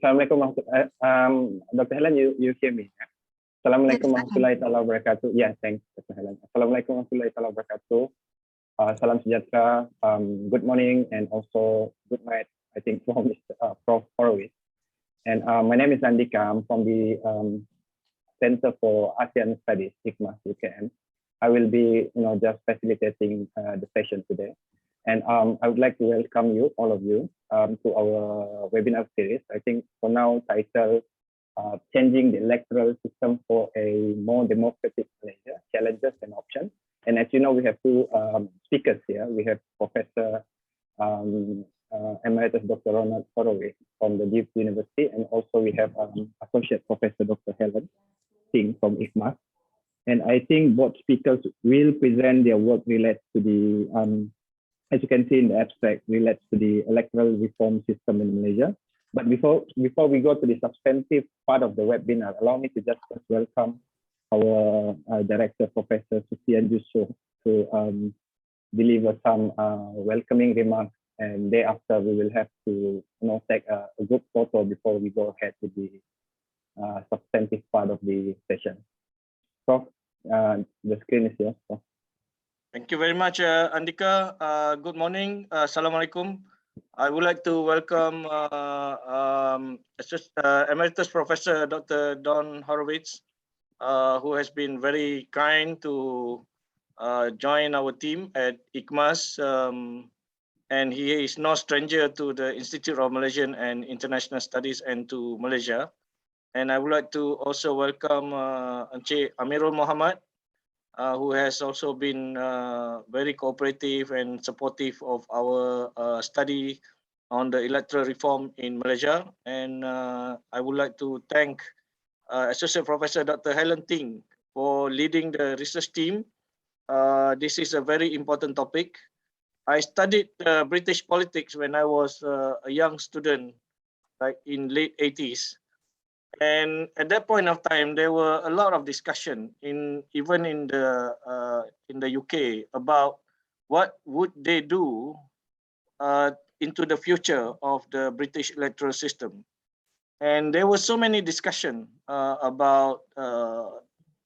Assalamualaikum Dr. Helen, you hear me? Yeah? Assalamualaikum warahmatullahi wabarakatuh. Yeah, thanks, Dr. Helen. Assalamualaikum warahmatullahi wabarakatuh. Salam sejahtera. Good morning and also good night, I think, from Prof. Horowitz. And my name is Andika. I'm from the Center for ASEAN Studies, ICMAS UKM. I will be, just facilitating the session today. And I would like to welcome you, all of you, to our webinar series. I think for now, titled Changing the Electoral System for a More Democratic Malaysia, Challenges and Options. And as you know, we have two speakers here. We have Professor Emeritus Dr. Ronald Horowitz from the Duke University, and also we have Associate Professor Dr. Helen Ting from ICMAS. And I think both speakers will present their work related to the, as you can see in the abstract, relates to the electoral reform system in Malaysia. But before we go to the substantive part of the webinar, allow me to just welcome our Director, Professor Sufian Yusuf, to deliver some welcoming remarks. And thereafter, we will have to take a group photo before we go ahead with the substantive part of the session. Prof, the screen is yours. Prof. Thank you very much, Andika. Good morning. Assalamualaikum. I would like to welcome Emeritus Professor Dr. Don Horowitz, who has been very kind to join our team at ICMAS. And he is no stranger to the Institute of Malaysian and International Studies and to Malaysia. And I would like to also welcome Encik Amirul Muhammad, who has also been very cooperative and supportive of our study on the electoral reform in Malaysia. And I would like to thank Associate Professor Dr. Helen Ting for leading the research team. This is a very important topic. I studied British politics when I was a young student, like in late 80s. And at that point of time, there were a lot of discussion even in the UK about what would they do into the future of the British electoral system. And there was so many discussion about,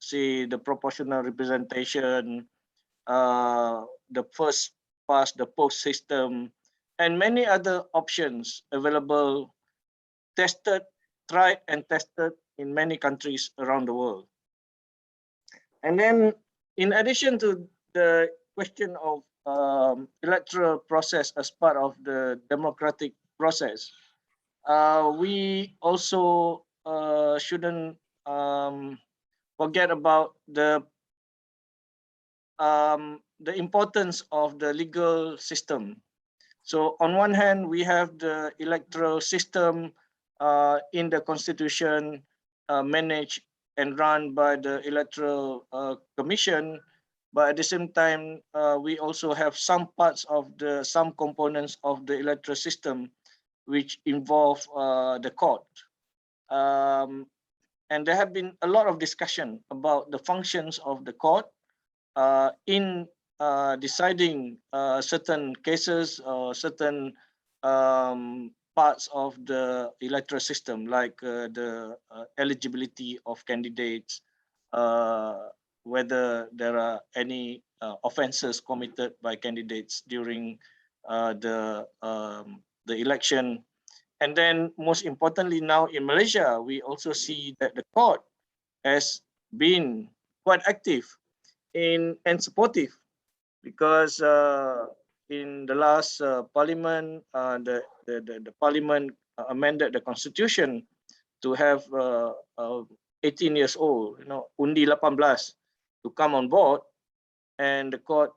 say, the proportional representation, the first past the post system, and many other options available, tried and tested in many countries around the world. And then, in addition to the question of electoral process as part of the democratic process, we also shouldn't forget about the importance of the legal system. So on one hand, we have the electoral system in the constitution, managed and run by the Electoral Commission, but at the same time, we also have some components of the electoral system which involve the court. And there have been a lot of discussion about the functions of the court in deciding certain cases or certain parts of the electoral system, like the eligibility of candidates, whether there are any offenses committed by candidates during the election. And then most importantly now in Malaysia, we also see that the court has been quite active and supportive, because in the last parliament, the parliament amended the constitution to have 18 years old, undi 18, to come on board, and the court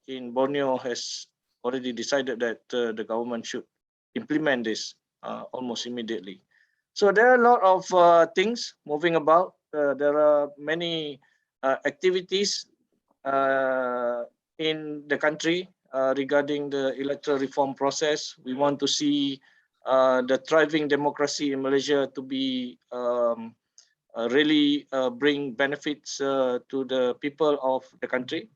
in Borneo has already decided that the government should implement this almost immediately. So there are a lot of things moving about. There are many activities in the country regarding the electoral reform process. We want to see the thriving democracy in Malaysia to be really bring benefits to the people of the country.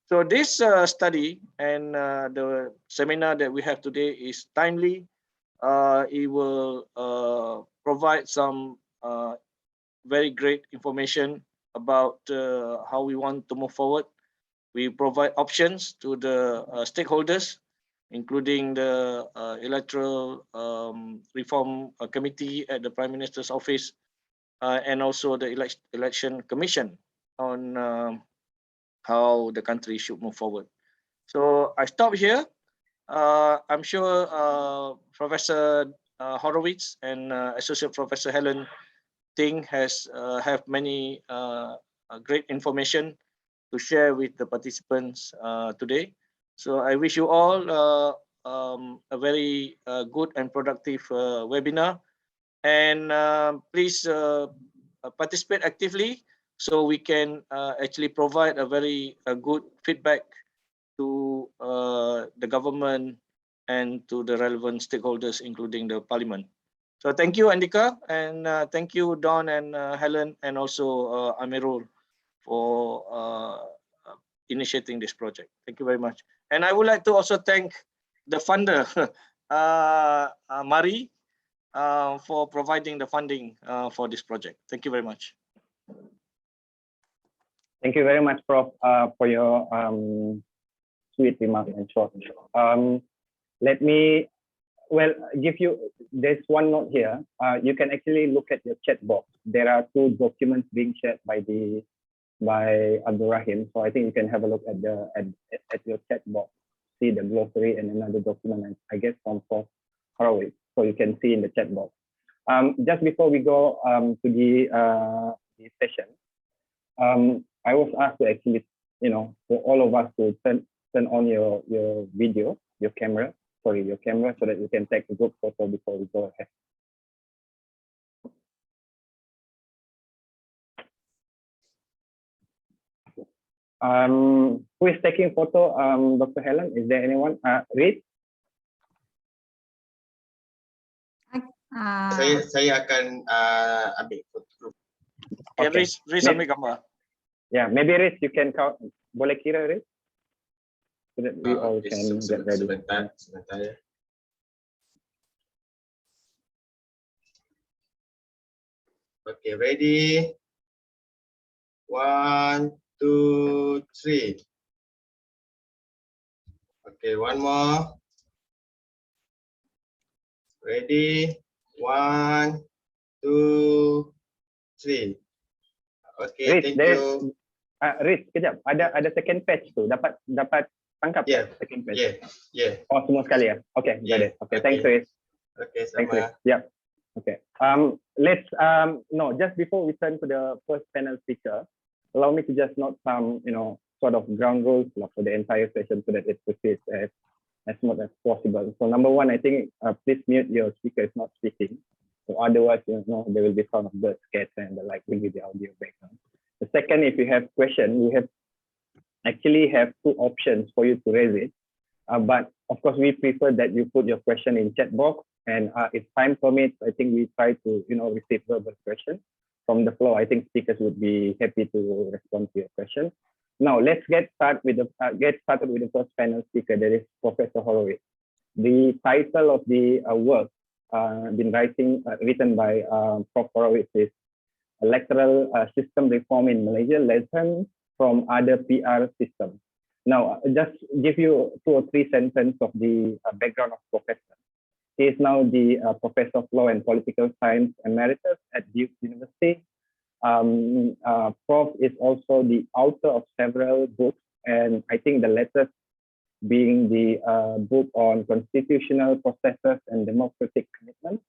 So this study and the seminar that we have today is timely. It will provide some very great information about how we want to move forward. We provide options to the stakeholders, including the Electoral Reform Committee at the Prime Minister's Office, and also the Election Commission on how the country should move forward. So I stop here. I'm sure Professor Horowitz and Associate Professor Helen Ting have many great information to share with the participants today. So I wish you all a very good and productive webinar, and please participate actively so we can actually provide a very good feedback to the government and to the relevant stakeholders, including the parliament. So thank you, Andika, and thank you, Don and Helen, and also Amirul for initiating this project. Thank you very much. And I would like to also thank the funder, Mari, for providing the funding for this project. Thank you very much. Thank you very much, Prof, for your sweet remarks and short. Let me, give you, there's one note here. You can actually look at your chat box. There are 2 documents being shared by Abdul Rahim. So I think you can have a look at your chat box, see the glossary and another document, and I guess from Prof Horowitz. So you can see in the chat box. Just before we go to the session, I was asked to actually, for all of us to turn on your video, your camera, so that you can take a good photo before we go ahead. Who is taking photo? Dr. Helen, is there anyone? Reid? Saya akan ambil foto. Okay, Riz ambil gambar. Yeah, maybe Riz, you can count. Boleh kira, Riz? So that we all can get ready. Sebentar ya. Okay, ready? 1, 2, 3. Okay, one more. Ready? 1, 2, 3. Okay, Riz, thank you. Riz, kejap. Ada second patch tu. Dapat tangkap second patch. Yeah. Oh, semua sekali ya. Okay, got it. Okay, thanks, Riz. Okay, Thanks, Riz. sama. Yep. Okay. Let's just before we turn to the first panel speaker, allow me to just note some, sort of ground rules for the entire session so that it proceeds as much as possible. So number one, I think please mute your speaker is not speaking. So otherwise, there will be sound of birds, cats, and the like will be the audio background. The second, if you have question, we actually have 2 options for you to raise it. But of course, we prefer that you put your question in chat box, and if time permits, I think we try to receive verbal questions from the floor. I think speakers would be happy to respond to your question. Now let's get started with the first panel speaker, that is Professor Horowitz. The title of the work written by Prof Horowitz is Electoral System Reform in Malaysia, Lessons from Other PR Systems. Now, just give you 2 or 3 sentences of the background of Professor. He is now the Professor of Law and Political Science Emeritus at Duke University. Prof is also the author of several books, and I think the latest being the book on constitutional processes and democratic commitments,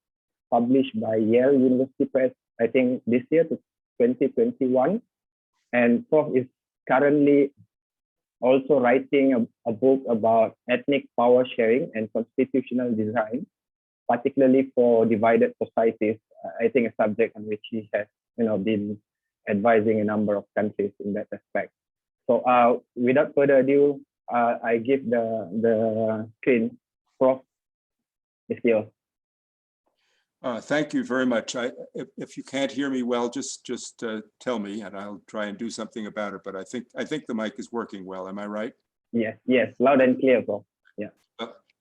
published by Yale University Press, I think this year, to 2021. And Prof is currently also writing a book about ethnic power sharing and constitutional design, particularly for divided societies. I think a subject on which he has been advising a number of countries in that aspect. So without further ado, I give the screen. Prof, it's yours. Thank you very much. If you can't hear me well, just tell me, and I'll try and do something about it. But I think the mic is working well. Am I right? Yes, loud and clear, Prof. Yeah.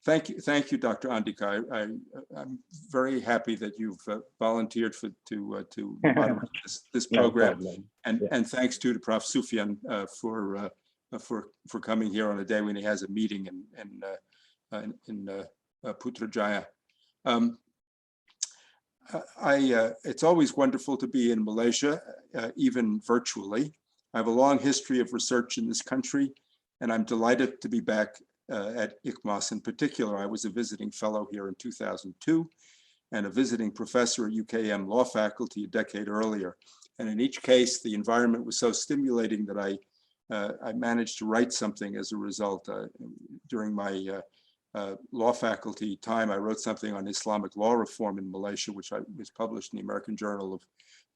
Thank you, Dr. Andika. I'm very happy that you've volunteered to moderate this No program, problem. and thanks to Prof. Sufyan for coming here on a day when he has a meeting in Putrajaya. It's always wonderful to be in Malaysia, even virtually. I have a long history of research in this country, and I'm delighted to be back at ICMAS in particular. I was a visiting fellow here in 2002 and a visiting professor at UKM law faculty a decade earlier. And in each case, the environment was so stimulating that I managed to write something as a result. During my law faculty time, I wrote something on Islamic law reform in Malaysia, which was published in the American Journal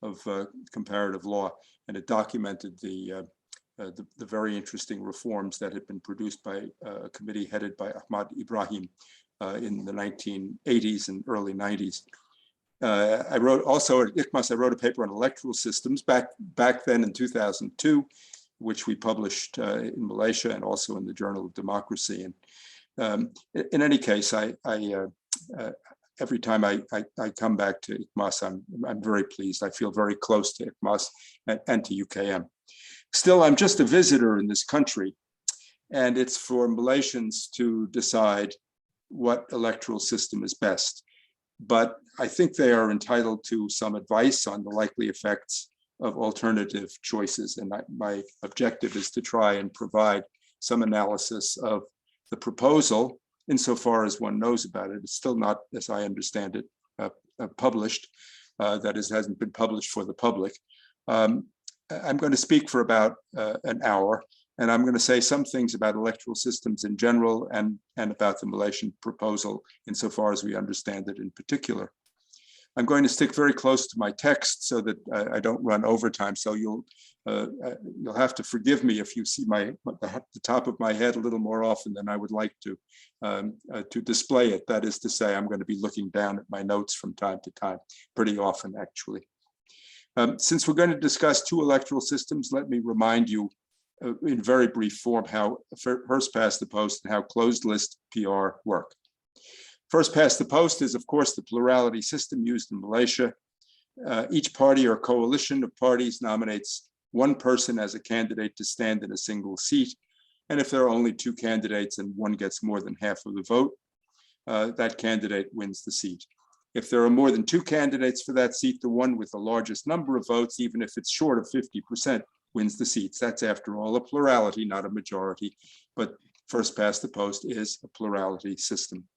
of Comparative Law, and it documented the very interesting reforms that had been produced by a committee headed by Ahmad Ibrahim in the 1980s and early 90s. I wrote also at ICMAS, I wrote a paper on electoral systems back then in 2002, which we published in Malaysia and also in the Journal of Democracy. And in any case, every time I come back to ICMAS, I'm very pleased. I feel very close to ICMAS and to UKM. Still, I'm just a visitor in this country, and it's for Malaysians to decide what electoral system is best. But I think they are entitled to some advice on the likely effects of alternative choices. And my objective is to try and provide some analysis of the proposal insofar as one knows about it. It's still not, as I understand it, published. That is, hasn't been published for the public. I'm going to speak for about an hour, and I'm going to say some things about electoral systems in general and about the Malaysian proposal insofar as we understand it in particular. I'm going to stick very close to my text so that I don't run over time. So you'll have to forgive me if you see the top of my head a little more often than I would like to display it. That is to say, I'm going to be looking down at my notes from time to time, pretty often actually. Since we're going to discuss two electoral systems, let me remind you in very brief form how first past the post and how closed list PR work. First past the post is, of course, the plurality system used in Malaysia. Each party or coalition of parties nominates one person as a candidate to stand in a single seat. And if there are only two candidates and one gets more than half of the vote, that candidate wins the seat. If there are more than two candidates for that seat, the one with the largest number of votes, even if it's short of 50%, wins the seats. That's, after all, a plurality, not a majority. But first past the post is a plurality system.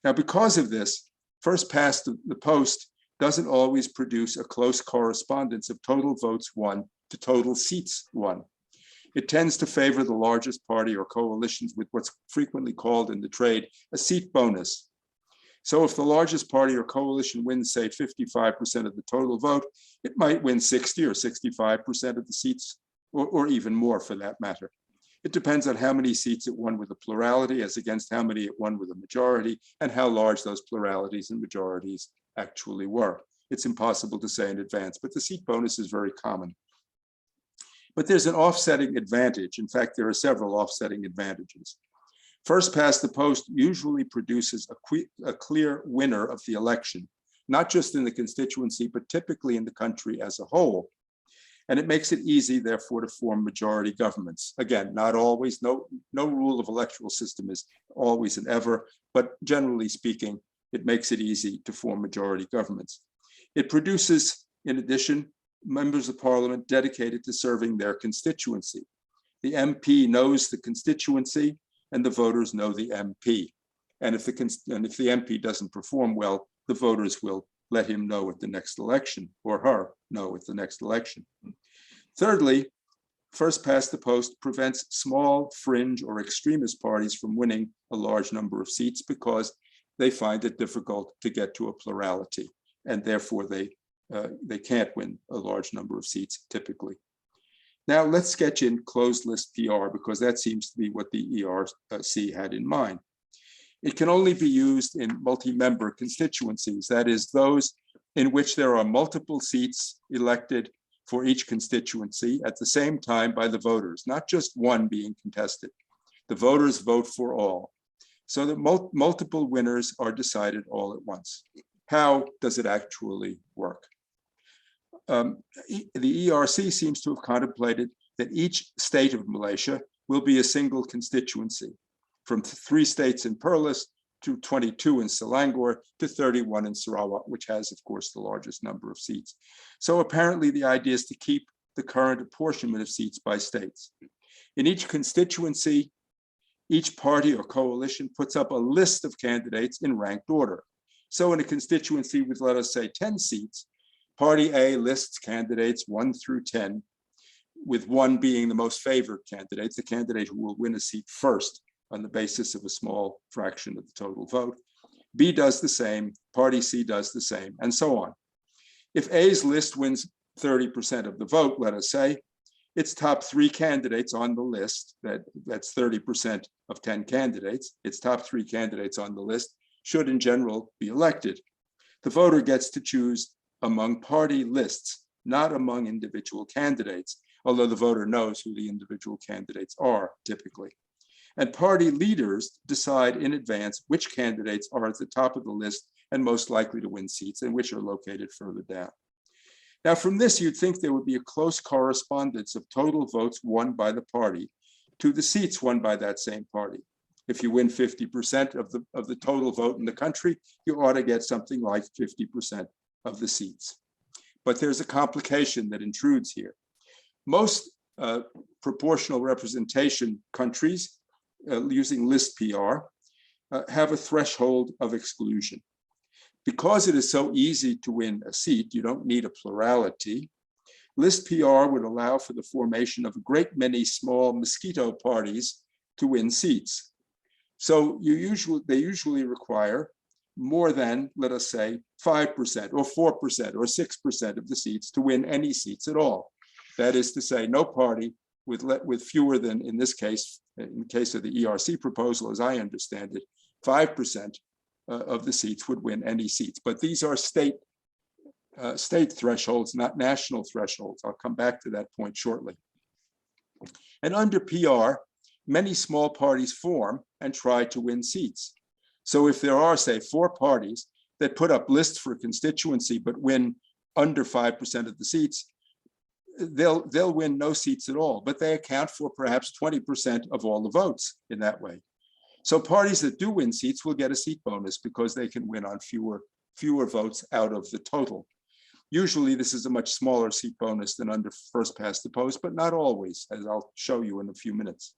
Now, because of this, first past the post doesn't always produce a close correspondence of total votes won to total seats won. It tends to favor the largest party or coalitions with what's frequently called in the trade a seat bonus. So if the largest party or coalition wins, say, 55% of the total vote, it might win 60 or 65% of the seats, or even more for that matter. It depends on how many seats it won with a plurality as against how many it won with a majority and how large those pluralities and majorities actually were. It's impossible to say in advance, but the seat bonus is very common. But there's an offsetting advantage. In fact, there are several offsetting advantages. First past the post usually produces a clear winner of the election, not just in the constituency, but typically in the country as a whole. And it makes it easy, therefore, to form majority governments. Again, not always, no rule of electoral system is always and ever, but generally speaking, it makes it easy to form majority governments. It produces, in addition, members of parliament dedicated to serving their constituency. The MP knows the constituency and the voters know the MP. And if the MP doesn't perform well, the voters will let him know at the next election, or her know at the next election. Thirdly, first past the post prevents small, fringe, or extremist parties from winning a large number of seats because they find it difficult to get to a plurality, and therefore they can't win a large number of seats typically. Now let's sketch in closed list PR, because that seems to be what the ERC had in mind. It can only be used in multi-member constituencies, that is, those in which there are multiple seats elected for each constituency at the same time by the voters, not just one being contested. The voters vote for all. so that multiple winners are decided all at once. How does it actually work? The ERC seems to have contemplated that each state of Malaysia will be a single constituency, from 3 states in Perlis to 22 in Selangor to 31 in Sarawak, which has, of course, the largest number of seats. So apparently the idea is to keep the current apportionment of seats by states. In each constituency, each party or coalition puts up a list of candidates in ranked order. So in a constituency with, let us say, 10 seats, Party A lists candidates 1 through 10, with 1 being the most favored candidate, the candidate who will win a seat first on the basis of a small fraction of the total vote. B does the same, Party C does the same, and so on. If A's list wins 30% of the vote, let us say, its top 3 candidates on the list, that's 30% of 10 candidates, its top 3 candidates on the list should in general be elected. The voter gets to choose among party lists, not among individual candidates, although the voter knows who the individual candidates are typically. And party leaders decide in advance which candidates are at the top of the list and most likely to win seats and which are located further down. Now, from this, you'd think there would be a close correspondence of total votes won by the party to the seats won by that same party. If you win 50% of the total vote in the country, you ought to get something like 50% of the seats. But there's a complication that intrudes here. Most proportional representation countries using list PR have a threshold of exclusion. Because it is so easy to win a seat, you don't need a plurality. List PR would allow for the formation of a great many small mosquito parties to win seats. So they usually require more than, let us say, 5% or 4% or 6% of the seats to win any seats at all. That is to say, no party with fewer than, in this case, in the case of the ERC proposal, as I understand it, 5% of the seats would win any seats. But these are state thresholds, not national thresholds. I'll come back to that point shortly. And under PR, many small parties form and try to win seats. So if there are, say, 4 parties that put up lists for constituency but win under 5% of the seats, they'll win no seats at all, but they account for perhaps 20% of all the votes in that way. So parties that do win seats will get a seat bonus because they can win on fewer votes out of the total. Usually this is a much smaller seat bonus than under first past the post, but not always, as I'll show you in a few minutes.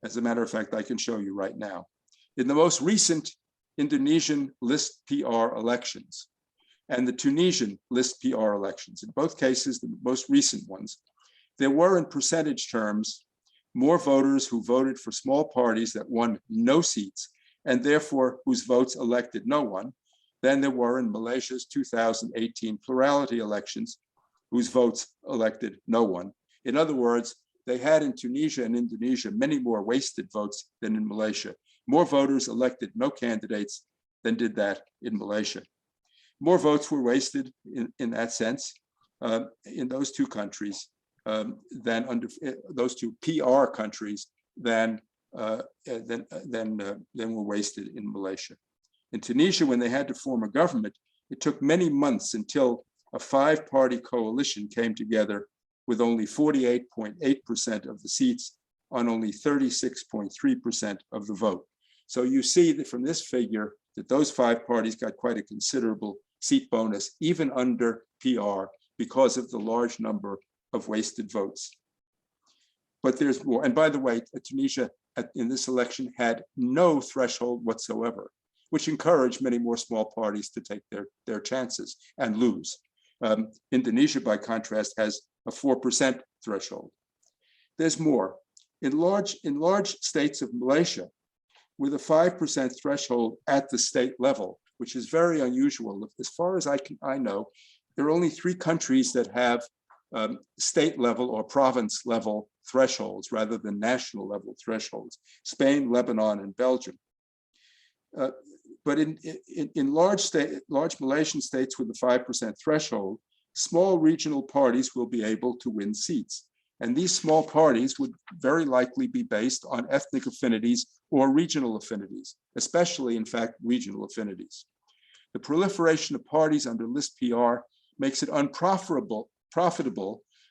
As a matter of fact, I can show you right now. In the most recent Indonesian list PR elections and the Tunisian list PR elections, in both cases, the most recent ones, there were in percentage terms more voters who voted for small parties that won no seats and therefore whose votes elected no one than there were in Malaysia's 2018 plurality elections whose votes elected no one. In other words, they had in Tunisia and Indonesia many more wasted votes than in Malaysia. More voters elected no candidates than did that in Malaysia. More votes were wasted in that sense in those 2 countries than under those 2 PR countries than were wasted in Malaysia. In Tunisia, when they had to form a government, it took many months until a 5-party coalition came together with only 48.8% of the seats on only 36.3% of the vote. So you see that from this figure that those 5 parties got quite a considerable seat bonus, even under PR, because of the large number of wasted votes. But there's more. And by the way, Tunisia in this election had no threshold whatsoever, which encouraged many more small parties to take their chances and lose. Indonesia, by contrast, has a 4% threshold. There's more. In large states of Malaysia, with a 5% threshold at the state level, which is very unusual. As far as I know, there are only 3 countries that have state level or province level thresholds rather than national level thresholds: Spain, Lebanon, and Belgium. But in large Malaysian states with a 5% threshold, small regional parties will be able to win seats. And these small parties would very likely be based on ethnic affinities or regional affinities, especially, in fact, regional affinities. The proliferation of parties under list PR makes it unprofitable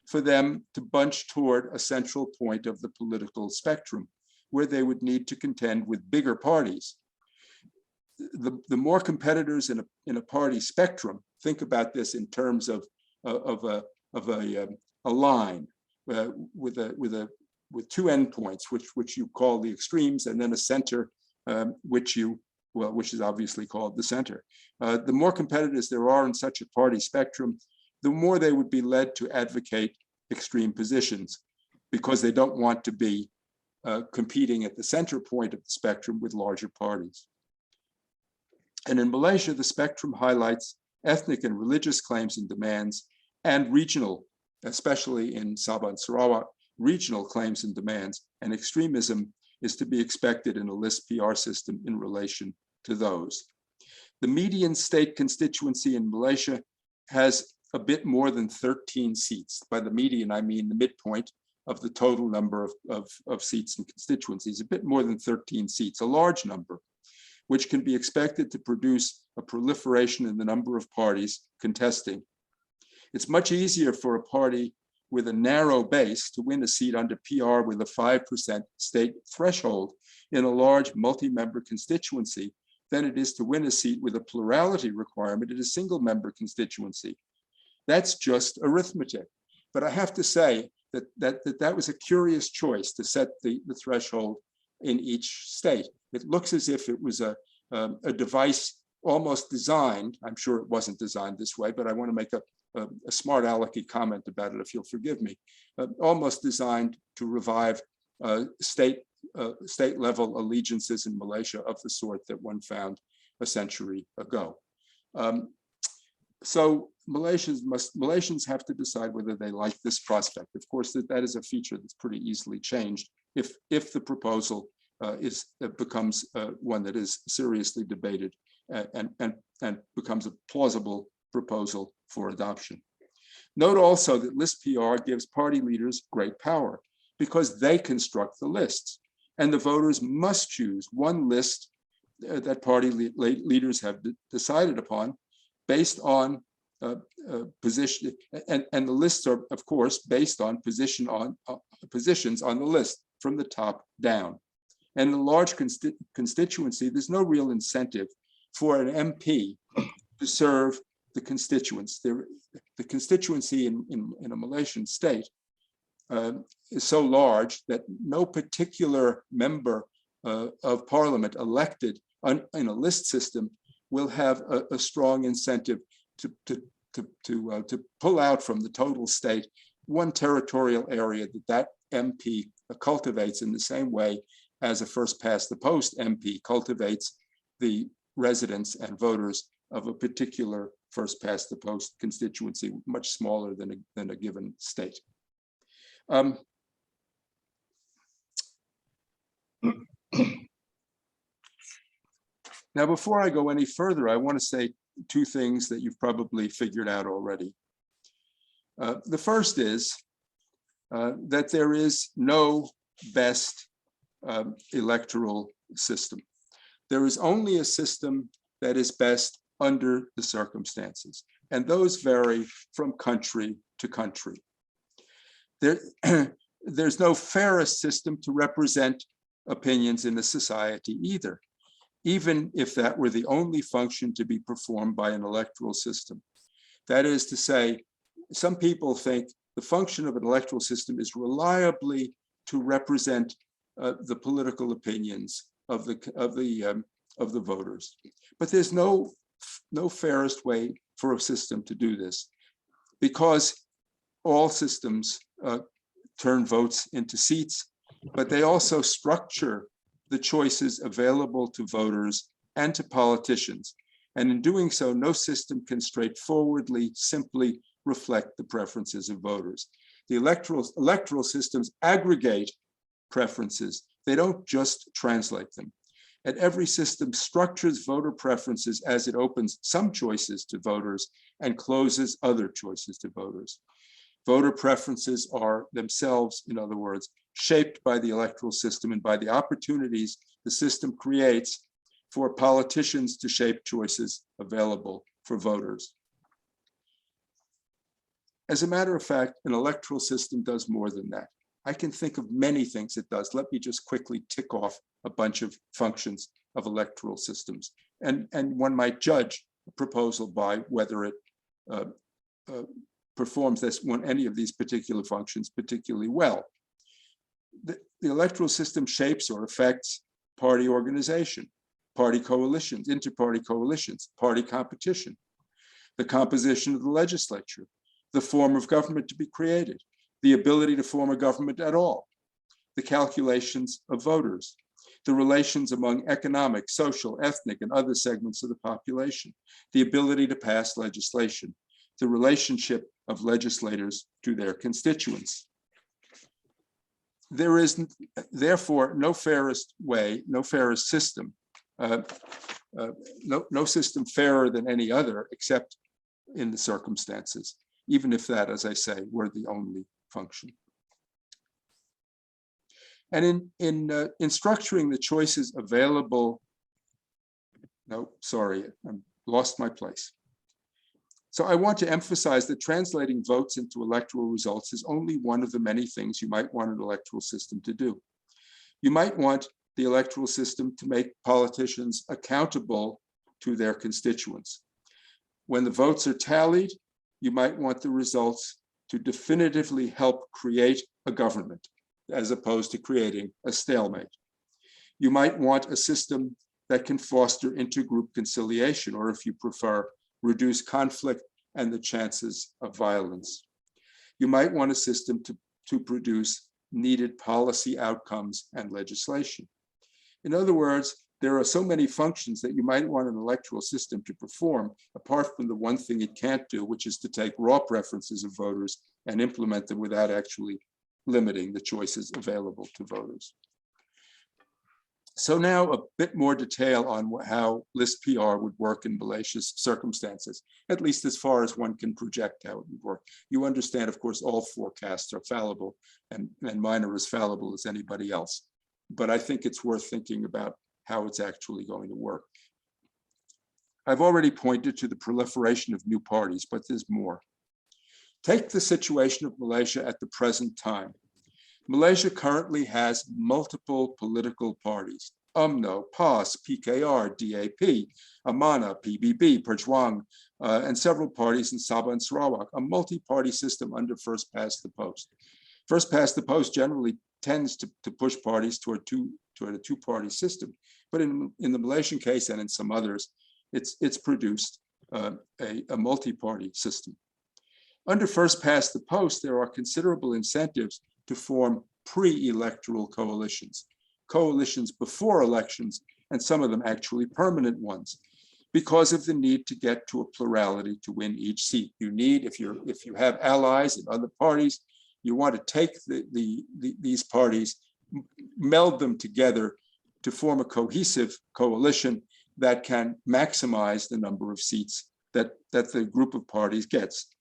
for them to bunch toward a central point of the political spectrum, where they would need to contend with bigger parties. The more competitors in a party spectrum, think about this in terms of a line with two endpoints, which you call the extremes, and then a center, which is obviously called the center. The more competitors there are in such a party spectrum, the more they would be led to advocate extreme positions, because they don't want to be competing at the center point of the spectrum with larger parties. And in Malaysia, the spectrum highlights ethnic and religious claims and demands, and regional, especially in Sabah and Sarawak, regional claims and demands, and extremism is to be expected in a list PR system in relation to those. The median state constituency in Malaysia has a bit more than 13 seats. By the median, I mean the midpoint of the total number of seats and constituencies, a bit more than 13 seats, a large number, which can be expected to produce a proliferation in the number of parties contesting. It's much easier for a party with a narrow base to win a seat under PR with a 5% state threshold in a large multi-member constituency than it is to win a seat with a plurality requirement in a single-member constituency. That's just arithmetic. But I have to say that was a curious choice to set the threshold in each state. It looks as if it was a device almost designed, I'm sure it wasn't designed this way, but I want to make a smart alecky comment about it, if you'll forgive me, almost designed to revive state level allegiances in Malaysia of the sort that one found a century ago. So Malaysians have to decide whether they like this prospect. Of course, that is a feature that's pretty easily changed if the proposal becomes one that is seriously debated and becomes a plausible proposal for adoption. Note also that list PR gives party leaders great power because they construct the lists, and the voters must choose one list that party leaders have decided upon based on position, and the lists are, of course, based on positions on the list from the top down. And in a large constituency, there's no real incentive for an MP to serve the constituents. The constituency in a Malaysian state is so large that no particular member of parliament elected in a list system will have a strong incentive to pull out from the total state one territorial area that MP cultivates in the same way as a first past the post MP cultivates the residents and voters of a particular first past the post constituency, much smaller than a given state. Now, before I go any further, I want to say two things that you've probably figured out already. The first is that there is no best electoral system. There is only a system that is best under the circumstances, and those vary from country to country. There's no fairest system to represent opinions in a society either, even if that were the only function to be performed by an electoral system. That is to say, some people think the function of an electoral system is reliably to represent the political opinions of the voters. But there's no fairest way for a system to do this, because all systems turn votes into seats, but they also structure the choices available to voters and to politicians. And in doing so, no system can straightforwardly simply reflect the preferences of voters. The electoral systems aggregate preferences. They don't just translate them. And every system structures voter preferences as it opens some choices to voters and closes other choices to voters. Voter preferences are themselves, in other words, shaped by the electoral system and by the opportunities the system creates for politicians to shape choices available for voters. As a matter of fact, an electoral system does more than that. I can think of many things it does. Let me just quickly tick off a bunch of functions of electoral systems. And one might judge a proposal by whether it performs any of these particular functions particularly well. The electoral system shapes or affects party organization, party coalitions, inter-party coalitions, party competition, the composition of the legislature, the form of government to be created, the ability to form a government at all, the calculations of voters, the relations among economic, social, ethnic, and other segments of the population, the ability to pass legislation, the relationship of legislators to their constituents. There is therefore no fairest way, no fairest system, no system fairer than any other except in the circumstances, even if that, as I say, were the only function. And in structuring the choices available, no, sorry, I lost my place. So I want to emphasize that translating votes into electoral results is only one of the many things you might want an electoral system to do. You might want the electoral system to make politicians accountable to their constituents. When the votes are tallied, you might want the results to definitively help create a government, as opposed to creating a stalemate. You might want a system that can foster intergroup conciliation, or if you prefer, reduce conflict and the chances of violence. You might want a system to produce needed policy outcomes and legislation. In other words, there are so many functions that you might want an electoral system to perform, apart from the one thing it can't do, which is to take raw preferences of voters and implement them without actually limiting the choices available to voters. So now a bit more detail on how list PR would work in Malaysia's circumstances, at least as far as one can project how it would work. You understand, of course, all forecasts are fallible and mine are as fallible as anybody else. But I think it's worth thinking about how it's actually going to work. I've already pointed to the proliferation of new parties, but there's more. Take the situation of Malaysia at the present time. Malaysia currently has multiple political parties: UMNO, PAS, PKR, DAP, Amanah, PBB, Perjuang, and several parties in Sabah and Sarawak, a multi-party system under first past the post. First past the post generally tends to push parties toward a two-party system, but in the Malaysian case and in some others, it's produced a multi-party system. Under first past the post, there are considerable incentives to form pre-electoral coalitions, coalitions before elections, and some of them actually permanent ones, because of the need to get to a plurality to win each seat. You need, if you have allies in other parties, you want to take these parties, meld them together to form a cohesive coalition that can maximize the number of seats that the group of parties gets.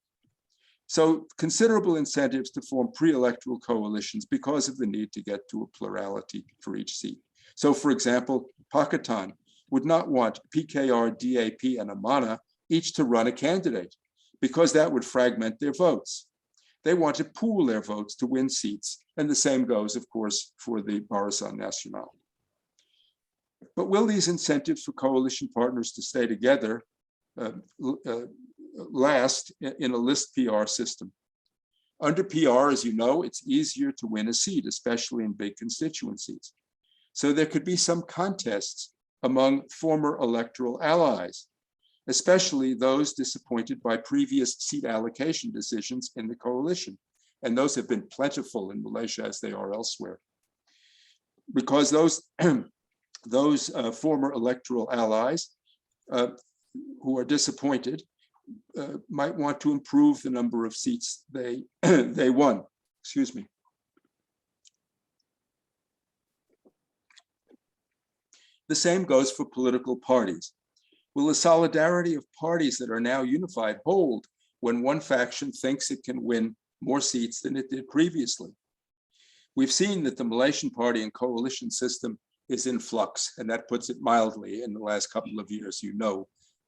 So considerable incentives to form pre-electoral coalitions because of the need to get to a plurality for each seat. So for example, Pakatan would not want PKR, DAP, and Amanah each to run a candidate because that would fragment their votes. They want to pool their votes to win seats. And the same goes, of course, for the Barisan Nasional. But will these incentives for coalition partners to stay together last in a list PR system? Under PR, as you know, it's easier to win a seat, especially in big constituencies. So there could be some contests among former electoral allies, especially those disappointed by previous seat allocation decisions in the coalition. And those have been plentiful in Malaysia as they are elsewhere. Because those former electoral allies who are disappointed might want to improve the number of seats they won. Excuse me. The same goes for political parties. Will the solidarity of parties that are now unified hold when one faction thinks it can win more seats than it did previously. We've seen that the Malaysian party and coalition system is in flux, and that puts it mildly. In the last couple of years, you know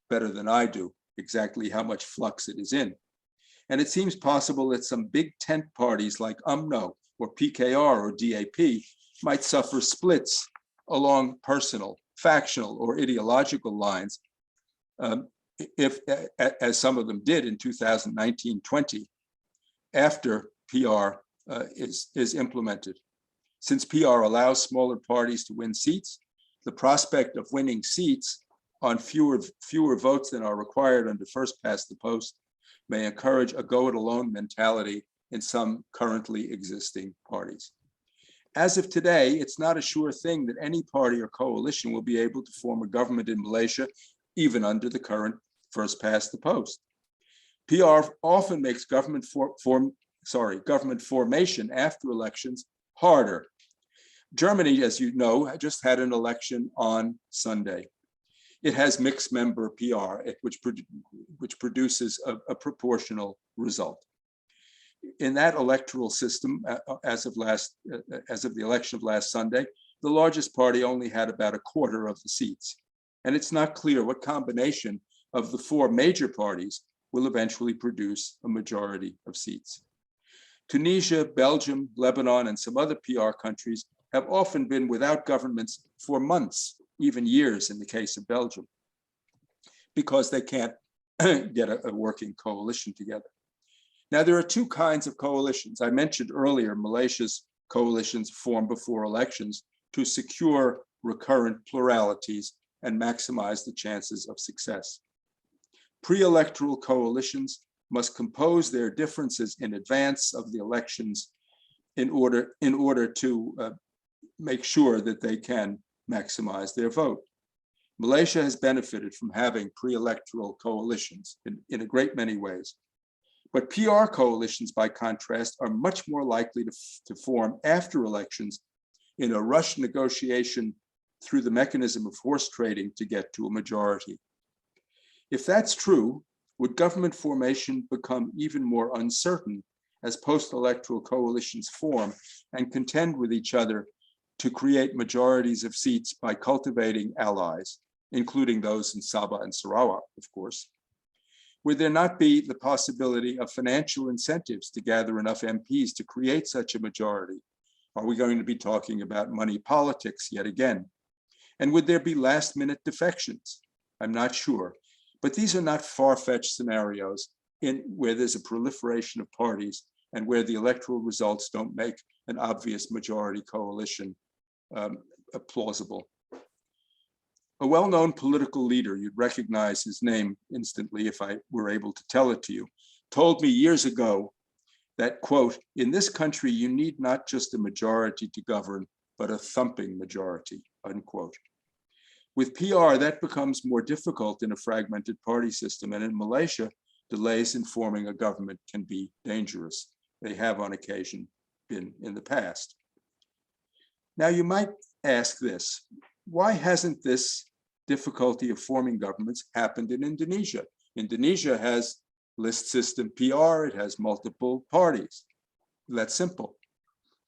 better than I do exactly how much flux it is in. And it seems possible that some big tent parties like UMNO or PKR or DAP might suffer splits along personal, factional, or ideological lines, if, as some of them did in 2019-20, after PR is implemented. Since PR allows smaller parties to win seats, the prospect of winning seats on fewer votes than are required under first past the post may encourage a go-it-alone mentality in some currently existing parties. As of today, it's not a sure thing that any party or coalition will be able to form a government in Malaysia, even under the current first past the post. PR often makes government formation after elections harder. Germany, as you know, just had an election on Sunday. It has mixed member PR, which produces a proportional result. In that electoral system, as of the election of last Sunday, the largest party only had about a quarter of the seats. And it's not clear what combination of the four major parties will eventually produce a majority of seats. Tunisia, Belgium, Lebanon, and some other PR countries have often been without governments for months, even years in the case of Belgium, because they can't get a working coalition together. Now, there are two kinds of coalitions. I mentioned earlier Malaysia's coalitions formed before elections to secure recurrent pluralities and maximize the chances of success. Pre-electoral coalitions must compose their differences in advance of the elections in order to make sure that they can maximize their vote. Malaysia has benefited from having pre-electoral coalitions in a great many ways. But PR coalitions, by contrast, are much more likely to form after elections in a rushed negotiation through the mechanism of horse trading to get to a majority. If that's true, would government formation become even more uncertain as post-electoral coalitions form and contend with each other to create majorities of seats by cultivating allies, including those in Sabah and Sarawak, of course? Would there not be the possibility of financial incentives to gather enough MPs to create such a majority? Are we going to be talking about money politics yet again? And would there be last-minute defections? I'm not sure. But these are not far-fetched scenarios where there's a proliferation of parties and where the electoral results don't make an obvious majority coalition plausible. A well-known political leader, you'd recognize his name instantly if I were able to tell it to you, told me years ago that, quote, in this country, you need not just a majority to govern, but a thumping majority, unquote. With PR, that becomes more difficult in a fragmented party system. And in Malaysia, delays in forming a government can be dangerous. They have on occasion been in the past. Now you might ask this, why hasn't this difficulty of forming governments happened in Indonesia? Indonesia has list system PR, it has multiple parties. That's simple.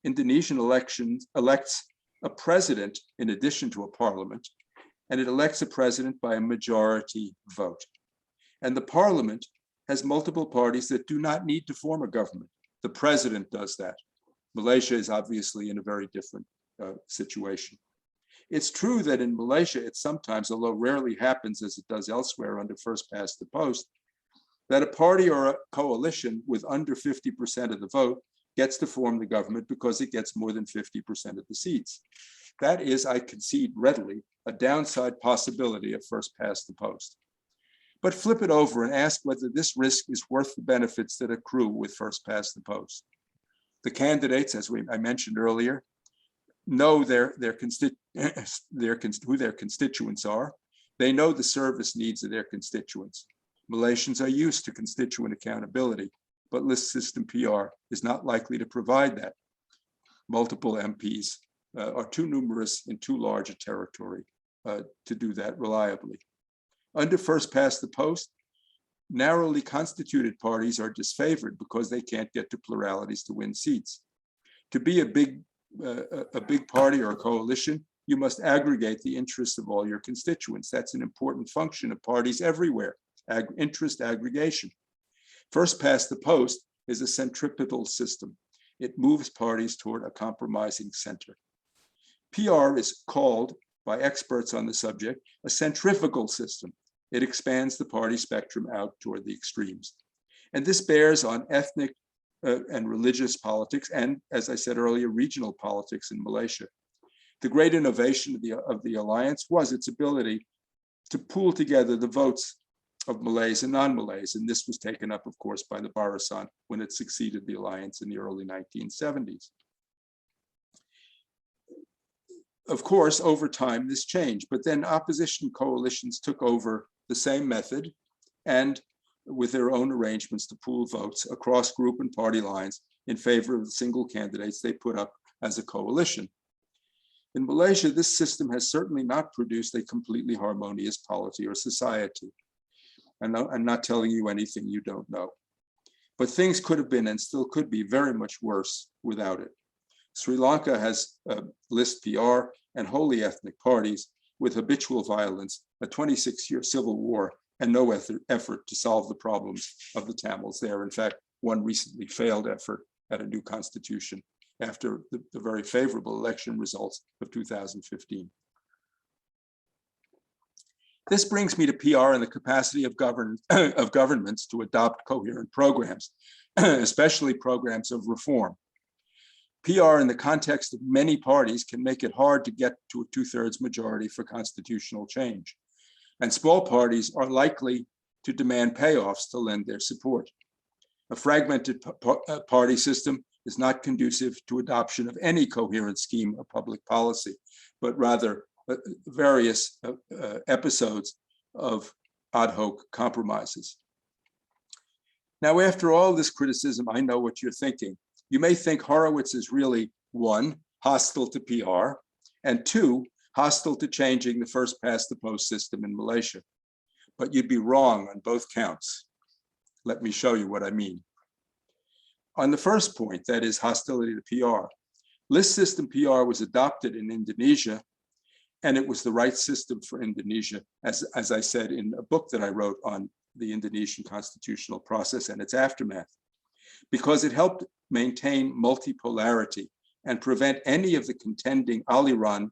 Indonesian elects a president in addition to a parliament, and it elects a president by a majority vote. And the parliament has multiple parties that do not need to form a government. The president does that. Malaysia is obviously in a very different situation. It's true that in Malaysia, it sometimes, although rarely happens as it does elsewhere under first past the post, that a party or a coalition with under 50% of the vote gets to form the government because it gets more than 50% of the seats. That is, I concede readily, a downside possibility of first past the post. But flip it over and ask whether this risk is worth the benefits that accrue with first past the post. The candidates, as I mentioned earlier, know who their constituents are. They know the service needs of their constituents. Malaysians are used to constituent accountability, but list system PR is not likely to provide that. Multiple MPs are too numerous in too large a territory to do that reliably. Under first past the post, narrowly constituted parties are disfavored because they can't get to pluralities to win seats. To be a big party or a coalition, you must aggregate the interests of all your constituents. That's an important function of parties everywhere, interest aggregation. First past the post is a centripetal system. It moves parties toward a compromising center. PR is called by experts on the subject a centrifugal system. It expands the party spectrum out toward the extremes. And this bears on ethnic and religious politics, and as I said earlier, regional politics in Malaysia. The great innovation of the alliance was its ability to pool together the votes of Malays and non-Malays, and this was taken up, of course, by the Barisan when it succeeded the alliance in the early 1970s. Of course, over time, this changed, but then opposition coalitions took over the same method and with their own arrangements to pool votes across group and party lines in favor of the single candidates they put up as a coalition. In Malaysia, this system has certainly not produced a completely harmonious polity or society. I'm not telling you anything you don't know. But things could have been and still could be very much worse without it. Sri Lanka has list PR and wholly ethnic parties with habitual violence, a 26-year civil war, and no effort to solve the problems of the Tamils there. In fact, one recently failed effort at a new constitution after the very favorable election results of 2015. This brings me to PR and the capacity of governments to adopt coherent programs, especially programs of reform. PR in the context of many parties can make it hard to get to a 2/3 majority for constitutional change. And small parties are likely to demand payoffs to lend their support. A fragmented party system is not conducive to adoption of any coherent scheme of public policy, but rather various episodes of ad hoc compromises. Now, after all this criticism, I know what you're thinking. You may think Horowitz is really, 1, hostile to PR, and 2, hostile to changing the first past the post system in Malaysia. But you'd be wrong on both counts. Let me show you what I mean. On the first point, that is hostility to PR, list system PR was adopted in Indonesia, and it was the right system for Indonesia, as I said in a book that I wrote on the Indonesian constitutional process and its aftermath, because it helped maintain multipolarity and prevent any of the contending aliran,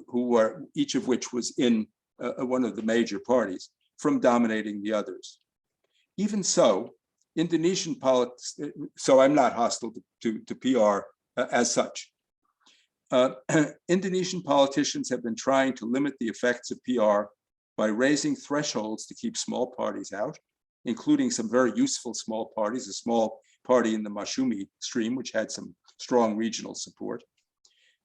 who were each of which was in one of the major parties, from dominating the others. Even so, Indonesian politics, so I'm not hostile to PR as such. Indonesian politicians have been trying to limit the effects of PR by raising thresholds to keep small parties out, including some very useful small parties, a small party in the Masyumi stream, which had some strong regional support,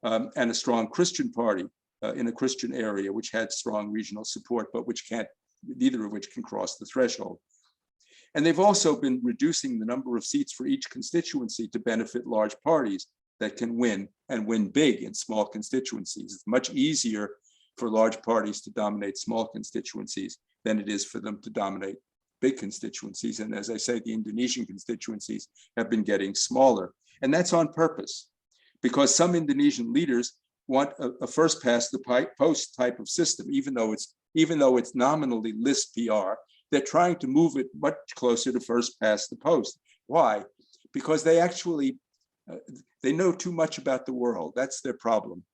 and a strong Christian party in a Christian area, which had strong regional support, but which can't, neither of which can cross the threshold. And they've also been reducing the number of seats for each constituency to benefit large parties that can win and win big in small constituencies. It's much easier for large parties to dominate small constituencies than it is for them to dominate big constituencies. And as I say, the Indonesian constituencies have been getting smaller. And that's on purpose, because some Indonesian leaders want a first past the post type of system, even though it's nominally list PR. They're trying to move it much closer to first past the post. Why? Because they actually, they know too much about the world. That's their problem.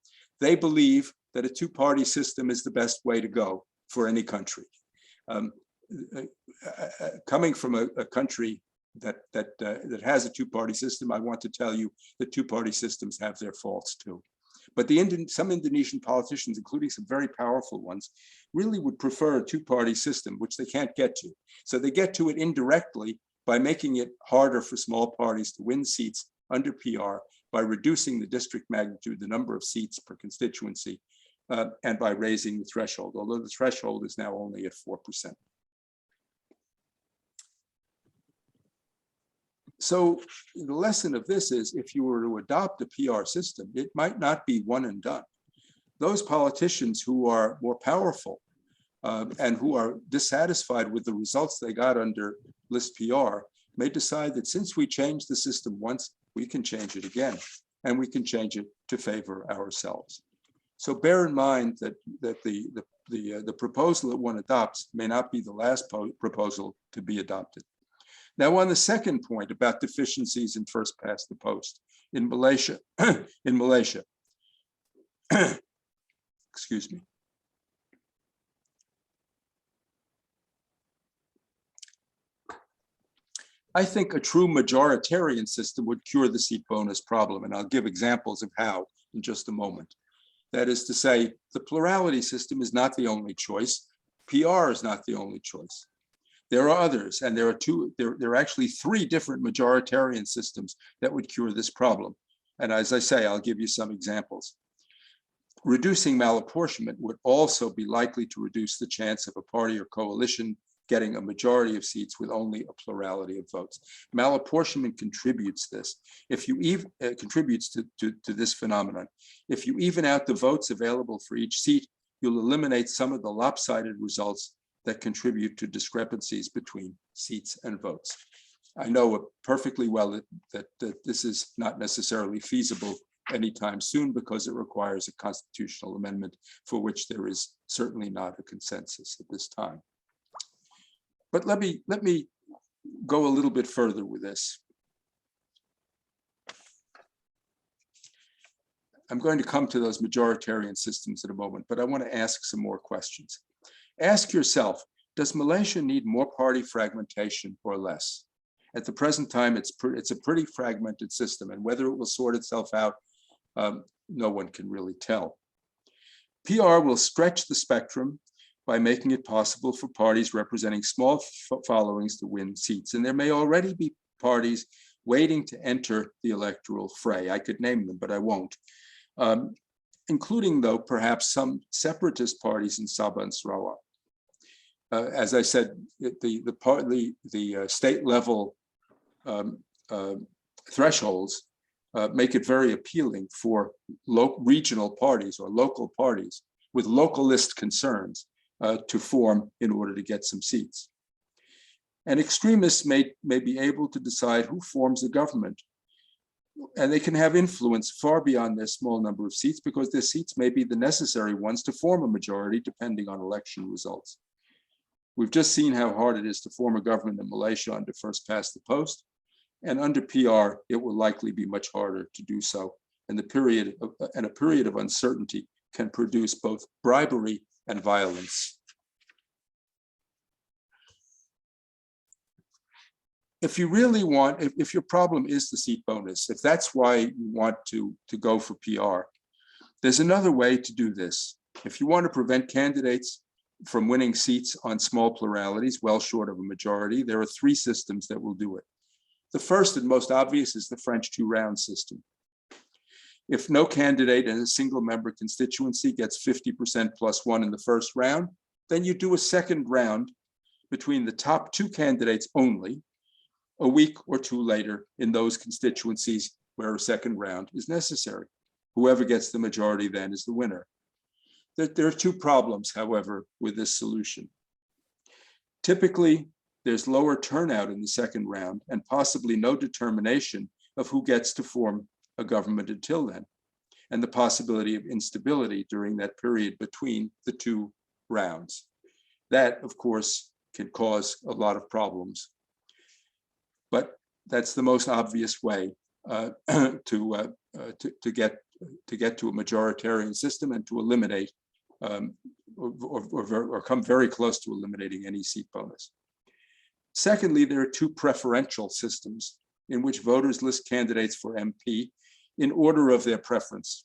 They believe that a two-party system is the best way to go for any country. Coming from a country that has a two-party system, I want to tell you that two-party systems have their faults too. But some Indonesian politicians, including some very powerful ones, really would prefer a two-party system, which they can't get to. So they get to it indirectly by making it harder for small parties to win seats under PR, by reducing the district magnitude, the number of seats per constituency, and by raising the threshold, although the threshold is now only at 4%. So the lesson of this is, if you were to adopt a PR system, it might not be one and done. Those politicians who are more powerful and who are dissatisfied with the results they got under list PR may decide that since we changed the system once, we can change it again, and we can change it to favor ourselves. So bear in mind that the proposal that one adopts may not be the last proposal to be adopted. Now, on the second point about deficiencies in first past the post in Malaysia, excuse me. I think a true majoritarian system would cure the seat bonus problem, and I'll give examples of how in just a moment. That is to say, the plurality system is not the only choice. PR is not the only choice. There are others, and there are actually 3 different majoritarian systems that would cure this problem. And as I say, I'll give you some examples. Reducing malapportionment would also be likely to reduce the chance of a party or coalition getting a majority of seats with only a plurality of votes. Malapportionment contributes this. If you contributes to this phenomenon. If you even out the votes available for each seat, you'll eliminate some of the lopsided results that contribute to discrepancies between seats and votes. I know perfectly well that this is not necessarily feasible anytime soon because it requires a constitutional amendment for which there is certainly not a consensus at this time. But let me go a little bit further with this. I'm going to come to those majoritarian systems in a moment, but I want to ask some more questions. Ask yourself, does Malaysia need more party fragmentation or less? At the present time, it's a pretty fragmented system, and whether it will sort itself out, no one can really tell. PR will stretch the spectrum by making it possible for parties representing small followings to win seats. And there may already be parties waiting to enter the electoral fray. I could name them, but I won't. Including, though, perhaps some separatist parties in Sabah and Sarawak. As I said, the state level thresholds make it very appealing for regional parties or local parties with localist concerns to form in order to get some seats. And extremists may be able to decide who forms the government. And they can have influence far beyond their small number of seats because their seats may be the necessary ones to form a majority depending on election results. We've just seen how hard it is to form a government in Malaysia under first past the post. And under PR, it will likely be much harder to do so. And a period of uncertainty can produce both bribery and violence. If you really want, if your problem is the seat bonus, if that's why you want to go for PR, there's another way to do this. If you want to prevent candidates from winning seats on small pluralities, well short of a majority, there are 3 systems that will do it. The first and most obvious is the French 2-round system. If no candidate in a single member constituency gets 50% plus 1 in the first round, then you do a second round between the top 2 candidates only, a week or 2 later in those constituencies where a second round is necessary. Whoever gets the majority then is the winner. There are 2 problems, however, with this solution. Typically, there's lower turnout in the second round and possibly no determination of who gets to form a government until then, and the possibility of instability during that period between the 2 rounds. That, of course, can cause a lot of problems. But that's the most obvious way to get to a majoritarian system and to eliminate or come very close to eliminating any seat bonus. Secondly, there are 2 preferential systems in which voters list candidates for MP in order of their preference.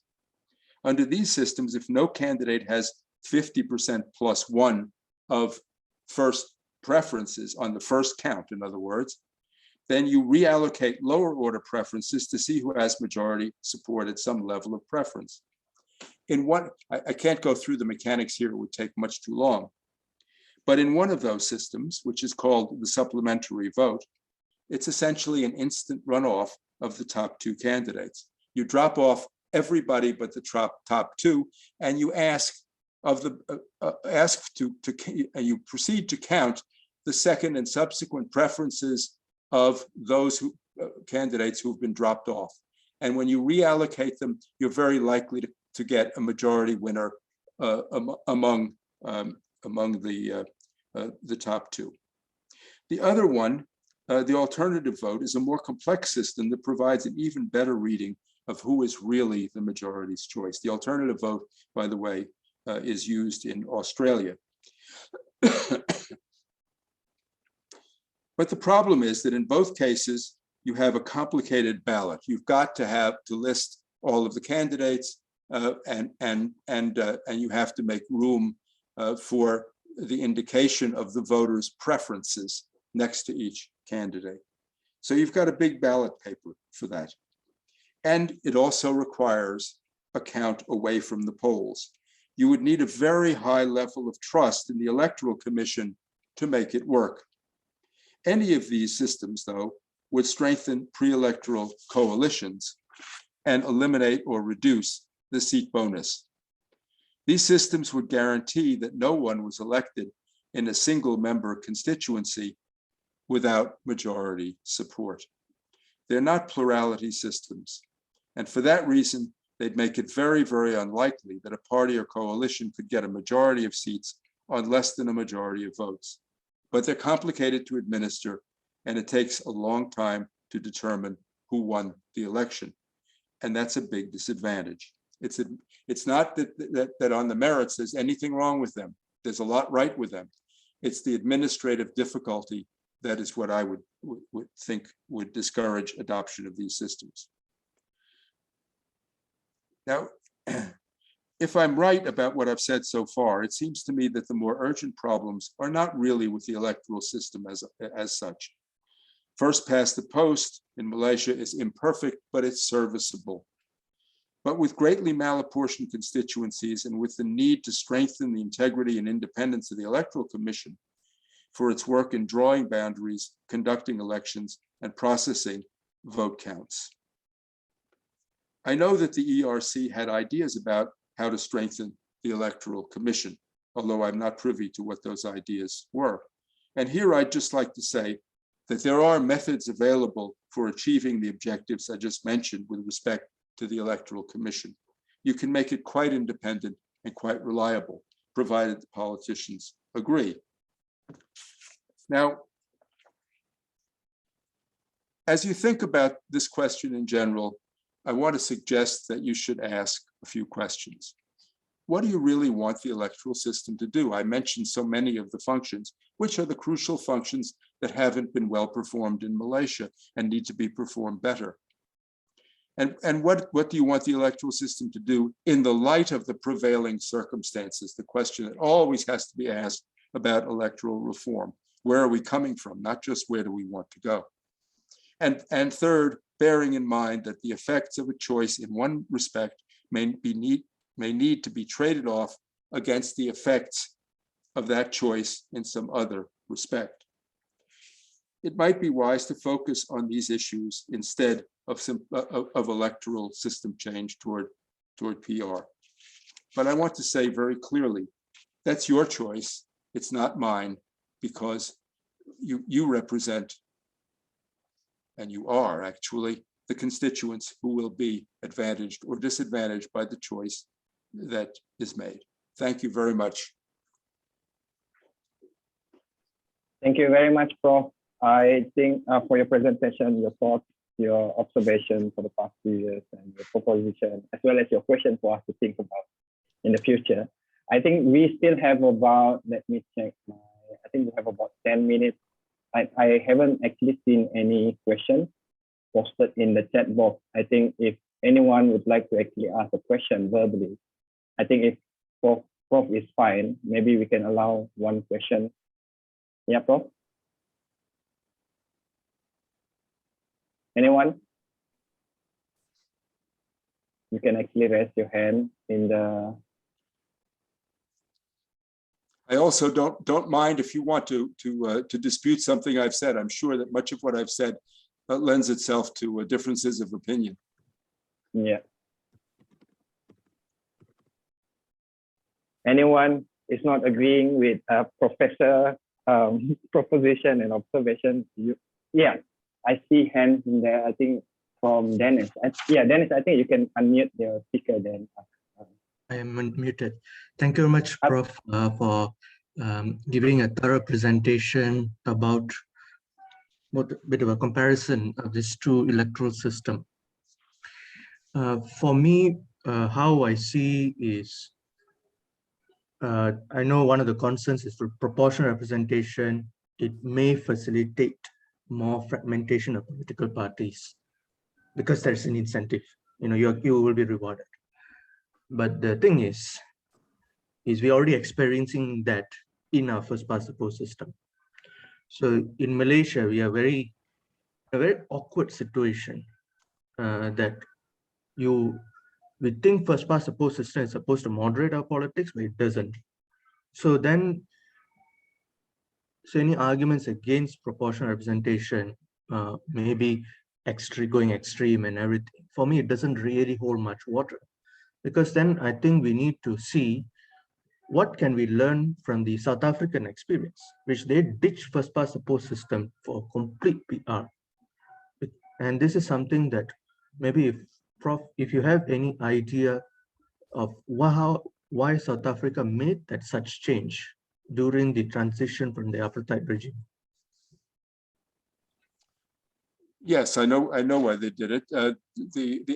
Under these systems, if no candidate has 50% plus 1 of first preferences on the first count, in other words, then you reallocate lower order preferences to see who has majority support at some level of preference. I can't go through the mechanics here, it would take much too long. But in one of those systems, which is called the supplementary vote, it's essentially an instant runoff of the top 2 candidates. You drop off everybody but the top 2, and you ask of the you proceed to count the second and subsequent preferences of those candidates who've been dropped off. And when you reallocate them, you're very likely to get a majority winner among the top two. The other one, the alternative vote, is a more complex system that provides an even better reading of who is really the majority's choice. The alternative vote, by the way, is used in Australia. But the problem is that in both cases, you have a complicated ballot. You've got to list all of the candidates, and you have to make room for the indication of the voters' preferences next to each candidate. So you've got a big ballot paper for that. And it also requires a count away from the polls. You would need a very high level of trust in the Electoral Commission to make it work. Any of these systems, though, would strengthen pre-electoral coalitions and eliminate or reduce the seat bonus. These systems would guarantee that no one was elected in a single member constituency without majority support. They're not plurality systems. And for that reason, they'd make it very, very unlikely that a party or coalition could get a majority of seats on less than a majority of votes. But they're complicated to administer, and it takes a long time to determine who won the election. And that's a big disadvantage. It's not that on the merits there's anything wrong with them. There's a lot right with them. It's the administrative difficulty that is what I would think would discourage adoption of these systems. Now, if I'm right about what I've said so far, it seems to me that the more urgent problems are not really with the electoral system as such. First past the post in Malaysia is imperfect, but it's serviceable. But with greatly malapportioned constituencies and with the need to strengthen the integrity and independence of the Electoral Commission for its work in drawing boundaries, conducting elections, and processing vote counts. I know that the ERC had ideas about how to strengthen the Electoral Commission, although I'm not privy to what those ideas were. And here I'd just like to say that there are methods available for achieving the objectives I just mentioned with respect to the Electoral Commission. You can make it quite independent and quite reliable, provided the politicians agree. Now, as you think about this question in general, I want to suggest that you should ask a few questions. What do you really want the electoral system to do? I mentioned so many of the functions, which are the crucial functions that haven't been well performed in Malaysia and need to be performed better. And what do you want the electoral system to do in the light of the prevailing circumstances? The question that always has to be asked about electoral reform. Where are we coming from? Not just where do we want to go? And third, bearing in mind that the effects of a choice in one respect may need to be traded off against the effects of that choice in some other respect. It might be wise to focus on these issues instead of electoral system change toward PR. But I want to say very clearly, that's your choice. It's not mine, because you represent, and you are actually, the constituents who will be advantaged or disadvantaged by the choice that is made. Thank you very much. Thank you very much, Prof. I think for your presentation, your thoughts, your observation for the past 2 years, and your proposition, as well as your question for us to think about in the future. I think we still have about, let me check, I think we have about 10 minutes. I haven't actually seen any questions posted in the chat box. I think if anyone would like to actually ask a question verbally, I think if Prof is fine, maybe we can allow one question. Yeah, Prof? Anyone? You can actually raise your hand in the... I also don't mind if you want to dispute something I've said. I'm sure that much of what I've said lends itself to differences of opinion. Yeah. anyone is not agreeing with Professor proposition and observation, yeah, I see hands in there. I think from Dennis. Yeah, Dennis, I think you can unmute your speaker then. I am unmuted. Thank you very much, Prof, for giving a thorough presentation about a bit of a comparison of these two electoral system. For me, how I see is, I know one of the concerns is for proportional representation. It may facilitate more fragmentation of political parties because there's an incentive. You will be rewarded. But the thing is we're already experiencing that in our first past the post system. So in Malaysia, we are a very awkward situation that we think first past the post system is supposed to moderate our politics, but it doesn't. So any arguments against proportional representation, maybe going extreme and everything, for me, it doesn't really hold much water. Because then I think we need to see what can we learn from the South African experience, which they ditched first past the post system for complete PR. And this is something that maybe if you have any idea of why South Africa made that such change during the transition from the apartheid regime. Yes, I know why they did it. The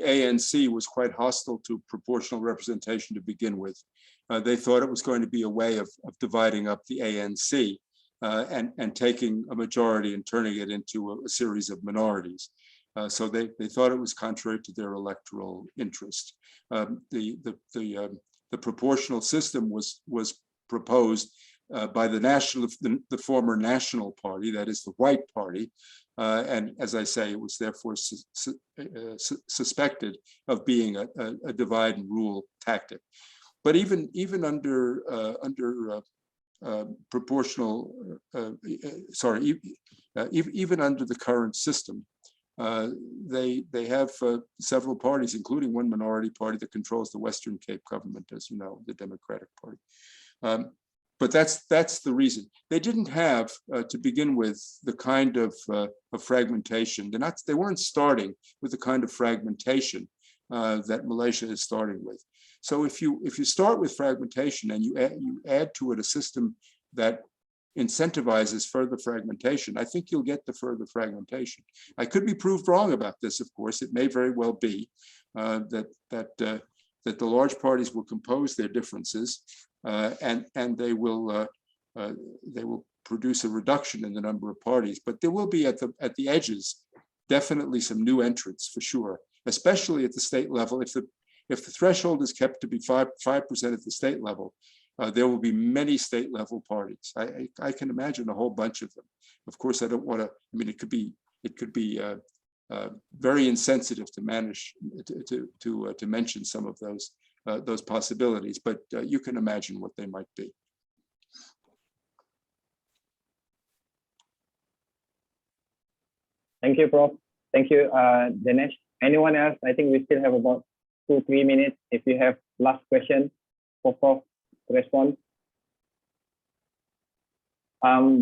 ANC was quite hostile to proportional representation to begin with. They thought it was going to be a way of dividing up the ANC and taking a majority and turning it into a series of minorities. So they thought it was contrary to their electoral interest. The proportional system was proposed by the former National Party, that is the White Party, and as I say, it was therefore suspected of being a divide and rule tactic. But even under proportional, even under the current system, they have several parties, including one minority party that controls the Western Cape government, as you know, the Democratic Party. But that's the reason. They didn't have, to begin with, the kind of fragmentation. They weren't starting with the kind of fragmentation that Malaysia is starting with. So if you start with fragmentation and you add to it a system that incentivizes further fragmentation, I think you'll get the further fragmentation. I could be proved wrong about this, of course. It may very well be that the large parties will compose their differences and they will produce a reduction in the number of parties. But there will be at the edges definitely some new entrants for sure, especially at the state level. If the threshold is kept to be 5% at the state level, there will be many state level parties. I can imagine a whole bunch of them. Of course, I don't want to. I mean, it could be very insensitive to manage to mention some of those possibilities, but you can imagine what they might be. Thank you, Prof. Thank you, Dinesh. Anyone else? I think we still have about 2-3 minutes. If you have last question for Prof to respond.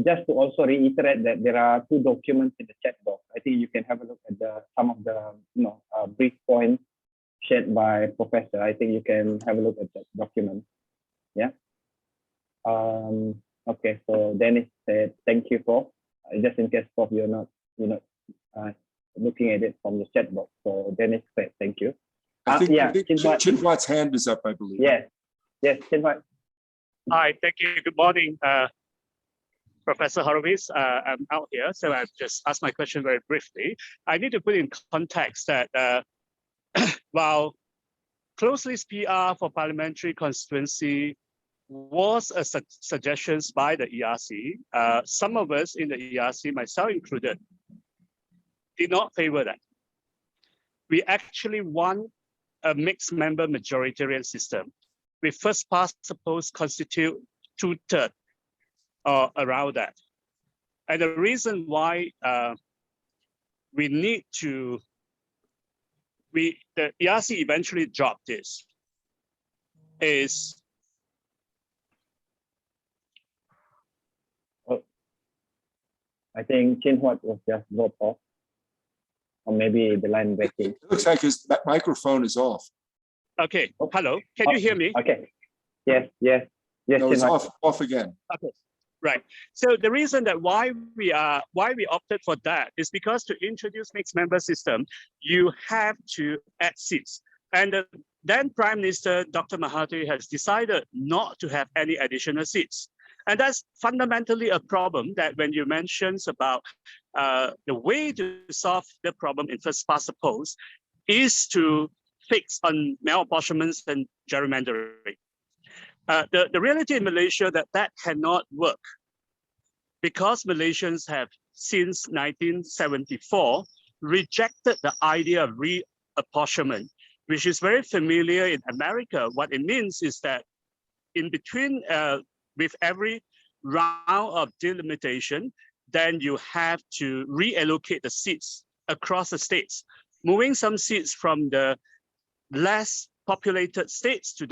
Just to also reiterate that there are 2 documents in the chat box. I think you can have a look at some of the brief points shared by Professor. I think you can have a look at that document. Yeah. Okay. So Dennis said thank you, Prof. Just in case, Prof, you're not looking at it from the chat box. So Dennis said thank you. I think Chinwat's hand is up, I believe. Yes. Yes, Chinwat. Hi, thank you. Good morning, Professor Horowitz. I'm out here, so I've just asked my question very briefly. I need to put in context that while close-list PR for parliamentary constituency was a suggestion by the ERC, some of us in the ERC, myself included, did not favor that. We actually want a mixed member majoritarian system. We first past suppose constitute 2/3 or around that. And the reason why we need to, the ERC eventually dropped this is I think Chin Huat was just dropped off, or maybe the line breaking. It looks like his microphone is off. Okay, hello, can you hear me? Okay. Yes. No, Chin it's Huat. off again. Okay, right. So the reason that why we opted for that is because to introduce mixed member system, you have to add seats. And the then Prime Minister Dr. Mahathir has decided not to have any additional seats. And that's fundamentally a problem that when you mentions about the way to solve the problem in first past the post is to fix on malapportionments and gerrymandering. The reality in Malaysia that cannot work because Malaysians have since 1974 rejected the idea of reapportionment, which is very familiar in America. What it means is that in between, with every round of delimitation, then you have to reallocate the seats across the states, moving some seats from the less populated states to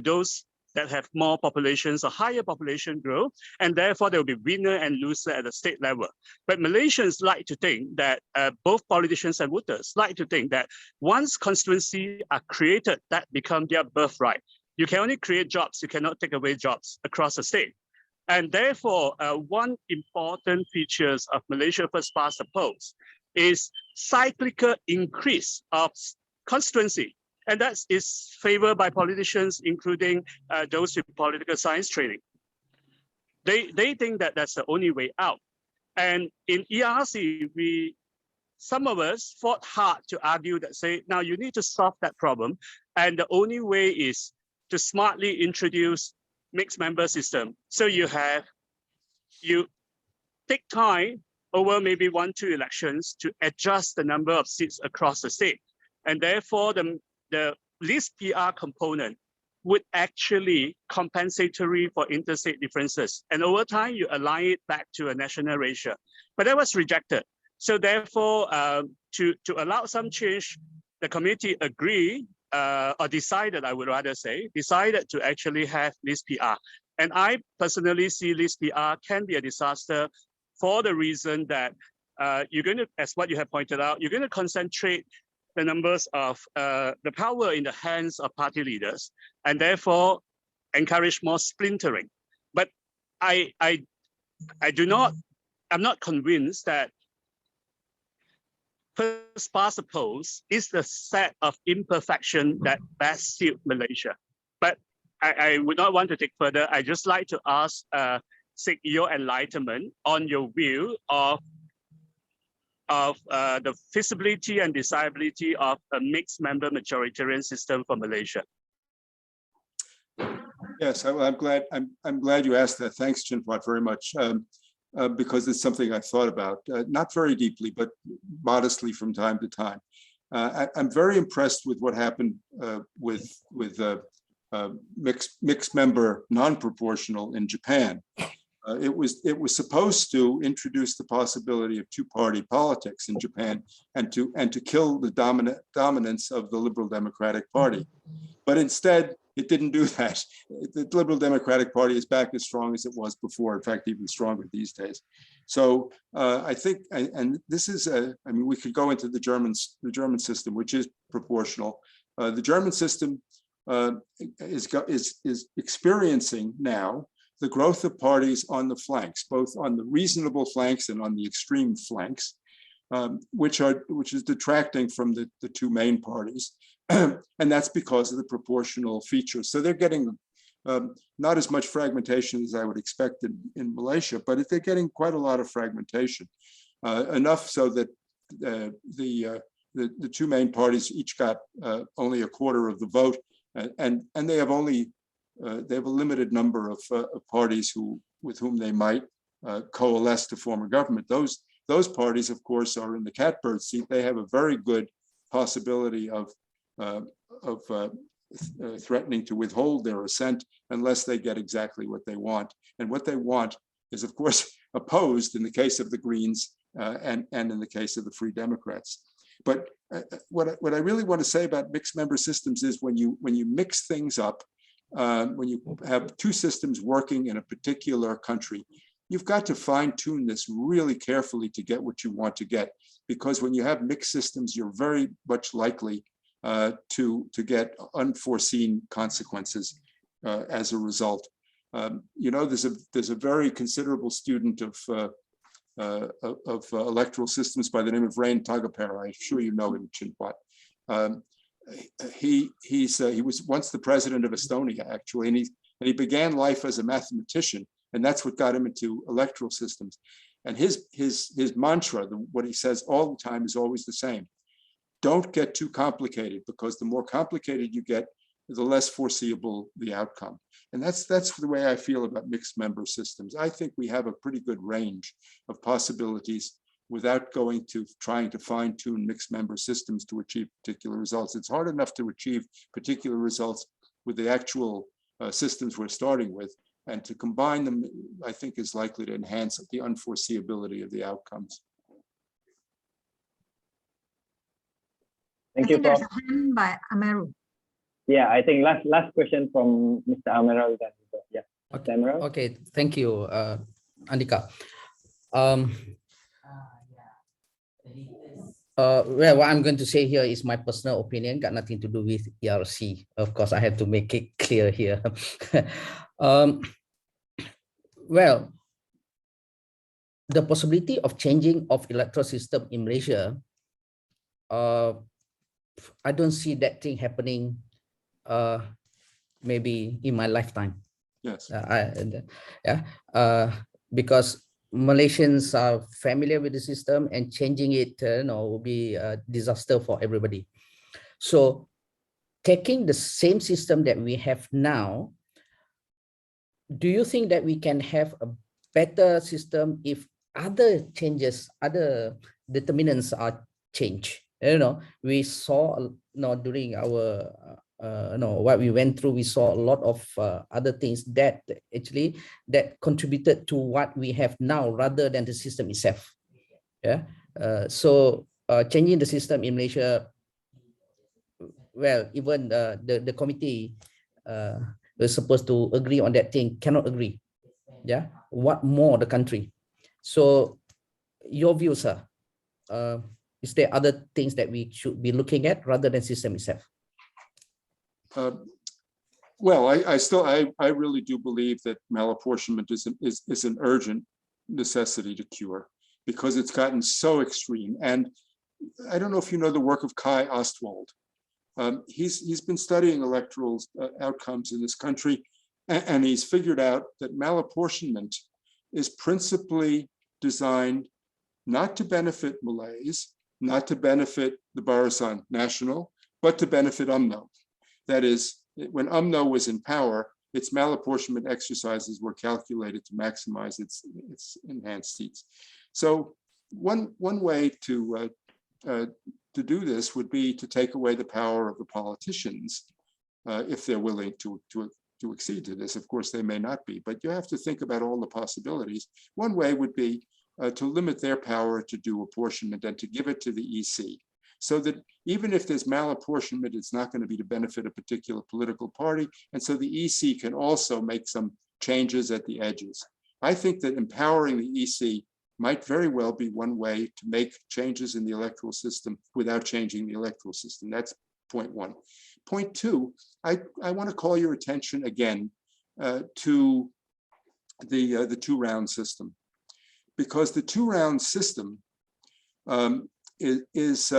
those that have more populations or higher population growth, and therefore there will be winner and loser at the state level. But Malaysians like to think that both politicians and voters like to think that once constituencies are created, that become their birthright. You can only create jobs, you cannot take away jobs across the state. And therefore, one important features of Malaysia First Past the Post is cyclical increase of constituency. And that is favored by politicians, including those with political science training. They think that that's the only way out. And in ERC, some of us fought hard to argue that say, now you need to solve that problem. And the only way is to smartly introduce mixed member system. So you take time over maybe 1-2 elections to adjust the number of seats across the state. And therefore the list PR component would actually compensatory for interstate differences. And over time, you align it back to a national ratio. But that was rejected. So therefore, to allow some change, the committee agreed, or decided, I would rather say, decided to actually have list PR. And I personally see list PR can be a disaster for the reason that you're going to, as what you have pointed out, you're going to concentrate the numbers of the power in the hands of party leaders, and therefore encourage more splintering. But I'm not convinced that first past the post is the set of imperfection that best suit Malaysia. But I would not want to take further. I just like to ask, seek your enlightenment on your view of the feasibility and desirability of a mixed member majoritarian system for Malaysia. Yes, I'm glad you asked that. Thanks, Chin Huat, very much, because it's something I've thought about, not very deeply, but modestly from time to time. I'm very impressed with what happened with mixed member non-proportional in Japan. It was supposed to introduce the possibility of two-party politics in Japan and to kill the dominance of the Liberal Democratic Party. But instead, it didn't do that. The Liberal Democratic Party is back as strong as it was before, in fact, even stronger these days. So I think, and this is, I mean, we could go into the German system, which is proportional. The German system is experiencing now the growth of parties on the flanks, both on the reasonable flanks and on the extreme flanks, which is detracting from the two main parties. And that's because of the proportional features. So they're getting not as much fragmentation as I would expect in Malaysia, but they're getting quite a lot of fragmentation, enough so that the two main parties each got only a quarter of the vote, and they have only they have a limited number of parties with whom they might coalesce to form a government. Those parties, of course, are in the catbird seat. They have a very good possibility of threatening to withhold their assent unless they get exactly what they want. And what they want is, of course, opposed in the case of the Greens and in the case of the Free Democrats. But what I really want to say about mixed member systems is when you mix things up, when you have two systems working in a particular country, you've got to fine tune this really carefully to get what you want to get, because when you have mixed systems, you're very much likely to get unforeseen consequences as a result. You know, there's a very considerable student of electoral systems by the name of Rain Tagapera. I'm sure you know him, Chinpat. He was once the president of Estonia, actually, and he began life as a mathematician, and that's what got him into electoral systems. And his mantra, what he says all the time, is always the same: don't get too complicated, because the more complicated you get, the less foreseeable the outcome. And that's the way I feel about mixed member systems. I think we have a pretty good range of possibilities without going to trying to fine tune mixed member systems to achieve particular results. It's hard enough to achieve particular results with the actual systems we're starting with, and to combine them, I think, is likely to enhance the unforeseeability of the outcomes. Thank I you, think there's Prof. a hand by Amaru. Yeah, I think last question from Mr. Amaral. Yeah, Okay. Mr. Amaral. Okay, thank you, Andika. Well, what I'm going to say here is my personal opinion, got nothing to do with ERC. Of course, I have to make it clear here. Well, the possibility of changing of electoral system in Malaysia, I don't see that thing happening maybe in my lifetime. Yes. Because Malaysians are familiar with the system, and changing it will be a disaster for everybody. So taking the same system that we have now, do you think that we can have a better system if other changes, other determinants are changed? We saw during our what we went through, we saw a lot of other things that actually contributed to what we have now rather than the system itself. So changing the system in Malaysia, well, even the committee was supposed to agree on that thing, cannot agree. What more the country? So your views, sir, is there other things that we should be looking at rather than system itself? Well, I really do believe that malapportionment is an urgent necessity to cure, because it's gotten so extreme. And I don't know if you know the work of Kai Ostwald. He's been studying electoral outcomes in this country, and he's figured out that malapportionment is principally designed not to benefit Malays, not to benefit the Barisan National, but to benefit UMNO. That is, when UMNO was in power, its malapportionment exercises were calculated to maximize its enhanced seats. So one way to do this would be to take away the power of the politicians, if they're willing to accede to this. Of course, they may not be, but you have to think about all the possibilities. One way would be to limit their power to do apportionment and to give it to the EC, so that even if there's malapportionment, it's not going to be to benefit a particular political party. And so the EC can also make some changes at the edges. I think that empowering the EC might very well be one way to make changes in the electoral system without changing the electoral system. That's point one. Point two, I want to call your attention again to the two-round system, because the two-round system is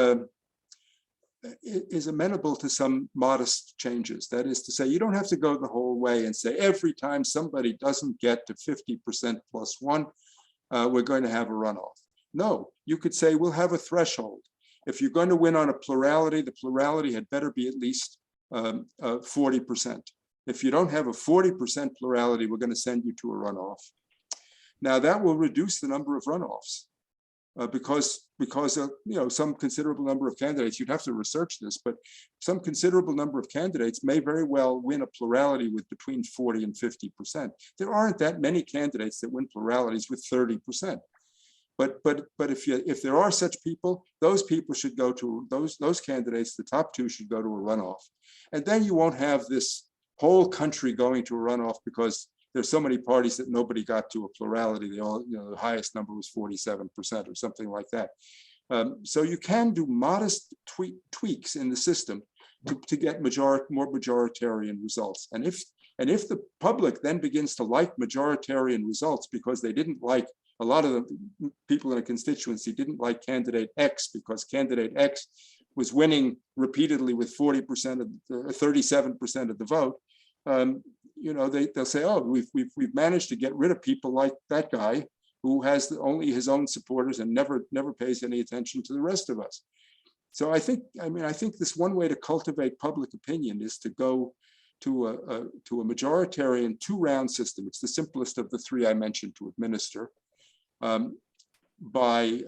amenable to some modest changes. That is to say, you don't have to go the whole way and say every time somebody doesn't get to 50% plus one, we're going to have a runoff. No, you could say we'll have a threshold. If you're going to win on a plurality, the plurality had better be at least 40%. If you don't have a 40% plurality, we're going to send you to a runoff. Now that will reduce the number of runoffs because some considerable number of candidates, you'd have to research this, but some considerable number of candidates may very well win a plurality with between 40 and 50%. There aren't that many candidates that win pluralities with 30%. But if there are such people, those people should go to those candidates. The top two should go to a runoff, and then you won't have this whole country going to a runoff because there's so many parties that nobody got to a plurality. They all, the highest number was 47% or something like that. So you can do modest tweaks in the system to get more majoritarian results. And if the public then begins to like majoritarian results because they didn't like, a lot of the people in a constituency didn't like candidate X because candidate X was winning repeatedly with 40% of 37% of the vote, they'll say, oh, we've managed to get rid of people like that guy who has only his own supporters and never pays any attention to the rest of us. So I think this one way to cultivate public opinion is to go to a majoritarian 2-round system. It's the simplest of the 3 I mentioned to administer, by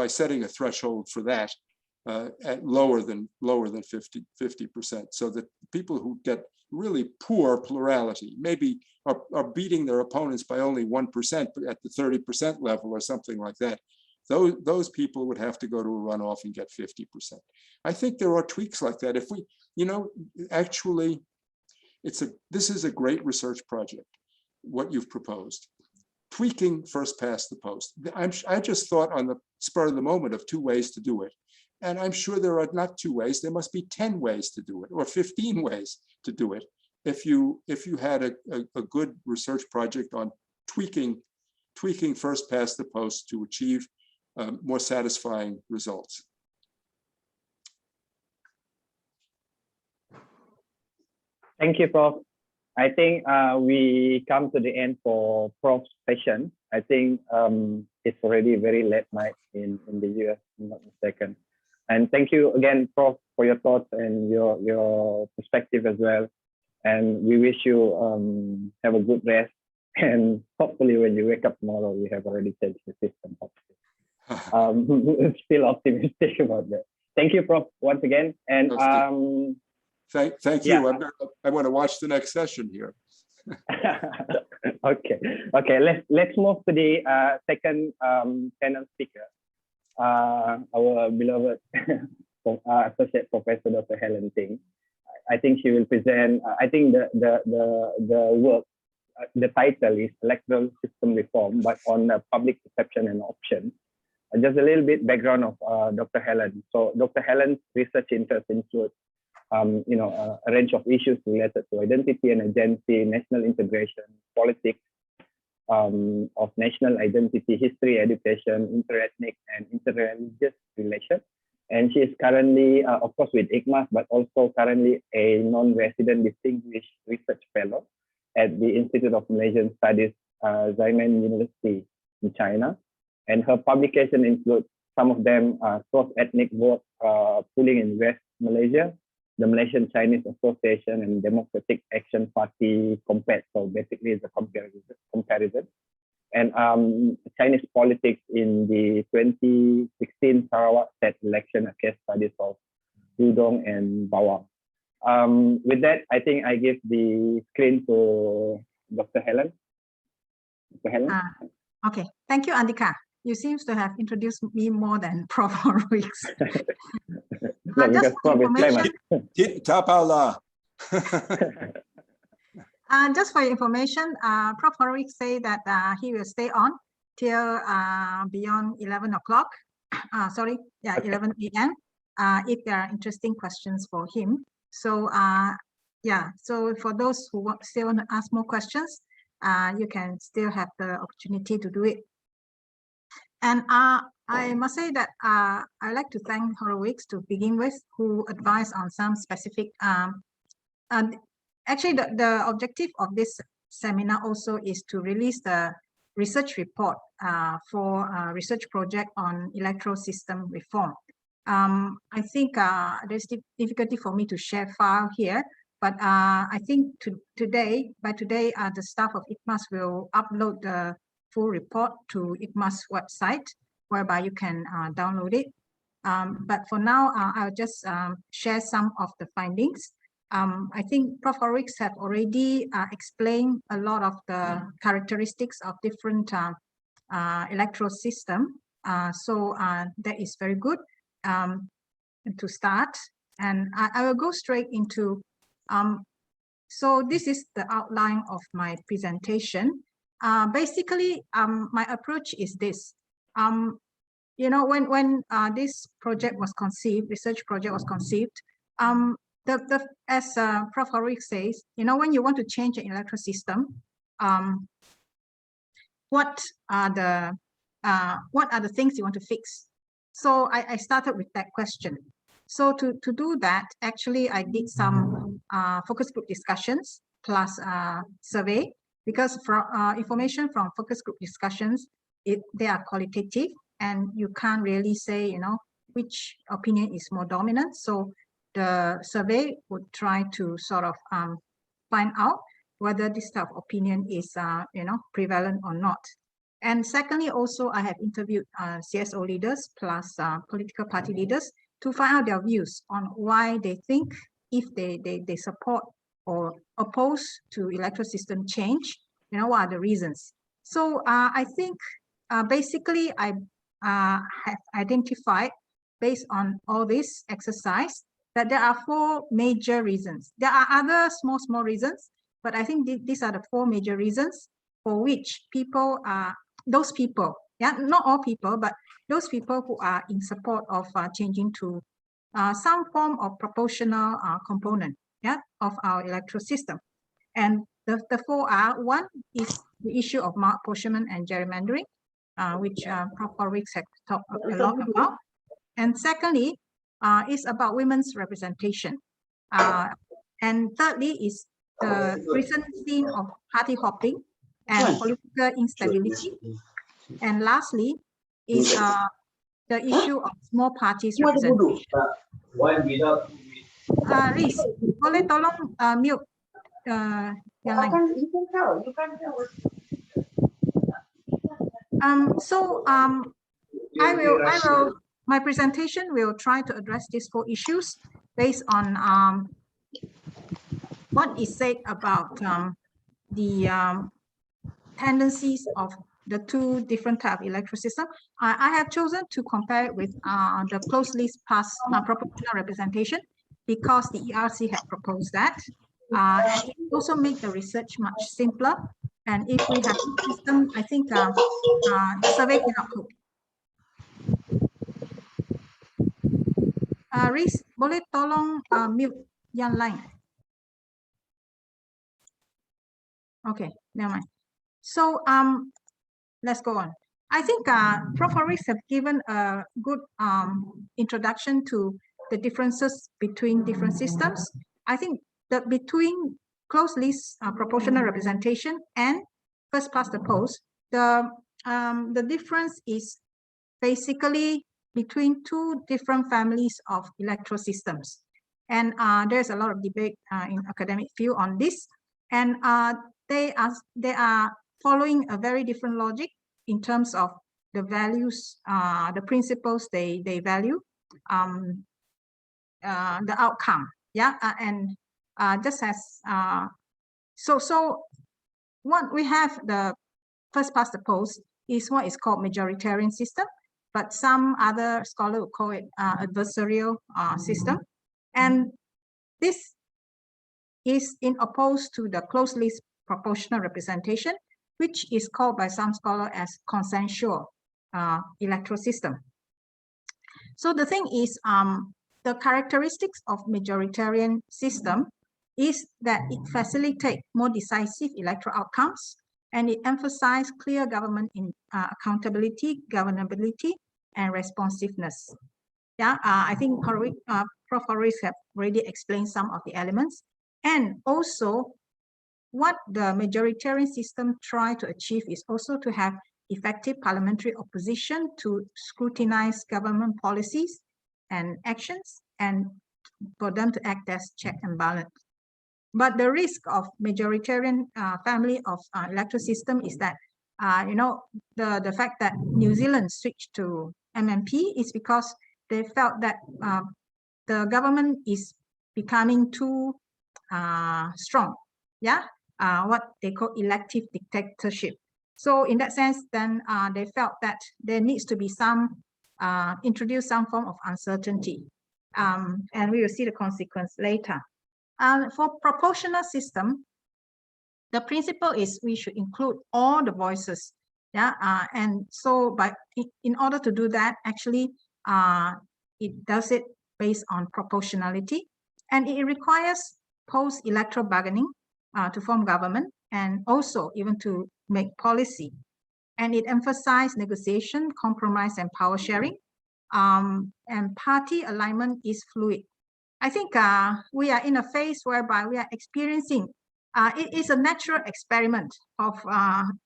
setting a threshold for that at lower than 50%, so that people who get really poor plurality maybe are beating their opponents by only 1%, but at the 30% level or something like that. Those people would have to go to a runoff and get 50%. I think there are tweaks like that. If we, actually, this is a great research project, what you've proposed. Tweaking first past the post. I just thought on the spur of the moment of 2 ways to do it. And I'm sure there are not 2 ways, there must be 10 ways to do it, or 15 ways to do it. If you had a good research project on tweaking first past the post to achieve more satisfying results. Thank you, Prof. I think we come to the end for Prof's session. I think it's already very late night in the US, if I'm not mistaken. And thank you again, Prof, for your thoughts and your perspective as well. And we wish you have a good rest. And hopefully when you wake up tomorrow, you have already changed the system. Still optimistic about that. Thank you, Prof, once again. And thank you. Yeah. I want to watch the next session here. Okay. Let's move to the second panel speaker. Our beloved Associate Professor Dr. Helen Ting. I think she will present. I think the work, the title is Electoral System Reform, but on public perception and options. Just a little bit background of Dr. Helen. So Dr. Helen's research interests include a range of issues related to identity and agency, national integration, politics, of national identity, history, education, interethnic and interreligious relations. And she is currently, of course, with ICMAS, but also currently a non-resident distinguished research fellow at the Institute of Malaysian Studies, Xiamen University in China. And her publication includes some of them cross-ethnic vote pooling in West Malaysia, the Malaysian Chinese Association and Democratic Action Party compared. So basically it's a comparison. And Chinese politics in the 2016 Sarawak state election, a case studies of Dudong and Bawang. With that, I think I give the screen to Dr. Helen. Dr. Helen? Okay, thank you, Andika. You seem to have introduced me more than Prof. Horowitz. No, because Prof is just for your information, Prof. Horowitz said that he will stay on till beyond 11 o'clock. 11 a.m. If there are interesting questions for him. So so for those who still want to ask more questions, you can still have the opportunity to do it. And I must say that I'd like to thank Horowitz to begin with, who advised on some specific. Actually, the objective of this seminar also is to release the research report for a research project on electoral system reform. I think there's difficulty for me to share file here, but I think by today, the staff of ICMAS will upload the full report to ICMAS website, whereby you can download it. But for now, I'll just share some of the findings. I think Prof. Horowitz have already explained a lot of the characteristics of different electoral system. So that is very good to start. And I will go straight into So this is the outline of my presentation. Basically, my approach is this. You know, when this project was conceived, research project was conceived, as Prof. Horik says, you know, when you want to change an electoral system, what are the things you want to fix? So I started with that question. So to do that, actually, I did some focus group discussions plus survey, because from information from focus group discussions, they are qualitative, and you can't really say, you know, which opinion is more dominant. So the survey would try to sort of find out whether this type of opinion is, you know, prevalent or not. And secondly, also, I have interviewed CSO leaders plus political party leaders to find out their views on why they think, if they support or oppose to electoral system change, you know, what are the reasons. So I think basically I have identified, based on all this exercise, that there are 4 major reasons. There are other small reasons, but I think these are the 4 major reasons for which people are, those people, yeah, not all people, but those people who are in support of changing to some form of proportional component, yeah, of our electoral system. And the 4 are: one is the issue of malapportionment and gerrymandering, which Prof. Horik has talked a lot about. And secondly, is about women's representation. And thirdly is the recent scene of party hopping and political instability. And lastly is the issue of small parties representation. Riz, boleh tolong mute yang lain. My presentation will try to address these 4 issues based on what is said about the tendencies of the 2 different type of electoral system. I have chosen to compare it with the closed list past proportional representation, because the ERC had proposed that. And it also make the research much simpler. And if we have a system, I think the survey cannot cope. Riz, boleh tolong mute yang lain? Okay, never mind. So let's go on. I think Prof. Horik have given a good introduction to the differences between different systems. I think that between closed list proportional representation and first past the post, the difference is basically between 2 different families of electoral systems. And there's a lot of debate in academic field on this. And they are following a very different logic in terms of the values, the principles they value, the outcome. Yeah, and just as so what we have, the first past the post is what is called majoritarian system, but some other scholars would call it adversarial system. And this is in opposed to the closed list proportional representation, which is called by some scholars as consensual electoral system. So the thing is, the characteristics of majoritarian system is that it facilitates more decisive electoral outcomes, and it emphasizes clear government in accountability, governability, and responsiveness. Yeah, I think Prof. Horik have already explained some of the elements. And also, what the majoritarian system try to achieve is also to have effective parliamentary opposition to scrutinize government policies and actions, and for them to act as check and balance. But the risk of majoritarian family of electoral system is that, you know, the fact that New Zealand switched to MMP is because they felt that the government is becoming too strong. Yeah, what they call elective dictatorship. So in that sense, then they felt that there needs to be some, introduce some form of uncertainty. And we will see the consequence later. For proportional system, the principle is we should include all the voices. Yeah, and so in order to do that, actually, it does it based on proportionality, and it requires post-electoral bargaining to form government, and also even to make policy. And it emphasizes negotiation, compromise, and power sharing. And party alignment is fluid. I think we are in a phase whereby we are experiencing, it is a natural experiment of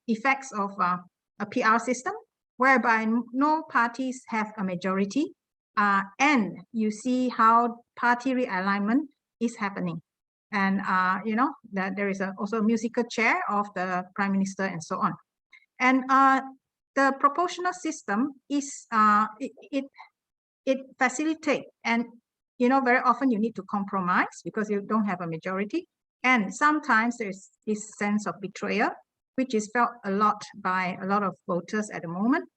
effects of a PR system, whereby no parties have a majority, and you see how party realignment is happening. And you know that there is also a musical chair of the prime minister and so on. And the proportional system is it facilitates, and you know, very often you need to compromise because you don't have a majority, and sometimes there's this sense of betrayal, which is felt a lot by a lot of voters at the moment.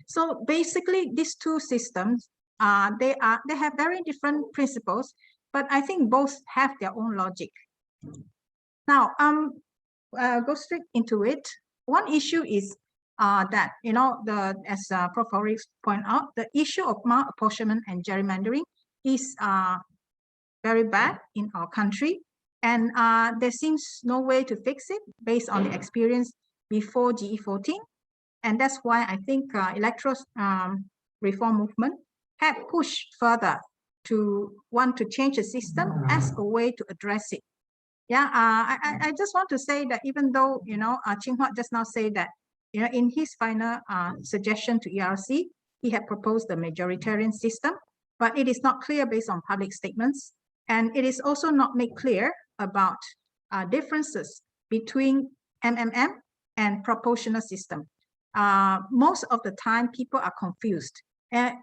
So basically, these two systems, they have very different principles, but I think both have their own logic. Now, go straight into it. One issue is that, you know, as Prof. Horis pointed out, the issue of malapportionment and gerrymandering is very bad in our country, and there seems no way to fix it based on the experience before GE14. And that's why I think electoral reform movement have pushed further to want to change the system as a way to address it. Yeah, I just want to say that even though, you know, Ching Hua just now say that, you know, in his final suggestion to ERC, he had proposed the majoritarian system, but it is not clear based on public statements. And it is also not made clear about differences between MMM and proportional system. Most of the time, people are confused. And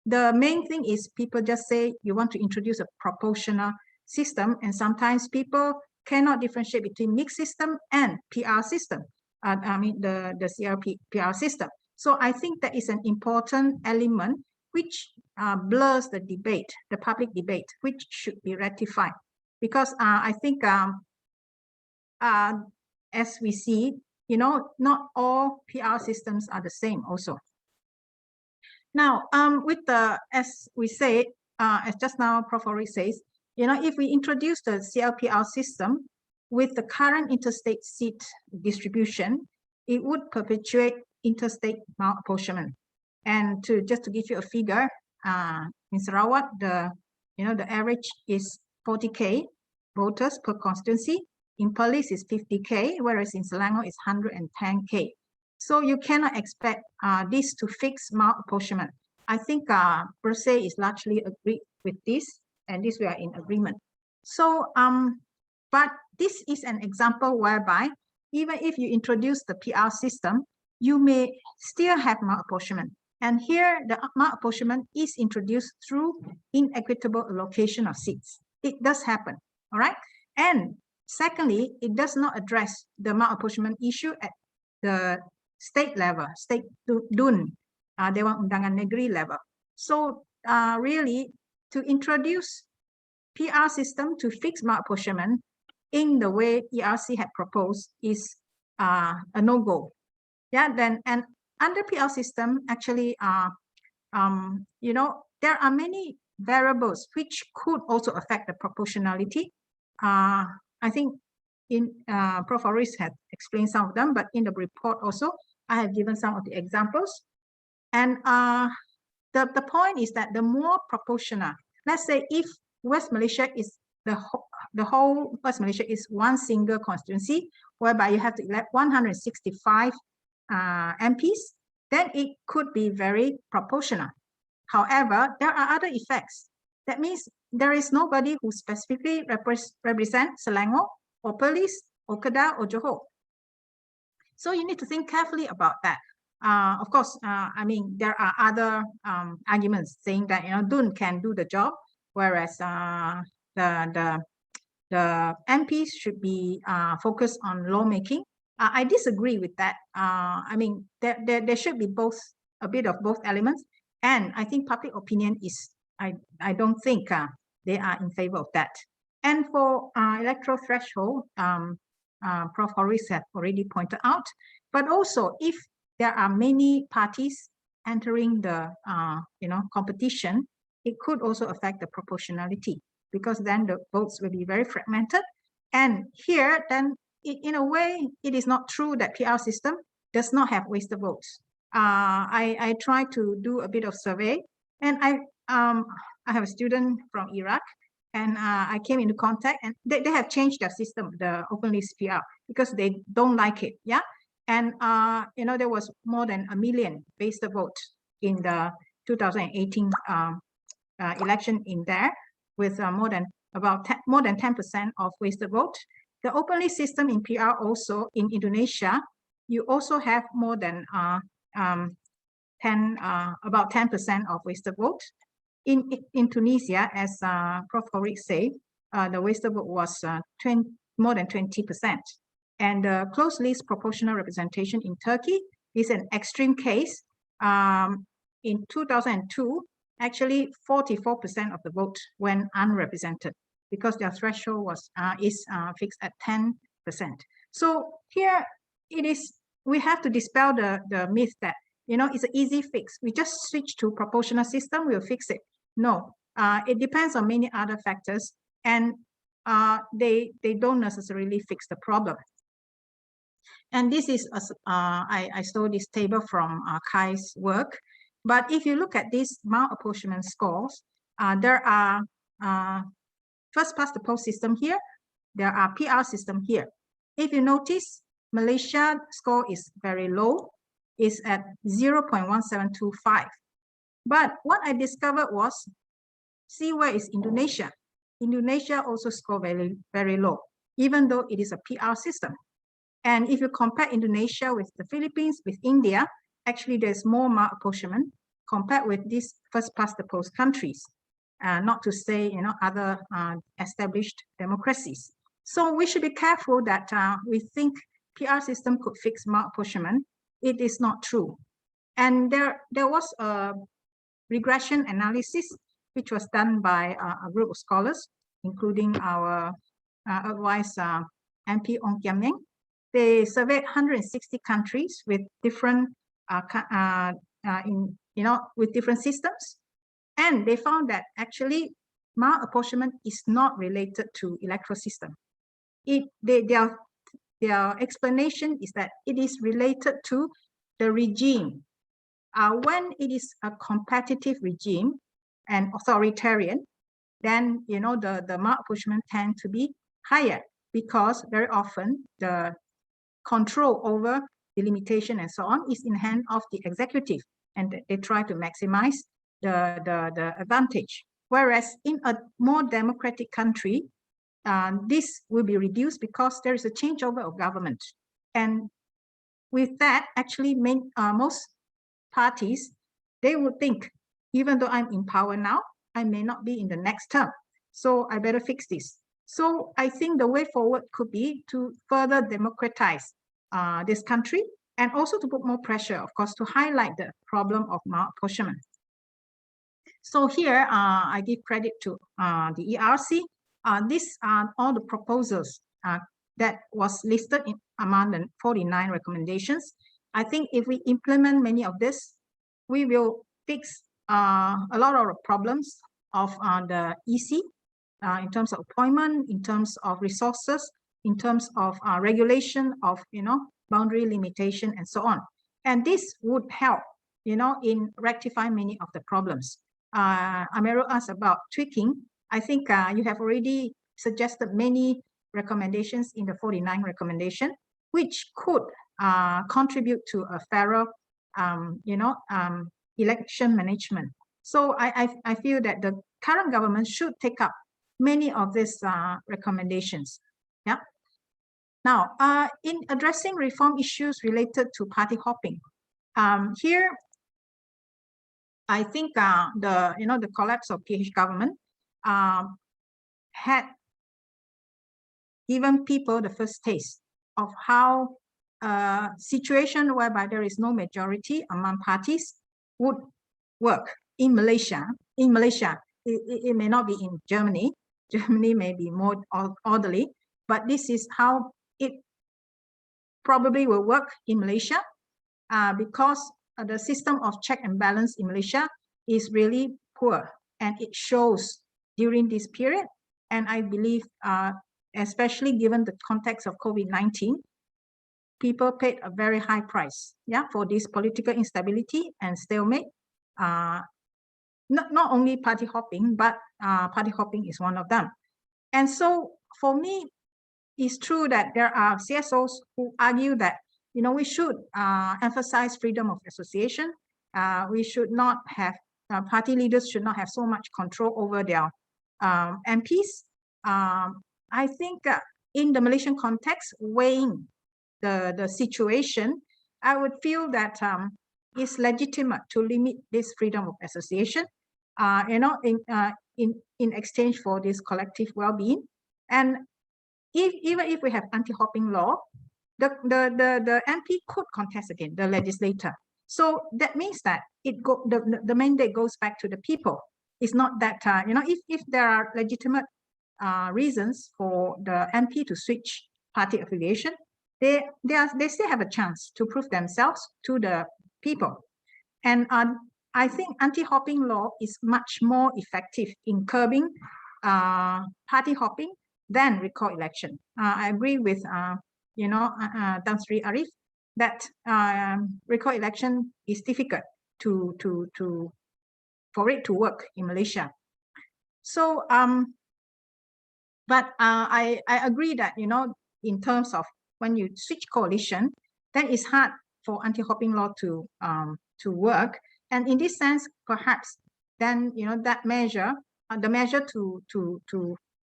the main thing is people just say you want to introduce a proportional system, and sometimes people cannot differentiate between mixed system and PR system. I mean the CRP PR system. So I think that is an important element which blurs the debate, the public debate, which should be rectified. Because I think as we see, you know, not all PR systems are the same also. Now, with the, as we say, as just now Prof. Horis says, you know, if we introduce the CLPR system with the current interstate seat distribution, it would perpetuate interstate malapportionment. And just to give you a figure, in Sarawak, the average is 40K voters per constituency. In Perlis is 50K, whereas in Selangor is 110K. So you cannot expect this to fix malapportionment. I think per se is largely agreed with this, and this we are in agreement. So, but this is an example whereby even if you introduce the PR system, you may still have malapportionment. And here the malapportionment is introduced through inequitable allocation of seats. It does happen, all right? And secondly, it does not address the malapportionment issue at the state level, state DUN, Dewan Undangan Negeri level. So really, to introduce PR system to fix malapportionment in the way ERC had proposed is a no-go. Yeah, then, and under PR system, actually, you know, there are many variables which could also affect the proportionality. I think in Prof. Horis had explained some of them, but in the report also, I have given some of the examples. And the point is that the more proportional, let's say if West Malaysia is the whole West Malaysia is one single constituency, whereby you have to elect 165 MPs, then it could be very proportional. However, there are other effects. That means there is nobody who specifically represents Selangor or Perlis or Kedah or Johor. So you need to think carefully about that. Of course, I mean, there are other arguments saying that, you know, DUN can do the job, whereas the MPs should be focused on lawmaking. I disagree with that. I mean, there should be both, a bit of both elements. And I think public opinion is, I don't think they are in favor of that. And for electoral threshold, Prof. Horace had already pointed out, but also if there are many parties entering the competition, it could also affect the proportionality, because then the votes will be very fragmented. And here, then, in a way, it is not true that PR system does not have wasted votes. I tried to do a bit of survey, and I have a student from Iraq, and I came into contact, and they have changed their system, the open list PR, because they don't like it. Yeah. And there was more than 1 million wasted votes in the 2018 election in there, with more than 10% of wasted vote. The open list system in PR also in Indonesia, you also have more than about 10% of wasted vote. In Tunisia, as Prof. Horik said, the wasted vote was more than 20%. And the closed list proportional representation in Turkey is an extreme case. In 2002, actually 44% of the vote went unrepresented, because their threshold is fixed at 10%. So here we have to dispel the myth that it's an easy fix. We just switch to proportional system, we'll fix it. No, it depends on many other factors, and they don't necessarily fix the problem. And this is I stole this table from Kai's work. But if you look at these malapportionment scores, there are first past the post system here. There are PR system here. If you notice, Malaysia score is very low, is at 0.1725. But what I discovered was, see where is Indonesia. Indonesia also score very, very low, even though it is a PR system. And if you compare Indonesia with the Philippines, with India, actually there's more malapportionment compared with these first past the post countries, not to say other established democracies. So we should be careful that we think PR system could fix malapportionment. It is not true. And there was a regression analysis which was done by a group of scholars, including our advisor MP Ong Kiam Neng. They surveyed 160 countries with different with different systems, and they found that actually malapportionment is not related to electoral system. Their explanation is that it is related to the regime. When it is a competitive regime and authoritarian, then the malapportionment tend to be higher, because very often the control over the limitation and so on is in the hand of the executive, and they try to maximize the advantage. Whereas in a more democratic country, this will be reduced because there is a changeover of government. And with that, actually most parties, they would think, even though I'm in power now, I may not be in the next term, so I better fix this. So I think the way forward could be to further democratize this country, and also to put more pressure, of course, to highlight the problem of malapportionment. So here, I give credit to the ERC. These are all the proposals that was listed among the 49 recommendations. I think if we implement many of this, we will fix a lot of problems of the EC in terms of appointment, in terms of resources, in terms of regulation of boundary limitation and so on. And this would help in rectifying many of the problems. Amero asked about tweaking. I think you have already suggested many recommendations in the 49 recommendation, which could contribute to a fairer election management. So I feel that the current government should take up many of these recommendations. Yeah. Now, in addressing reform issues related to party hopping, here, I think the collapse of PH government had given people the first taste of how a situation whereby there is no majority among parties would work in Malaysia. In Malaysia, it may not be in Germany, Germany may be more orderly, but this is how it probably will work in Malaysia, because the system of check and balance in Malaysia is really poor, and it shows during this period. And I believe, especially given the context of COVID-19, people paid a very high price, for this political instability and stalemate. Not only party hopping, but party hopping is one of them. And so for me, it's true that there are CSOs who argue that, we should emphasize freedom of association. We should not have, party leaders should not have so much control over their MPs. I think in the Malaysian context, weighing the situation, I would feel that it's legitimate to limit this freedom of association, in exchange for this collective well-being. And even if we have anti-hopping law, the MP could contest again, the legislator. So that means that the mandate goes back to the people. It's not that, if there are legitimate reasons for the MP to switch party affiliation, they still have a chance to prove themselves to the people. And I think anti-hopping law is much more effective in curbing party hopping than recall election. I agree with Tan Sri Arif that recall election is difficult for it to work in Malaysia. So but I agree that, in terms of when you switch coalition, then it's hard for anti-hopping law to work. And in this sense, perhaps then, that measure, the measure to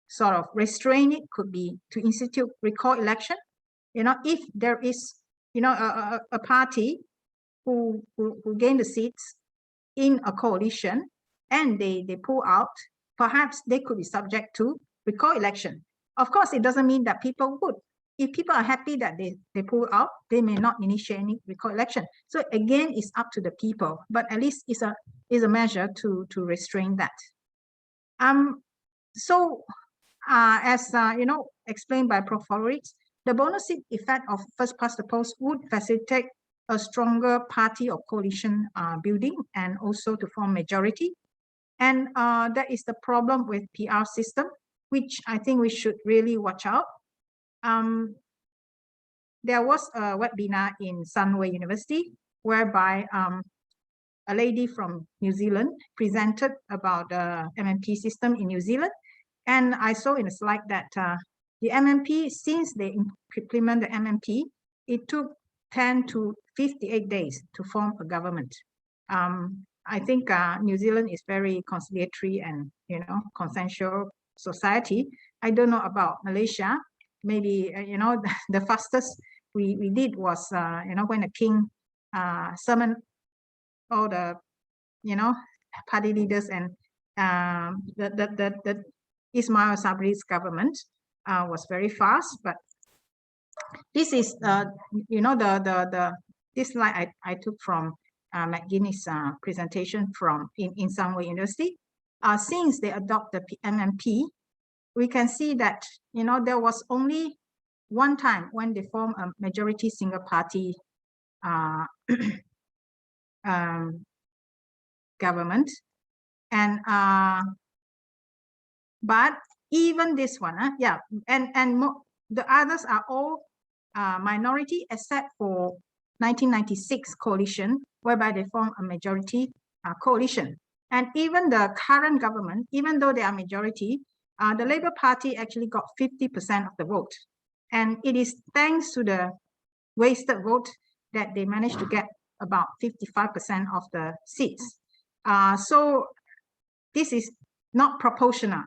sort of restrain it could be to institute recall election. If there is, a party who gain the seats in a coalition and they pull out, perhaps they could be subject to recall election. Of course, it doesn't mean that people would. If people are happy that they pull out, they may not initiate any recall election. So again, it's up to the people, but at least it's a measure to restrain that. So as explained by Prof. Horowitz, the bonus seat effect of first past the post would facilitate a stronger party or coalition building, and also to form majority. And that is the problem with PR system, which I think we should really watch out. There was a webinar in Sunway University whereby a lady from New Zealand presented about the MMP system in New Zealand. And I saw in a slide that the MMP, since they implement the MMP, it took 10 to 58 days to form a government. I think New Zealand is very conciliatory and, consensual society. I don't know about Malaysia. Maybe, the fastest we did was, when the king summoned all the, party leaders, and the Ismail Sabri's government was very fast. But this is, this slide I took from McGuinness' presentation in Sunway University. Since they adopt the MMP, we can see that, there was only one time when they form a majority single party government. And but even this one, and the others are all minority, except for 1996 coalition, whereby they form a majority coalition. And even the current government, even though they are majority, the Labour Party actually got 50% of the vote. And it is thanks to the wasted vote that they managed to get about 55% of the seats. So this is not proportional,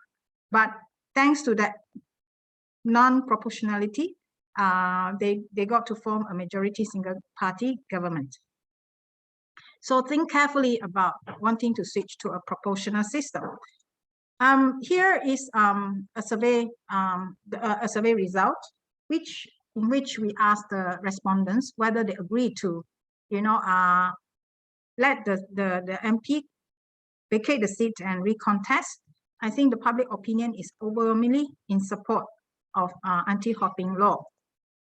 but thanks to that non-proportionality, they got to form a majority single party government. So think carefully about wanting to switch to a proportional system. Here is a survey result, in which we asked the respondents whether they agree to, let the MP vacate the seat and recontest I think the public opinion is overwhelmingly in support of anti-hopping law.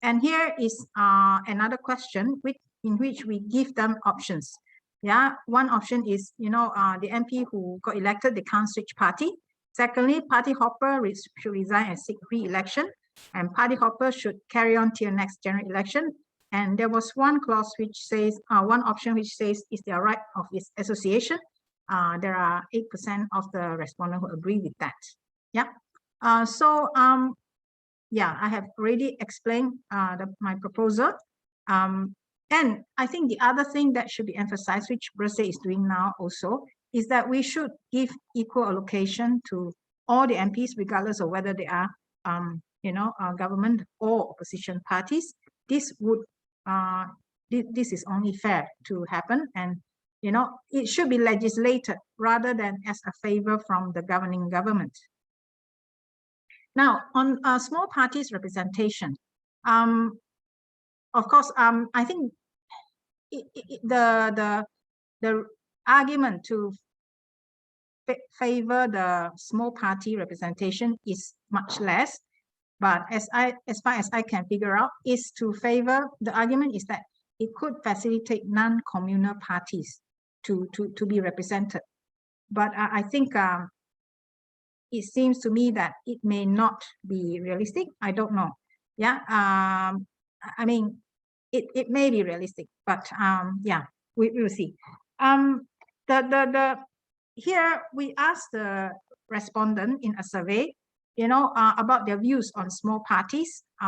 And here is another question in which we give them options. Yeah, one option is, the MP who got elected, they can't switch party. Secondly, party hopper should resign and seek re-election, and party hopper should carry on till next general election. And there was one clause which says, one option which says is their right of its association. There are 8% of the respondents who agree with that. Yeah. Yeah, I have already explained my proposal. And I think the other thing that should be emphasized, which Brazil is doing now also, is that we should give equal allocation to all the MPs, regardless of whether they are, government or opposition parties. This would, this is only fair to happen, and it should be legislated rather than as a favor from the governing government. Now, on small parties representation, of course, I think the argument to favor the small party representation is much less, but as far as I can figure out, is to favor, the argument is that it could facilitate non-communal parties to be represented. But I think it seems to me that it may not be realistic. I don't know. Yeah, I mean, it may be realistic, but yeah, we will see. Here we asked the respondent in a survey, about their views on small parties. They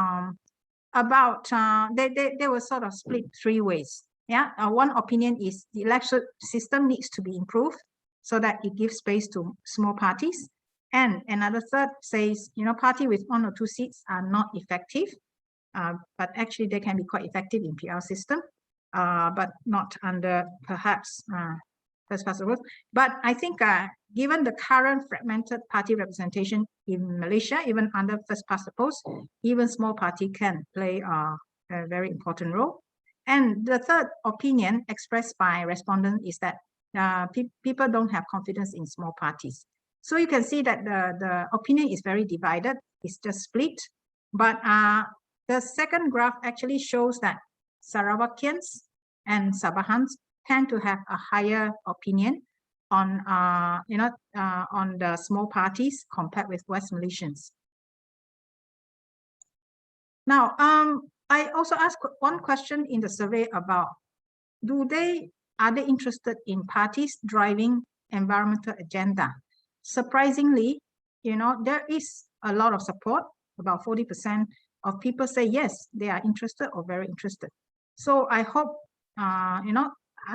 were sort of split three ways. Yeah, one opinion is the election system needs to be improved so that it gives space to small parties. And another third says, party with 1 or 2 seats are not effective, but actually they can be quite effective in PR system, but not under perhaps first past the post. But I think given the current fragmented party representation in Malaysia, even under first past the post, even small party can play a very important role. And the third opinion expressed by respondents is that people don't have confidence in small parties. So you can see that the opinion is very divided. It's just split. But the second graph actually shows that Sarawakians and Sabahans tend to have a higher opinion on on the small parties compared with West Malaysians. Now, I also asked one question in the survey about are they interested in parties driving environmental agenda? Surprisingly, there is a lot of support. About 40% of people say yes, they are interested or very interested. So I hope, I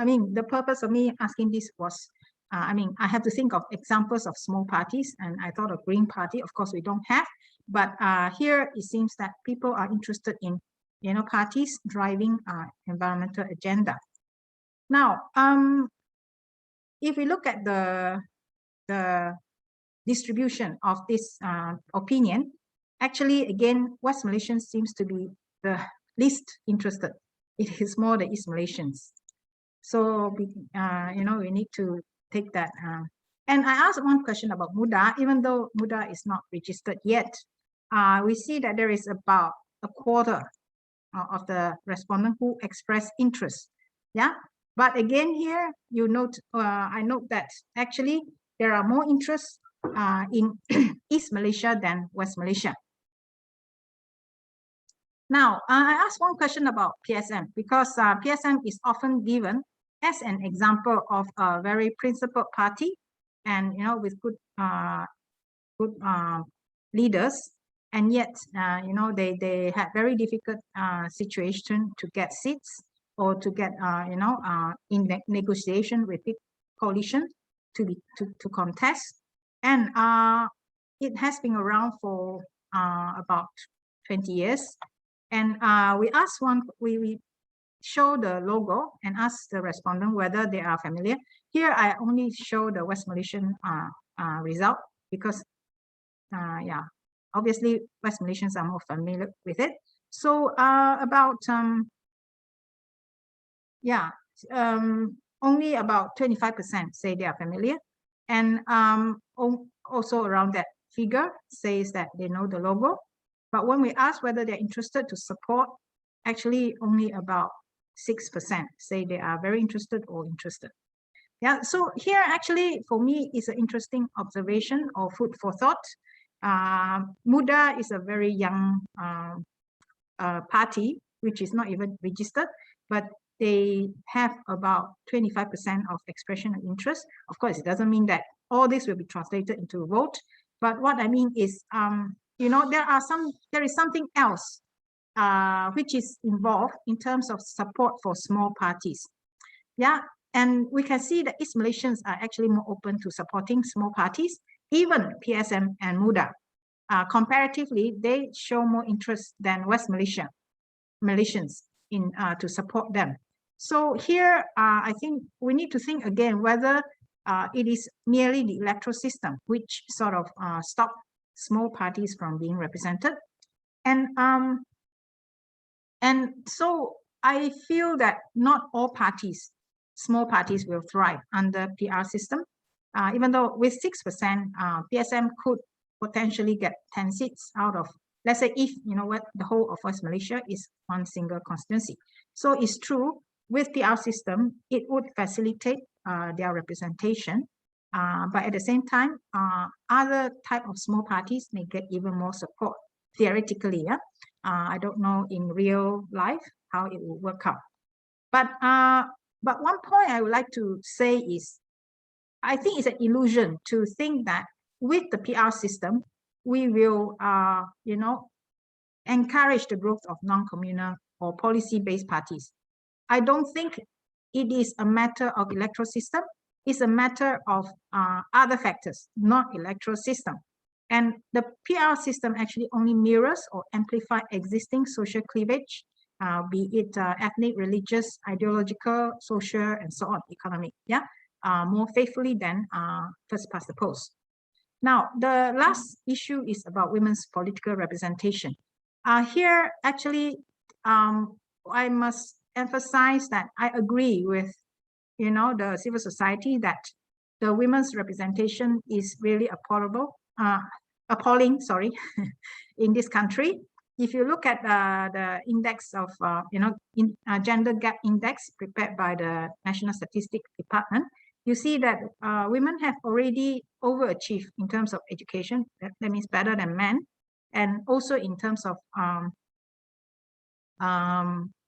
mean, the purpose of me asking this was, I have to think of examples of small parties, and I thought of Green Party. Of course, we don't have, but here it seems that people are interested in, parties driving environmental agenda. Now, if we look at the distribution of this opinion, actually, again, West Malaysians seems to be the least interested. It is more the East Malaysians. So, we need to take that. And I asked one question about Muda, even though Muda is not registered yet. We see that there is about a quarter of the respondents who express interest. Yeah, but again here, I note that actually there are more interests in East Malaysia than West Malaysia. Now, I asked one question about PSM because PSM is often given as an example of a very principled party, and with good leaders, and yet they had very difficult situation to get seats or to get in negotiation with big coalition to contest, and it has been around for about 20 years. And we asked we show the logo and ask the respondent whether they are familiar. Here I only show the West Malaysian result because yeah, obviously West Malaysians are more familiar with it. So about only about 25% say they are familiar, and also around that figure says that they know the logo. But when we ask whether they're interested to support, actually only about 6% say they are very interested or interested. Yeah, so here actually for me is an interesting observation or food for thought. Muda is a very young party, which is not even registered, but they have about 25% of expression of interest. Of course, it doesn't mean that all this will be translated into a vote, but what I mean is, you know, there is something else which is involved in terms of support for small parties. Yeah, and we can see that East Malaysians are actually more open to supporting small parties, even PSM and Muda. Comparatively, they show more interest than West Malaysians in to support them. So here, I think we need to think again whether it is merely the electoral system which sort of stop small parties from being represented, and so I feel that not all parties, small parties, will thrive under PR system. Even though with 6%, PSM could potentially get 10 seats out of, let's say, if you know what, the whole of West Malaysia is one single constituency. So it's true with PR system, it would facilitate their representation, but at the same time, other type of small parties may get even more support theoretically. Yeah, I don't know in real life how it will work out. But one point I would like to say is, I think it's an illusion to think that with the PR system, we will, you know, encourage the growth of non-communal or policy-based parties. I don't think it is a matter of electoral system. It's a matter of other factors, not electoral system. And the PR system actually only mirrors or amplifies existing social cleavage, be it ethnic, religious, ideological, social, and so on, economic, yeah, more faithfully than first past the post. Now, the last issue is about women's political representation. Here, actually, I must emphasize that I agree with, you know, the civil society that the women's representation is really appalling, sorry, in this country. If you look at the index of, you know, gender gap index prepared by the National Statistics Department, you see that women have already overachieved in terms of education. That means better than men, and also in terms of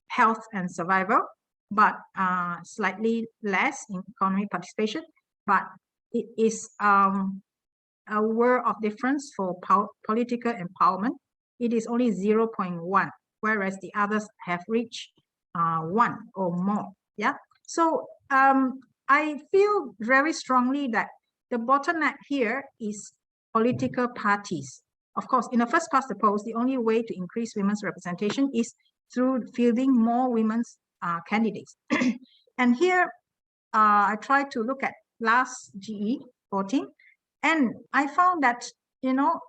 health and survival, but slightly less in economic participation. But it is a world of difference for political empowerment. It is only 0.1, whereas the others have reached 1 or more. Yeah. So I feel very strongly that the bottleneck here is political parties. Of course, in the first past the post, the only way to increase women's representation is through fielding more women's candidates. And here, I tried to look at last GE 14, and I found that, you know,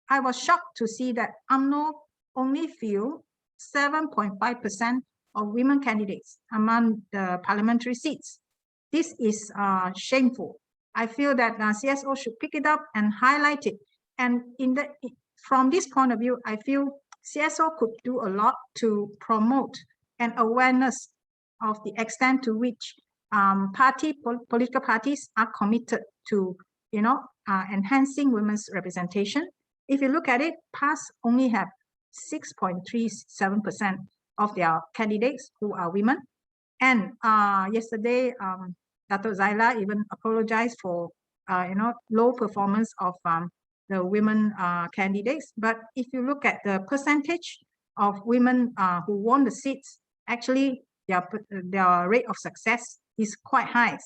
I was shocked to see that UMNO only field 7.5% of women candidates among the parliamentary seats. This is shameful. I feel that CSO should pick it up and highlight it. And from this point of view, I feel CSO could do a lot to promote an awareness of the extent to which political parties are committed to, you know, enhancing women's representation. If you look at it, PAS only have 6.37% of their candidates who are women. And yesterday, Dato' Zaila even apologized for, you know, low performance of the women candidates. But if you look at the percentage of women who won the seats, actually their rate of success is quite high.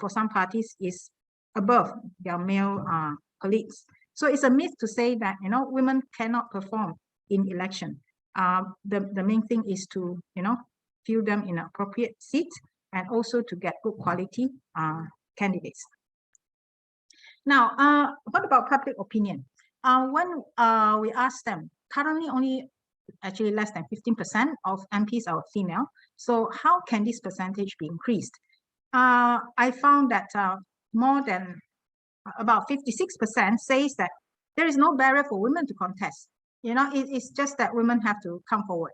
For some parties is above their male colleagues. So it's a myth to say that, you know, women cannot perform in election. The main thing is to, you know, fill them in appropriate seats and also to get good quality candidates. Now, what about public opinion? When we ask them, currently only actually less than 15% of MPs are female. So how can this percentage be increased? I found that more than about 56% says that there is no barrier for women to contest. You know, it's just that women have to come forward.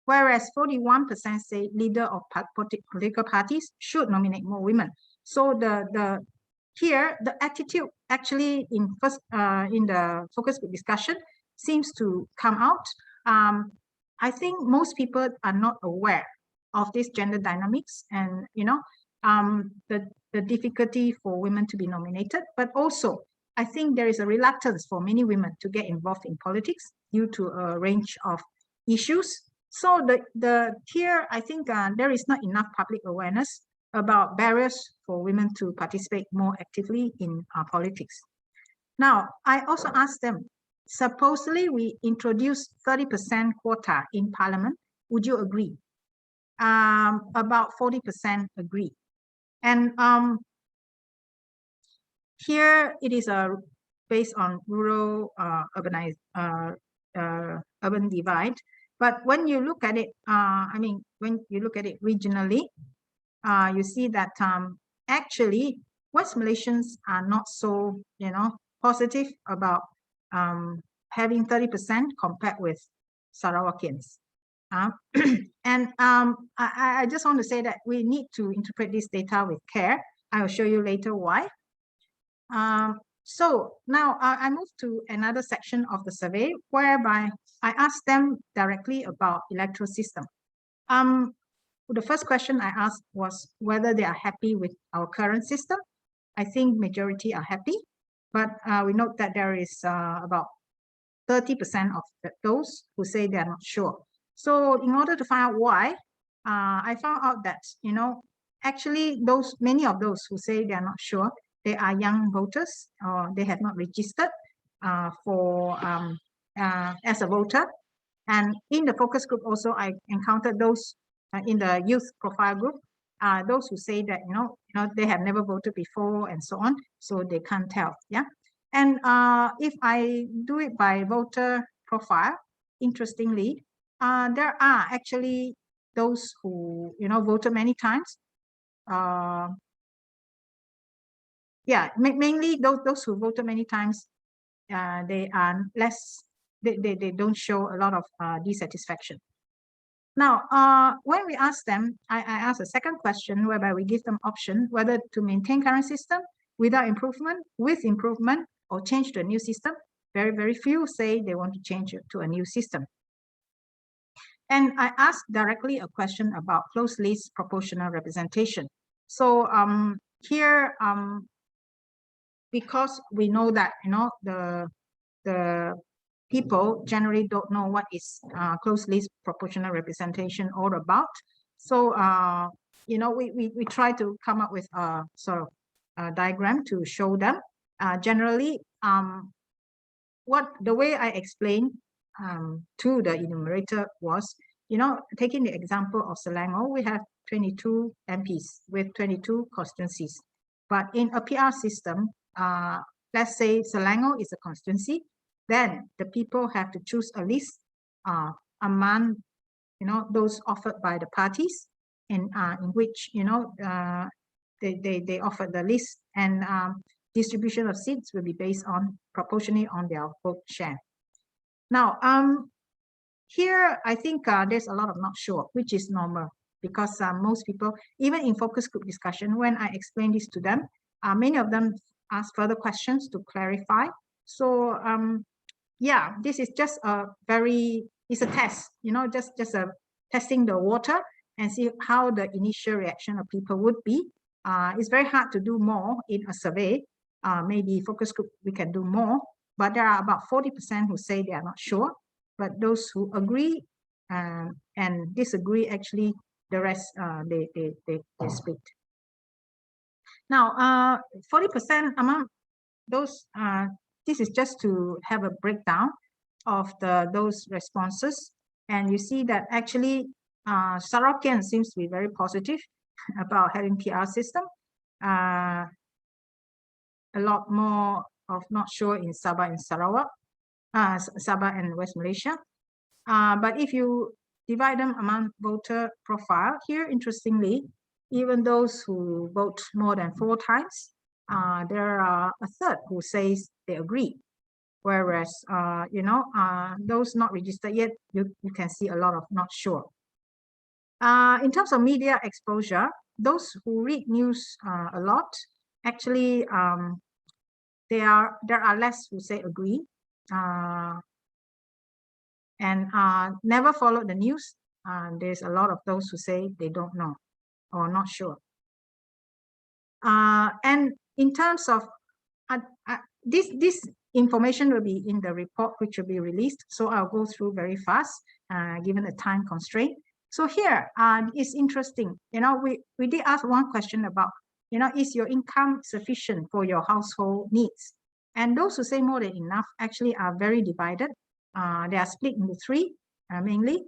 Whereas 41% say leader of political parties should nominate more women. So here the attitude actually in the focus group discussion seems to come out. I think most people are not aware of this gender dynamics and, you know, the difficulty for women to be nominated, but also I think there is a reluctance for many women to get involved in politics due to a range of issues. So here I think there is not enough public awareness about barriers for women to participate more actively in politics. Now, I also asked them, supposedly we introduced 30% quota in parliament, would you agree? About 40% agree. And here it is based on rural urban divide. But when you look at it, I mean, when you look at it regionally, you see that actually West Malaysians are not so, you know, positive about having 30% compared with Sarawakians. And I just want to say that we need to interpret this data with care. I will show you later why. So now I move to another section of the survey whereby I asked them directly about electoral system. The first question I asked was whether they are happy with our current system. I think majority are happy, but we note that there is about 30% of those who say they are not sure. So in order to find out why, I found out that, you know, actually many of those who say they are not sure, they are young voters or they have not registered as a voter. And in the focus group also, I encountered those in the youth profile group, those who say that, you know, they have never voted before and so on, so they can't tell. Yeah. And if I do it by voter profile, interestingly, there are actually those who, you know, voted many times. Yeah, mainly those who voted many times, they are less, they don't show a lot of dissatisfaction. Now, when we ask them, I ask a second question whereby we give them option whether to maintain current system without improvement, with improvement, or change to a new system. Very, very few say they want to change it to a new system. And I asked directly a question about closed list proportional representation. So here, because we know that, you know, the people generally don't know what is closed list proportional representation all about. So, you know, we try to come up with a sort of a diagram to show them. Generally, the way I explained to the enumerator was, you know, taking the example of Selangor, we have 22 MPs with 22 constituencies. But in a PR system, let's say Selangor is a constituency, then the people have to choose a list among, you know, those offered by the parties, and in which, you know, they offer the list, and distribution of seats will be based on proportionally on their vote share. Now, here I think there's a lot of not sure, which is normal, because most people, even in focus group discussion, when I explain this to them, many of them ask further questions to clarify. So yeah, this is just it's a test, you know, just a testing the water and see how the initial reaction of people would be. It's very hard to do more in a survey. Maybe focus group, we can do more, but there are about 40% who say they are not sure, but those who agree and disagree, actually the rest, they split. Now, 40% among those, this is just to have a breakdown of those responses. And you see that actually Sarawakian seems to be very positive about having PR system. A lot more of not sure in Sabah and Sarawak, Sabah and West Malaysia. But if you divide them among voter profile, here, interestingly, even those who vote more than 4 times, there are a third who says they agree. Whereas, those not registered yet, you can see a lot of not sure. In terms of media exposure, those who read news a lot, actually, there are less who say agree, and never followed the news. There's a lot of those who say they don't know or not sure. And in terms of this information will be in the report which will be released, so I'll go through very fast given the time constraint. So here it's interesting, we did ask one question about, is your income sufficient for your household needs? And those who say more than enough actually are very divided. They are split into three mainly,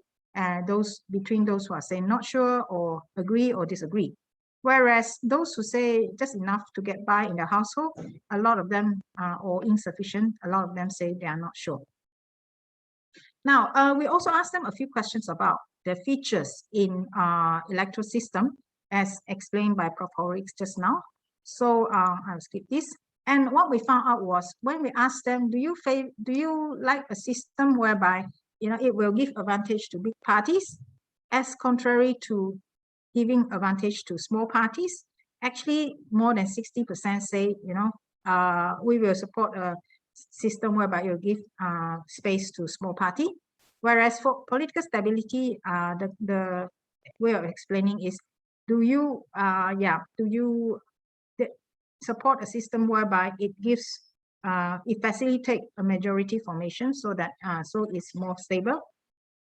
those between those who are saying not sure or agree or disagree. Whereas those who say just enough to get by in their household, a lot of them or insufficient, a lot of them say they are not sure. Now, we also asked them a few questions about the features in electoral system as explained by Prof. Horrocks just now. So I'll skip this. And what we found out was when we asked them, do you like a system whereby it will give advantage to big parties as contrary to giving advantage to small parties? Actually, more than 60% say, we will support a system whereby you give space to small party. Whereas for political stability, the way of explaining is, do you support a system whereby it gives, it facilitate a majority formation so that so it's more stable,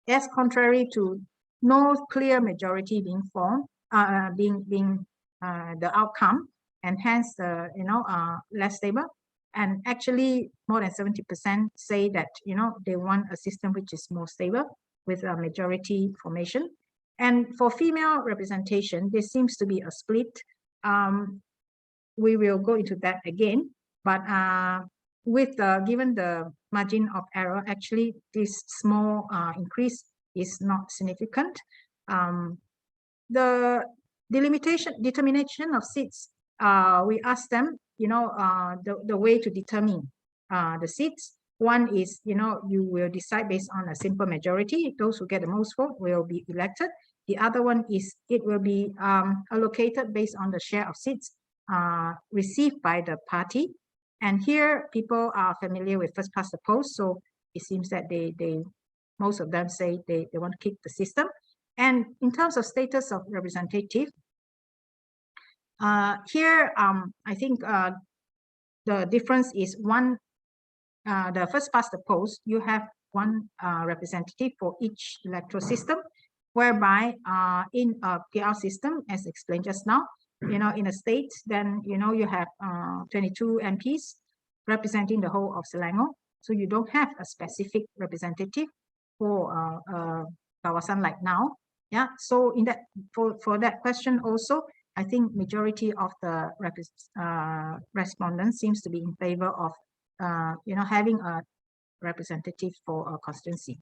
as contrary to no clear majority being formed, being the outcome, and hence less stable. And actually more than 70% say that they want a system which is more stable with a majority formation. And for female representation, there seems to be a split. We will go into that again, but with given the margin of error, actually this small increase is not significant. The determination of seats, we asked them, the way to determine the seats. One is, you will decide based on a simple majority. Those who get the most vote will be elected. The other one is it will be allocated based on the share of seats received by the party. And here people are familiar with first past the post, so it seems that most of them say they want to keep the system. And in terms of status of representative, here I think the difference is one, the first past the post, you have one representative for each electoral system, whereby in a PR system, as explained just now, in a state, then you have 22 MPs representing the whole of Selangor, so you don't have a specific representative for Kawasan like now. Yeah, so in that for that question also, I think majority of the respondents seems to be in favor of having a representative for a constituency.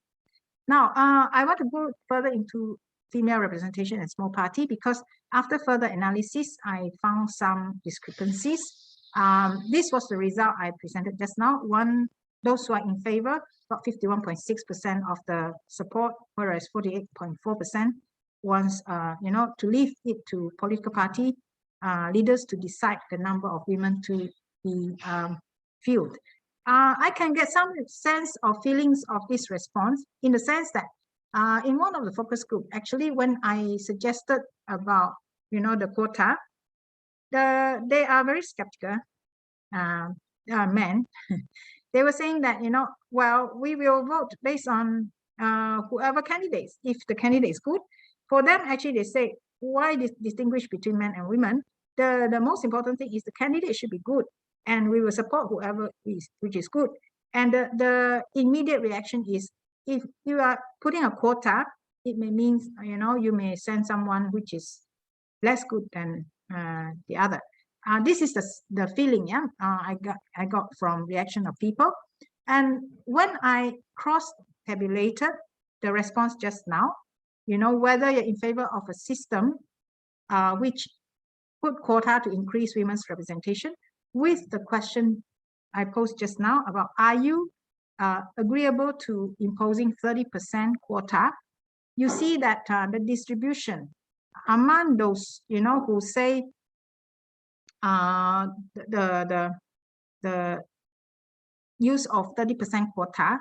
Now, I want to go further into female representation and small party, because after further analysis, I found some discrepancies. This was the result I presented just now. Those who are in favor got 51.6% of the support, whereas 48.4% wants, to leave it to political party leaders to decide the number of women to be filled. I can get some sense of feelings of this response in the sense that in one of the focus group, actually, when I suggested about, the quota, they are very skeptical, men. They were saying that, well, we will vote based on whoever candidates. If the candidate is good, for them, actually, they say, why distinguish between men and women? The most important thing is the candidate should be good, and we will support whoever which is good. And the immediate reaction is, if you are putting a quota, it may mean, you may send someone which is less good than the other. This is the feeling, yeah, I got from reaction of people. And when I cross-tabulated the response just now, whether you're in favor of a system which put quota to increase women's representation, with the question I posed just now about, are you agreeable to imposing 30% quota? You see that the distribution among those, who say the use of 30% quota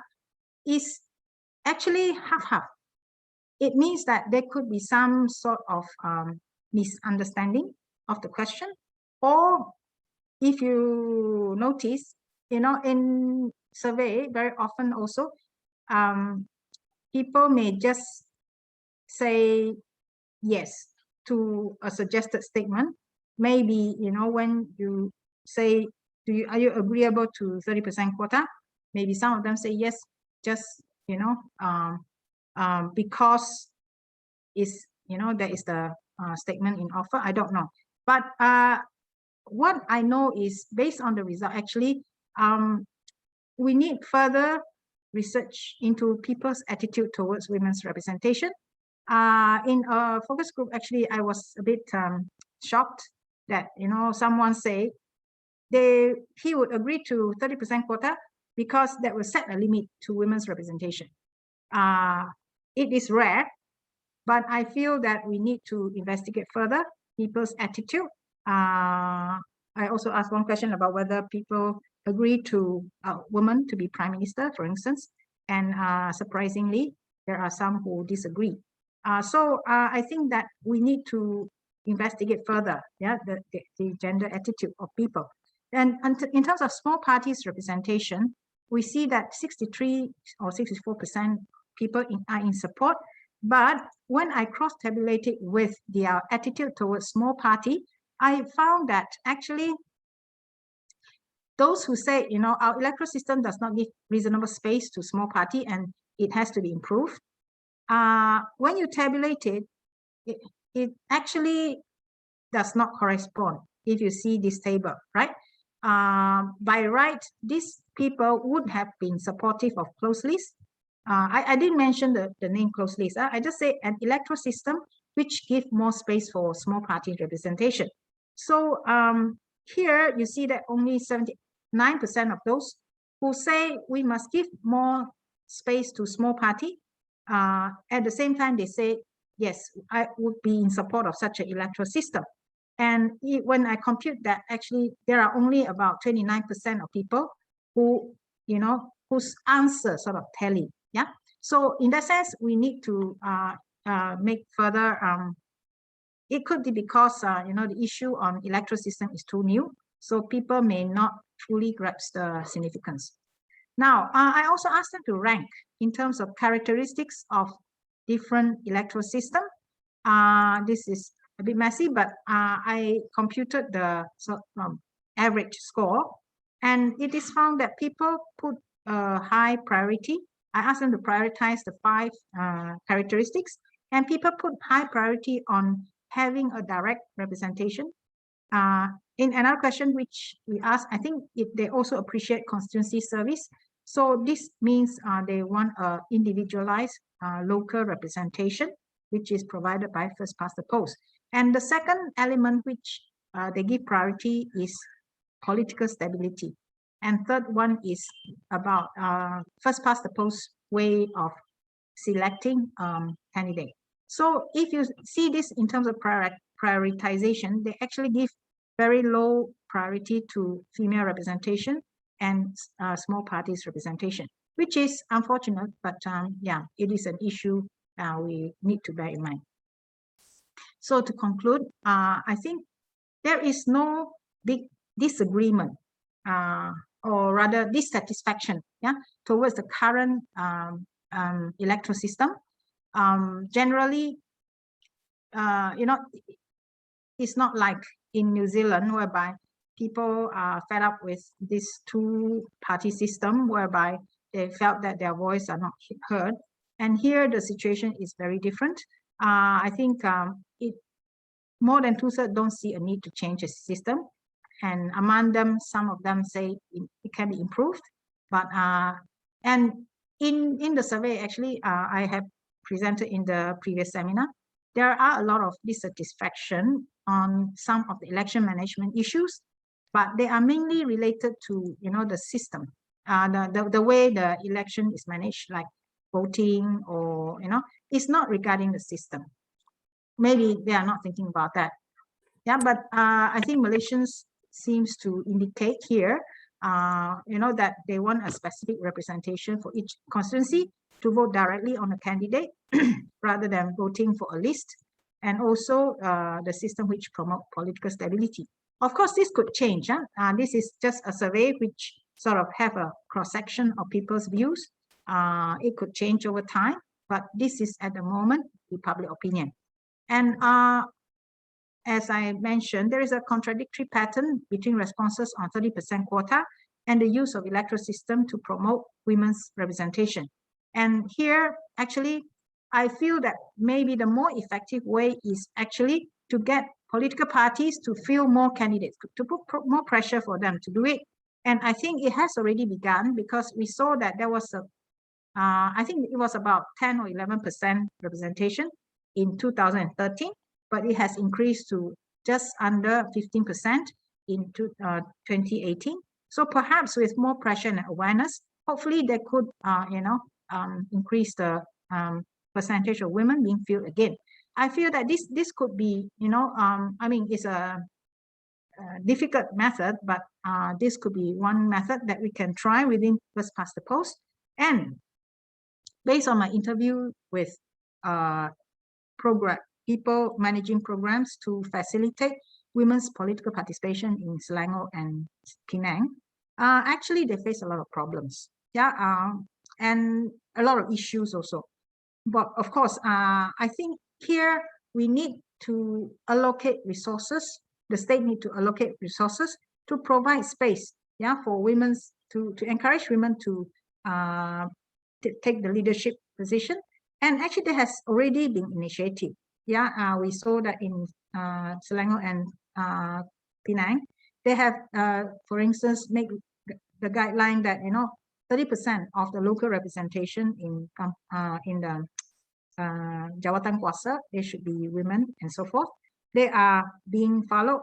is actually half-half. It means that there could be some sort of misunderstanding of the question, or if you notice, in survey, very often also, people may just say yes to a suggested statement. Maybe, when you say, are you agreeable to 30% quota? Maybe some of them say yes, just, because there is the statement in offer. I don't know. But what I know is, based on the result, actually, we need further research into people's attitude towards women's representation. In a focus group, actually, I was a bit shocked that, someone say he would agree to 30% quota because that will set a limit to women's representation. It is rare, but I feel that we need to investigate further people's attitude. I also asked one question about whether people agree to a woman to be prime minister, for instance, and surprisingly, there are some who disagree. So I think that we need to investigate further, the gender attitude of people. And in terms of small parties representation, we see that 63 or 64% people are in support. But when I cross-tabulated with their attitude towards small party, I found that actually those who say, our electoral system does not give reasonable space to small party and it has to be improved. When you tabulate it actually does not correspond if you see this table, right? By right, these people would have been supportive of closed list. I didn't mention the name closed list. I just say an electoral system which give more space for small party representation. So here you see that only 79% of those who say we must give more space to small party, at the same time they say, yes, I would be in support of such an electoral system. And when I compute that, actually there are only about 29% of people who, whose answer sort of tally. Yeah. So in that sense, we need to make further. It could be because the issue on electoral system is too new, so people may not fully grasp the significance. Now, I also asked them to rank in terms of characteristics of different electoral system. This is a bit messy, but I computed the average score, and it is found that people put a high priority. I asked them to prioritize the 5 characteristics, and people put high priority on having a direct representation. In another question which we asked, I think they also appreciate constituency service. So this means they want a individualized local representation, which is provided by first past the post. And the second element which they give priority is political stability. And third one is about first past the post way of selecting candidate. So if you see this in terms of prioritization, they actually give very low priority to female representation and small parties representation, which is unfortunate, but yeah, it is an issue we need to bear in mind. So to conclude, I think there is no big disagreement or rather dissatisfaction, towards the current electoral system. Generally, it's not like in New Zealand, whereby people are fed up with this 2-party system, whereby they felt that their voice are not heard. And here the situation is very different. I think more than 2/3 don't see a need to change the system. And among them, some of them say it can be improved. But and in the survey, actually, I have presented in the previous seminar, there are a lot of dissatisfaction on some of the election management issues. but they are mainly related to, the system, the way the election is managed, like voting, or, it's not regarding the system. Maybe they are not thinking about that. Yeah, but I think Malaysians seems to indicate here, that they want a specific representation for each constituency to vote directly on a candidate rather than voting for a list, and also the system which promote political stability. Of course, this could change. This is just a survey which sort of have a cross-section of people's views. It could change over time, but this is at the moment the public opinion. And as I mentioned, there is a contradictory pattern between responses on 30% quota and the use of electoral system to promote women's representation. And here, actually, I feel that maybe the more effective way is actually to get political parties to fill more candidates, to put more pressure for them to do it. And I think it has already begun, because we saw that there was I think it was about 10 or 11% representation in 2013. But it has increased to just under 15% in 2018. So perhaps with more pressure and awareness, hopefully they could, increase the percentage of women being filled again. I feel that this could be, I mean, it's a difficult method, but this could be one method that we can try within first past the post. And based on my interview with people managing programs to facilitate women's political participation in Selangor and Penang, actually they face a lot of problems, and a lot of issues also. But of course, I think here we need to allocate resources. The state need to allocate resources to provide space, for women to encourage women to take the leadership position. And actually, there has already been initiative. We saw that in Selangor and Penang, they have, for instance, make the guideline that 30% of the local representation in the Jawatan Kuasa, they should be women and so forth. They are being followed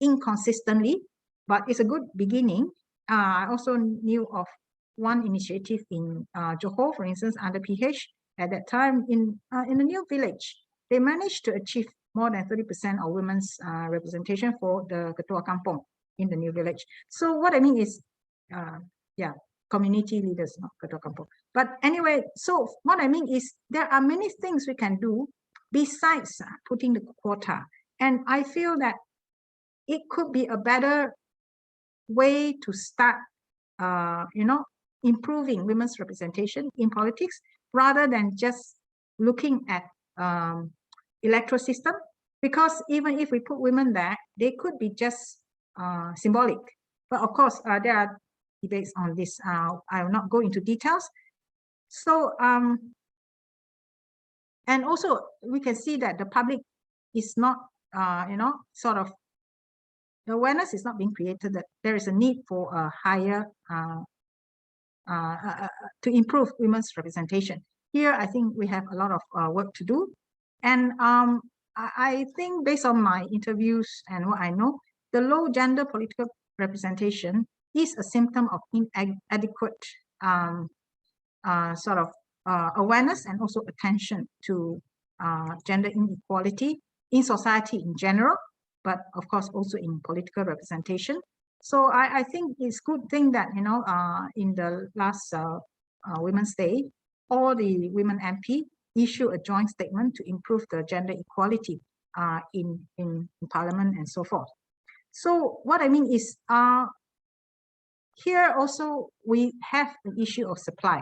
inconsistently, but it's a good beginning. I also knew of one initiative in Johor, for instance, under PH. At that time, in the new village, they managed to achieve more than 30% of women's representation for the Ketua Kampung in the new village. So what I mean is, community leaders, not Ketua Kampung. But anyway, so what I mean is there are many things we can do besides putting the quota. And I feel that it could be a better way to start, improving women's representation in politics, rather than just looking at electoral system, because even if we put women there, they could be just symbolic. But of course, there are debates on this. I will not go into details. So, and also we can see that the public is not, sort of, the awareness is not being created that there is a need for a higher, to improve women's representation. Here, I think we have a lot of work to do. And I think based on my interviews and what I know, the low gender political representation is a symptom of inadequate sort of awareness and also attention to gender inequality in society in general, but of course also in political representation. So I think it's a good thing that, in the last Women's Day, all the women MP issue a joint statement to improve the gender equality in Parliament and so forth. So what I mean is, here also we have an issue of supply.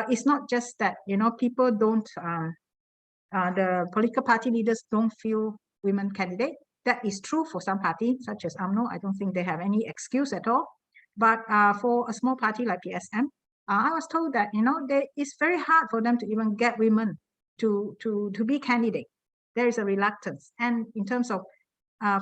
It's not just that, people don't, the political party leaders don't feel women candidate. That is true for some parties, such as UMNO. I don't think they have any excuse at all. But for a small party like PSM, I was told that, it's very hard for them to even get women to be candidate. There is a reluctance. And in terms of,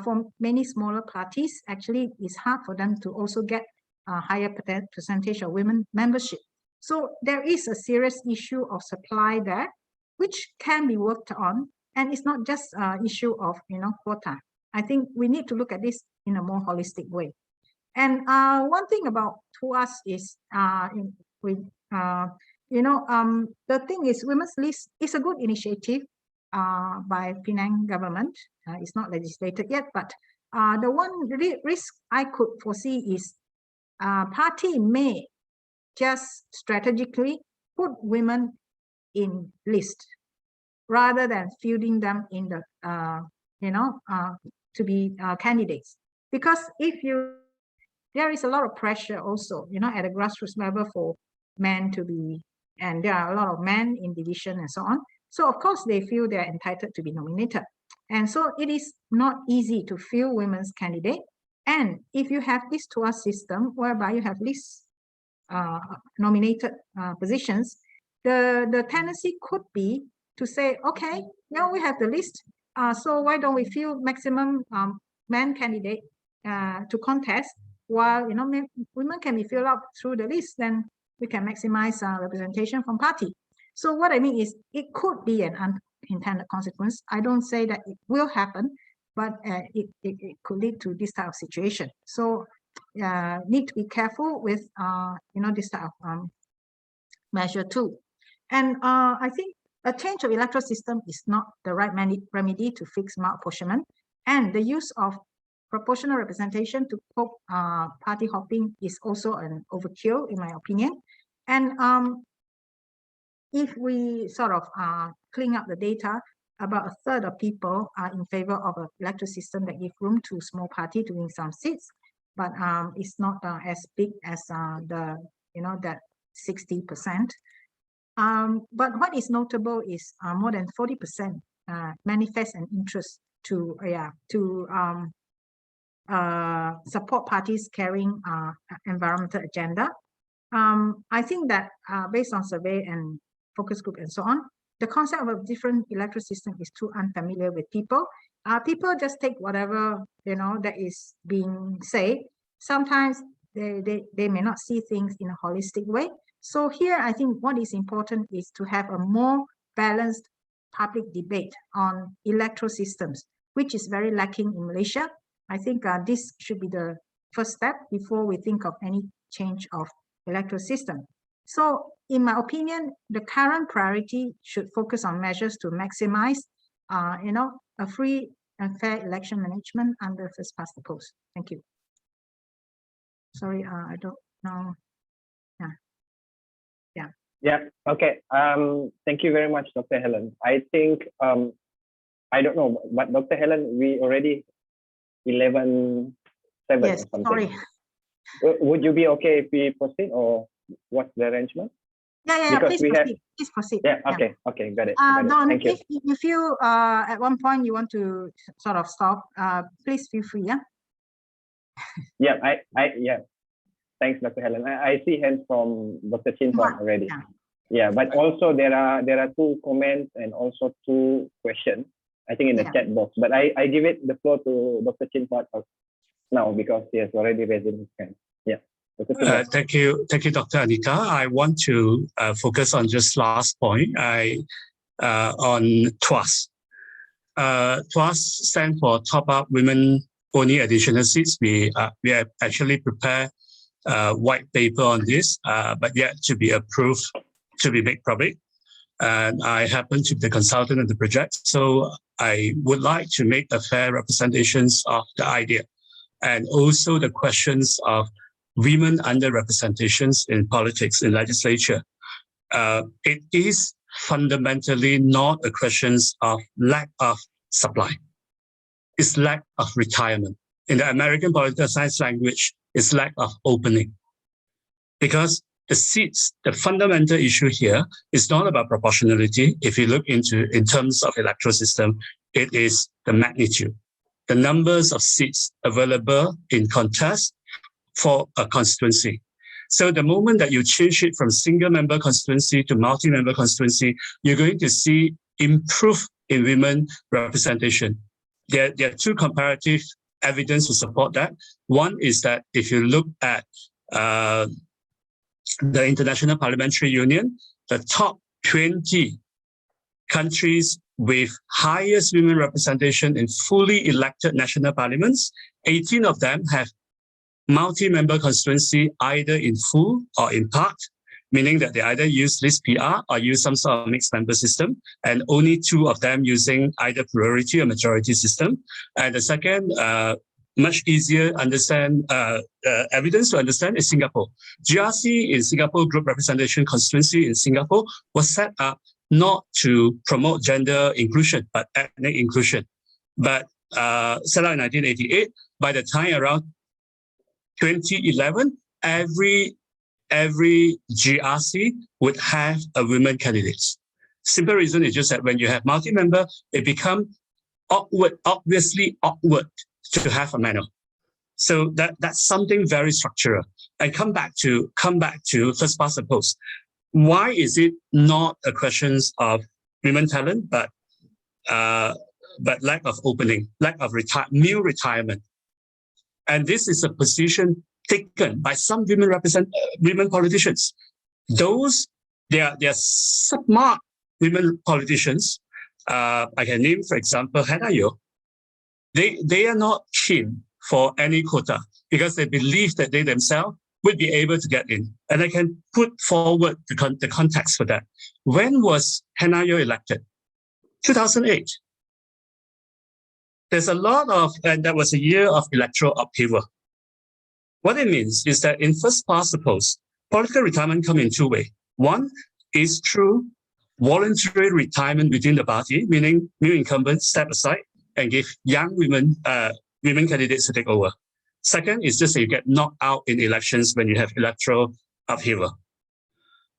for many smaller parties, actually, it's hard for them to also get a higher percentage of women membership. So there is a serious issue of supply there, which can be worked on. And it's not just an issue of, quota. I think we need to look at this in a more holistic way. And one thing about TUAS is, the thing is, Women's List is a good initiative by Penang government. It's not legislated yet, but the one risk I could foresee is party may just strategically put women in list rather than fielding them in the to be candidates. Because there is a lot of pressure also, at a grassroots level for men to be, and there are a lot of men in division and so on. So of course they feel they're entitled to be nominated. And so it is not easy to field women's candidate. And if you have this TUAS system whereby you have lists nominated positions, the tendency could be to say, okay, now we have the list, so why don't we field maximum men candidate to contest, while women can be filled out through the list, then we can maximize representation from party. So what I mean is, it could be an unintended consequence. I don't say that it will happen, but it could lead to this type of situation. So need to be careful with this type of measure too. And I think a change of electoral system is not the right remedy to fix malapportionment, and the use of proportional representation to cope party hopping is also an overkill, in my opinion. And if we sort of clean up the data, about a third of people are in favor of an electoral system that give room to small party to win some seats, but it's not as big as that 60%. But what is notable is more than 40% manifest an interest to support parties carrying environmental agenda. I think that based on survey and focus group and so on, the concept of a different electoral system is too unfamiliar with people. People just take whatever that is being said. Sometimes they may not see things in a holistic way. So here, I think what is important is to have a more balanced public debate on electoral systems, which is very lacking in Malaysia. I think this should be the first step before we think of any change of electoral system. So in my opinion, the current priority should focus on measures to maximize, a free and fair election management under first past the post. Thank you. Sorry, I don't know. Yeah. Okay. Thank you very much, Dr. Helen. I think I don't know, but Dr. Helen, we already 11:07 Yes, or something. sorry. Would you be okay if we proceed, or what's the arrangement? Yeah. Because Please proceed. Yeah. Okay. Okay. Got it. Don, Thank you. if you feel at one point you want to sort of stop, please feel free. Yeah. Yeah. Thanks, Dr. Helen. I see hands from Dr. Chin already. Yeah, but also there are 2 comments and also 2 questions, I think, in the chat box. But I give it the floor to Dr. Chin now, because he has already raised his hand. Yeah. Thank you, Dr. Anika. I want to focus on just last point. On TUAS. TUAS stands for Top Up Women Only Additional Seats. We have actually prepared white paper on this, but yet to be approved, to be made public. And I happen to be the consultant of the project, so I would like to make a fair representations of the idea, and also the questions of women underrepresentations in politics, in legislature. It is fundamentally not a question of lack of supply. It's lack of retirement. In the American political science language, it's lack of opening. Because the seats, the fundamental issue here is not about proportionality. If you look into in terms of electoral system, it is the magnitude, the numbers of seats available in contest for a constituency. So the moment that you change it from single member constituency to multi-member constituency, you're going to see improve in women representation. There are 2 comparative evidence to support that. One is that if you look at the International Parliamentary Union, the top 20 countries with highest women representation in fully elected national parliaments 18 of them have multi-member constituency either in full or in part, meaning that they either use list PR or use some sort of mixed member system, and only 2 of them using either plurality or majority system. And the second, much easier understand evidence to understand is Singapore. GRC in Singapore, Group Representation Constituency in Singapore, was set up not to promote gender inclusion, but ethnic inclusion. But set out in 1988, by the time around 2011, every GRC would have a women candidate. Simple reason is just that when you have multi-member, it becomes obviously awkward to have a manual. So that's something very structural. And come back to first past the post. Why is it not a question of women talent, but lack of opening, lack of new retirement? And this is a position taken by some women politicians. They are smart women politicians. I can name, for example, Hannah Yeoh. They are not keen for any quota because they believe that they themselves would be able to get in. And I can put forward the context for that. When was Hannah Yeoh elected? 2008. There's a lot of, and that was a year of electoral upheaval. What it means is that in first past the post, political retirement come in 2 ways. One is through voluntary retirement within the party, meaning new incumbents step aside and give young women candidates to take over. Second is just that you get knocked out in elections when you have electoral upheaval.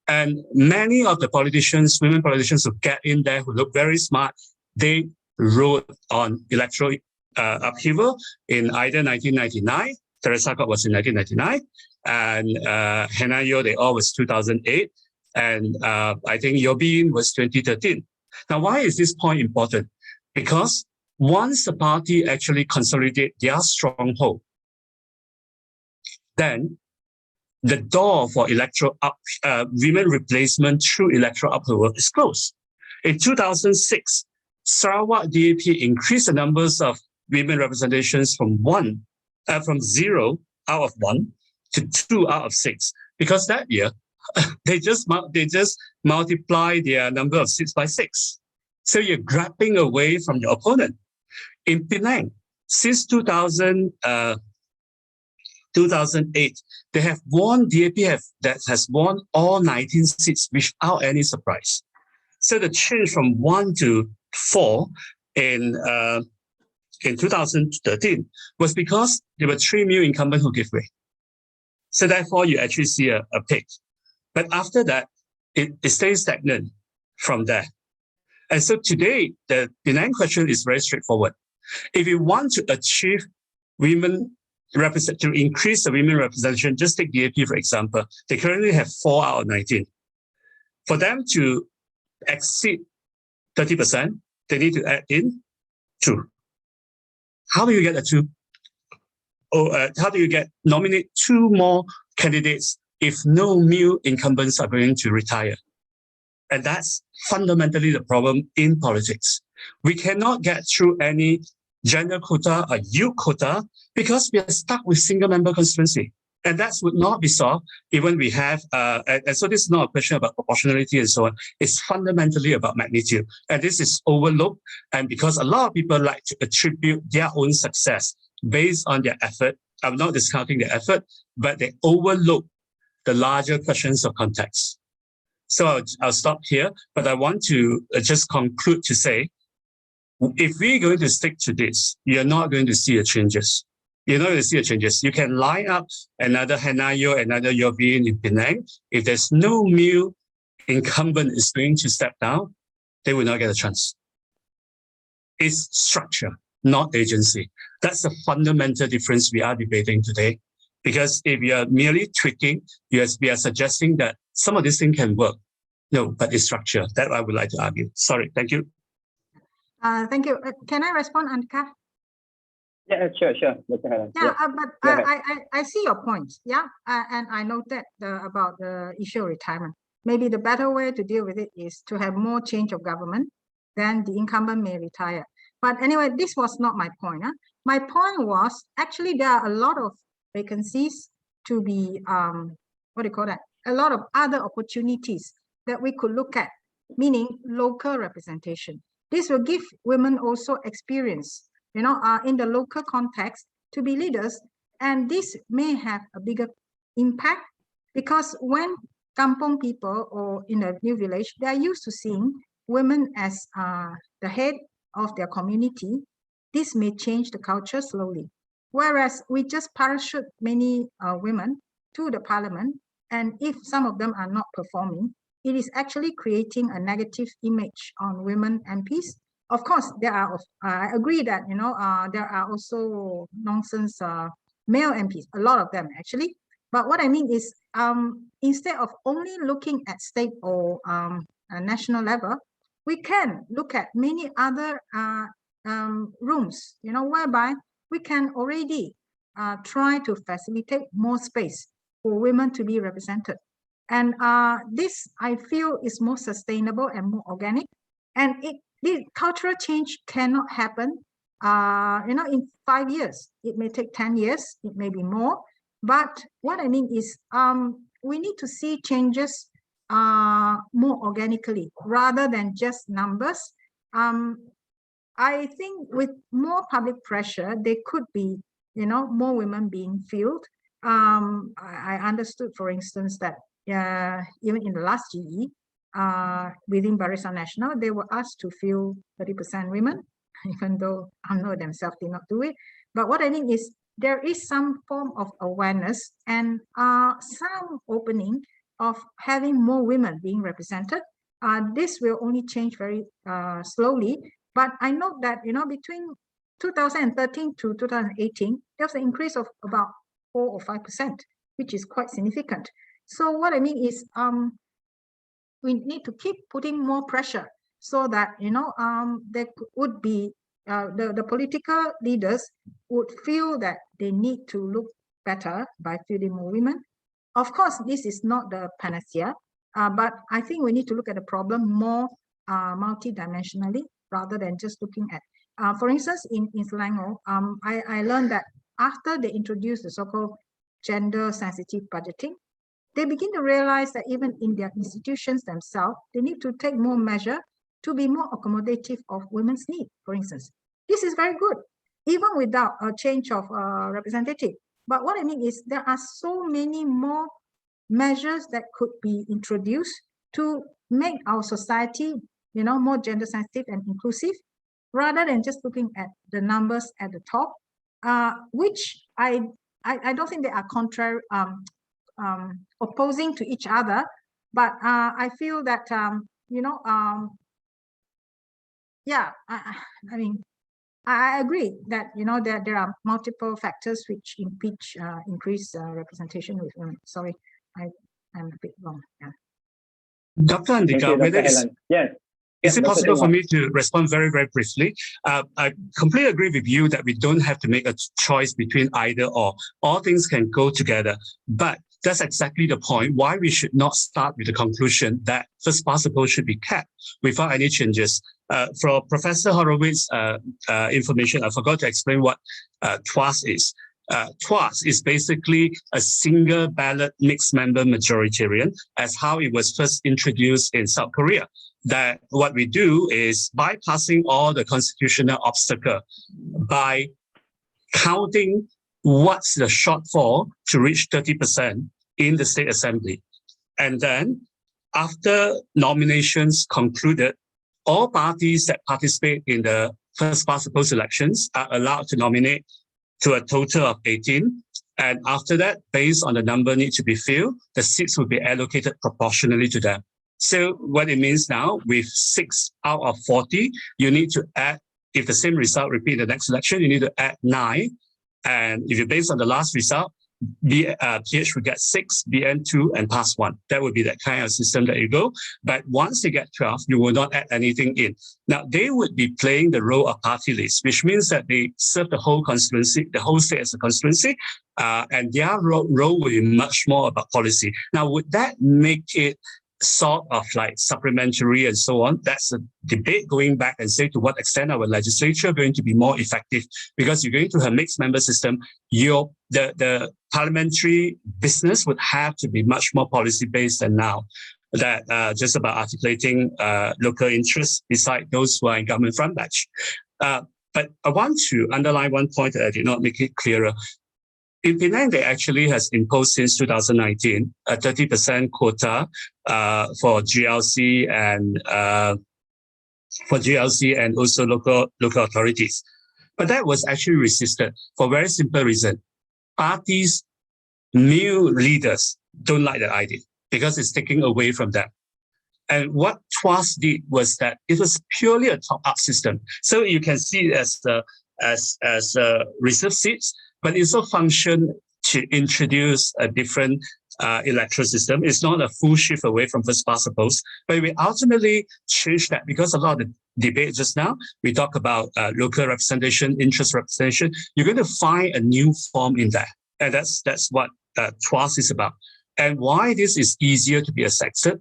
And many of the politicians, women politicians who get in there, who look very smart, they rode on electoral upheaval in either 1999, Teresa Kok was in 1999, and Hannah Yeoh, they all was 2008, and I think Yeoh Bin was 2013. Now, why is this point important? Because once the party actually consolidate their stronghold, then the door for electoral women replacement through electoral upheaval is closed. In 2006, Sarawak DAP increased the numbers of women representations from 0 out of 1 to 2 out of 6, because that year they just multiply their number of seats by 6. So you're grabbing away from your opponent. In Penang, since 2008, they have won, DAP that has won all 19 seats without any surprise. So the change from 1 to 4 in 2013 was because there were 3 new incumbents who gave way. So therefore, you actually see a peak. But after that, it stays stagnant from there. And so today, the Penang question is very straightforward. If you want to achieve to increase the women representation, just take DAP, for example. They currently have 4 out of 19. For them to exceed 30%, they need to add in 2. How do you get a 2? How do you nominate 2 more candidates if no new incumbents are going to retire? And that's fundamentally the problem in politics. We cannot get through any gender quota or youth quota because we are stuck with single member constituency. And that would not be solved even we have, and so this is not a question about proportionality and so on. It's fundamentally about magnitude. And this is overlooked. And because a lot of people like to attribute their own success based on their effort, I'm not discounting their effort, but they overlook the larger questions of context. So I'll stop here, but I want to just conclude to say, if we're going to stick to this, you're not going to see changes. You're not going to see changes. You can line up another Hannah Yeoh, another Yeoh Bin in Penang. If there's no new incumbent is going to step down, they will not get a chance. It's structure, not agency. That's the fundamental difference we are debating today. Because if you're merely tweaking, we are suggesting that some of this thing can work. No, but it's structure. That I would like to argue. Sorry, thank you. Thank you. Can I respond, Anka? Yeah, sure, Dr. Helen. Yeah, but I see your point. Yeah, and I know that about the issue of retirement. Maybe the better way to deal with it is to have more change of government, then the incumbent may retire. But anyway, this was not my point. my point was actually there are a lot of vacancies to be, what do you call that? A lot of other opportunities that we could look at, meaning local representation. This will give women also experience, in the local context to be leaders. And this may have a bigger impact because when kampong people or in a new village, they are used to seeing women as the head of their community. This may change the culture slowly. Whereas we just parachute many women to the parliament, and if some of them are not performing, it is actually creating a negative image on women MPs. Of course, I agree that, there are also nonsense male MPs, a lot of them actually. But what I mean is, instead of only looking at state or national level, we can look at many other rooms, whereby we can already try to facilitate more space for women to be represented. And this, I feel, is more sustainable and more organic. And the cultural change cannot happen, in 5 years. It may take 10 years, it may be more. But what I mean is, we need to see changes more organically rather than just numbers. I think with more public pressure, there could be, more women being filled. I understood, for instance, that even in the last GE, within Barisan Nasional, they were asked to fill 30% women, even though UMNO themselves did not do it. But what I mean is, there is some form of awareness and some opening of having more women being represented. This will only change very slowly. But I know that, between 2013 to 2018, there was an increase of about 4 or 5%, which is quite significant. So what I mean is, we need to keep putting more pressure so that, there would be, the political leaders would feel that they need to look better by filling more women. Of course, this is not the panacea, but I think we need to look at the problem more multidimensionally rather than just looking at, for instance, in Selangor, I learned that after they introduced the so-called gender-sensitive budgeting, they begin to realize that even in their institutions themselves, they need to take more measure to be more accommodative of women's needs, for instance. This is very good, even without a change of representative. But what I mean is, there are so many more measures that could be introduced to make our society, more gender sensitive and inclusive, rather than just looking at the numbers at the top, which I don't think they are contrary, opposing to each other. But I feel that, yeah, I mean, I agree that, there are multiple factors which increase representation with women. Sorry, I'm a bit wrong. Yeah. Dr. Andika, Thank you, Dr. Helen. Yes. Is it Dr. possible for Singh. me to respond very, very briefly? I completely agree with you that we don't have to make a choice between either or. All things can go together. But that's exactly the point why we should not start with the conclusion that first past the post should be kept without any changes. For Professor Horowitz's information, I forgot to explain what TWAS is. TWAS is basically a single ballot mixed member majoritarian, as how it was first introduced in South Korea. That what we do is bypassing all the constitutional obstacle by counting what's the shortfall to reach 30% in the state assembly. And then after nominations concluded, all parties that participate in the first past the post elections are allowed to nominate to a total of 18. And after that, based on the number need to be filled, the seats will be allocated proportionally to them. So what it means now, with 6 out of 40, you need to add, if the same result repeat the next election, you need to add 9. And if you based on the last result, PH will get 6, BN 2, and pass 1. That would be that kind of system that you go. But once you get 12, you will not add anything in. Now, they would be playing the role of party list, which means that they serve the whole constituency, the whole state as a constituency, and their role will be much more about policy. Now, would that make it sort of like supplementary and so on. That's a debate going back and say to what extent our legislature going to be more effective, because you're going to have mixed member system. The parliamentary business would have to be much more policy based than now, that just about articulating local interests beside those who are in government front bench. But I want to underline one point that I did not make it clearer. In Penang, they actually has imposed since 2019 a 30% quota for GLC and also local authorities. But that was actually resisted for a very simple reason. Parties, new leaders don't like that idea because it's taking away from them. And what TWAS did was that it was purely a top-up system. So you can see it as reserve seats, but it also functioned to introduce a different electoral system. It's not a full shift away from first past the post, but we ultimately changed that because a lot of the debate just now, we talk about local representation, interest representation. You're going to find a new form in that. And that's what TWAS is about. And why this is easier to be accepted,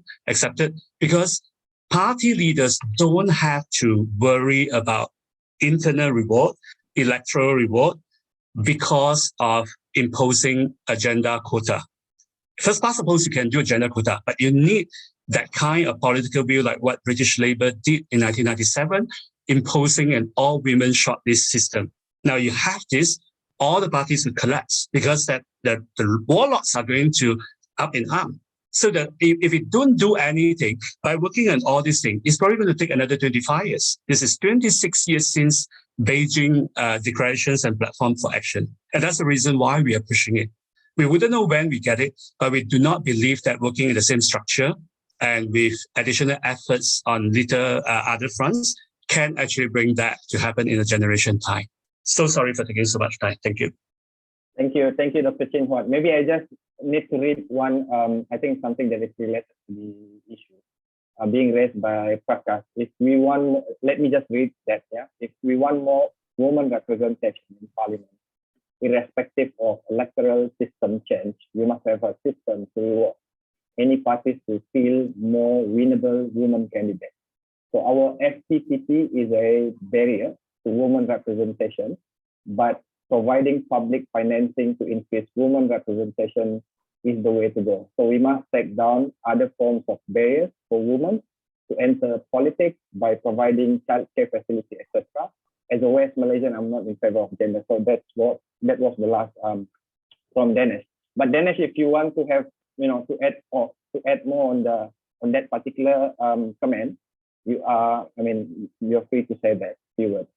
because party leaders don't have to worry about internal reward, electoral reward, because of imposing agenda quota. First past the post, you can do agenda quota, but you need that kind of political view like what British Labour did in 1997, imposing an all-women shortlist system. Now you have this, all the parties will collapse because that the warlords are going to up in arm. So that if we don't do anything by working on all these things, it's probably going to take another 25 years. This is 26 years since Beijing declarations and platform for action. And that's the reason why we are pushing it. We wouldn't know when we get it, but we do not believe that working in the same structure and with additional efforts on little other fronts can actually bring that to happen in a generation time. So sorry for taking so much time. Thank you. Thank you, Dr. Chin Huat. Maybe I just need to read one, I think something that is related to the issue being raised by Prakash. If we want, let me just read that, yeah. If we want more women representation in parliament, irrespective of electoral system change, we must have a system to reward any parties who feel more winnable women candidates. So our FCTP is a barrier to women representation, but providing public financing to increase women representation is the way to go. So we must take down other forms of barriers for women to enter politics by providing childcare facility, etc. As a West Malaysian, I'm not in favor of gender. So that was the last from Dennis. But Dennis, if you want to have, to add more on that particular comment, you're free to say that few words.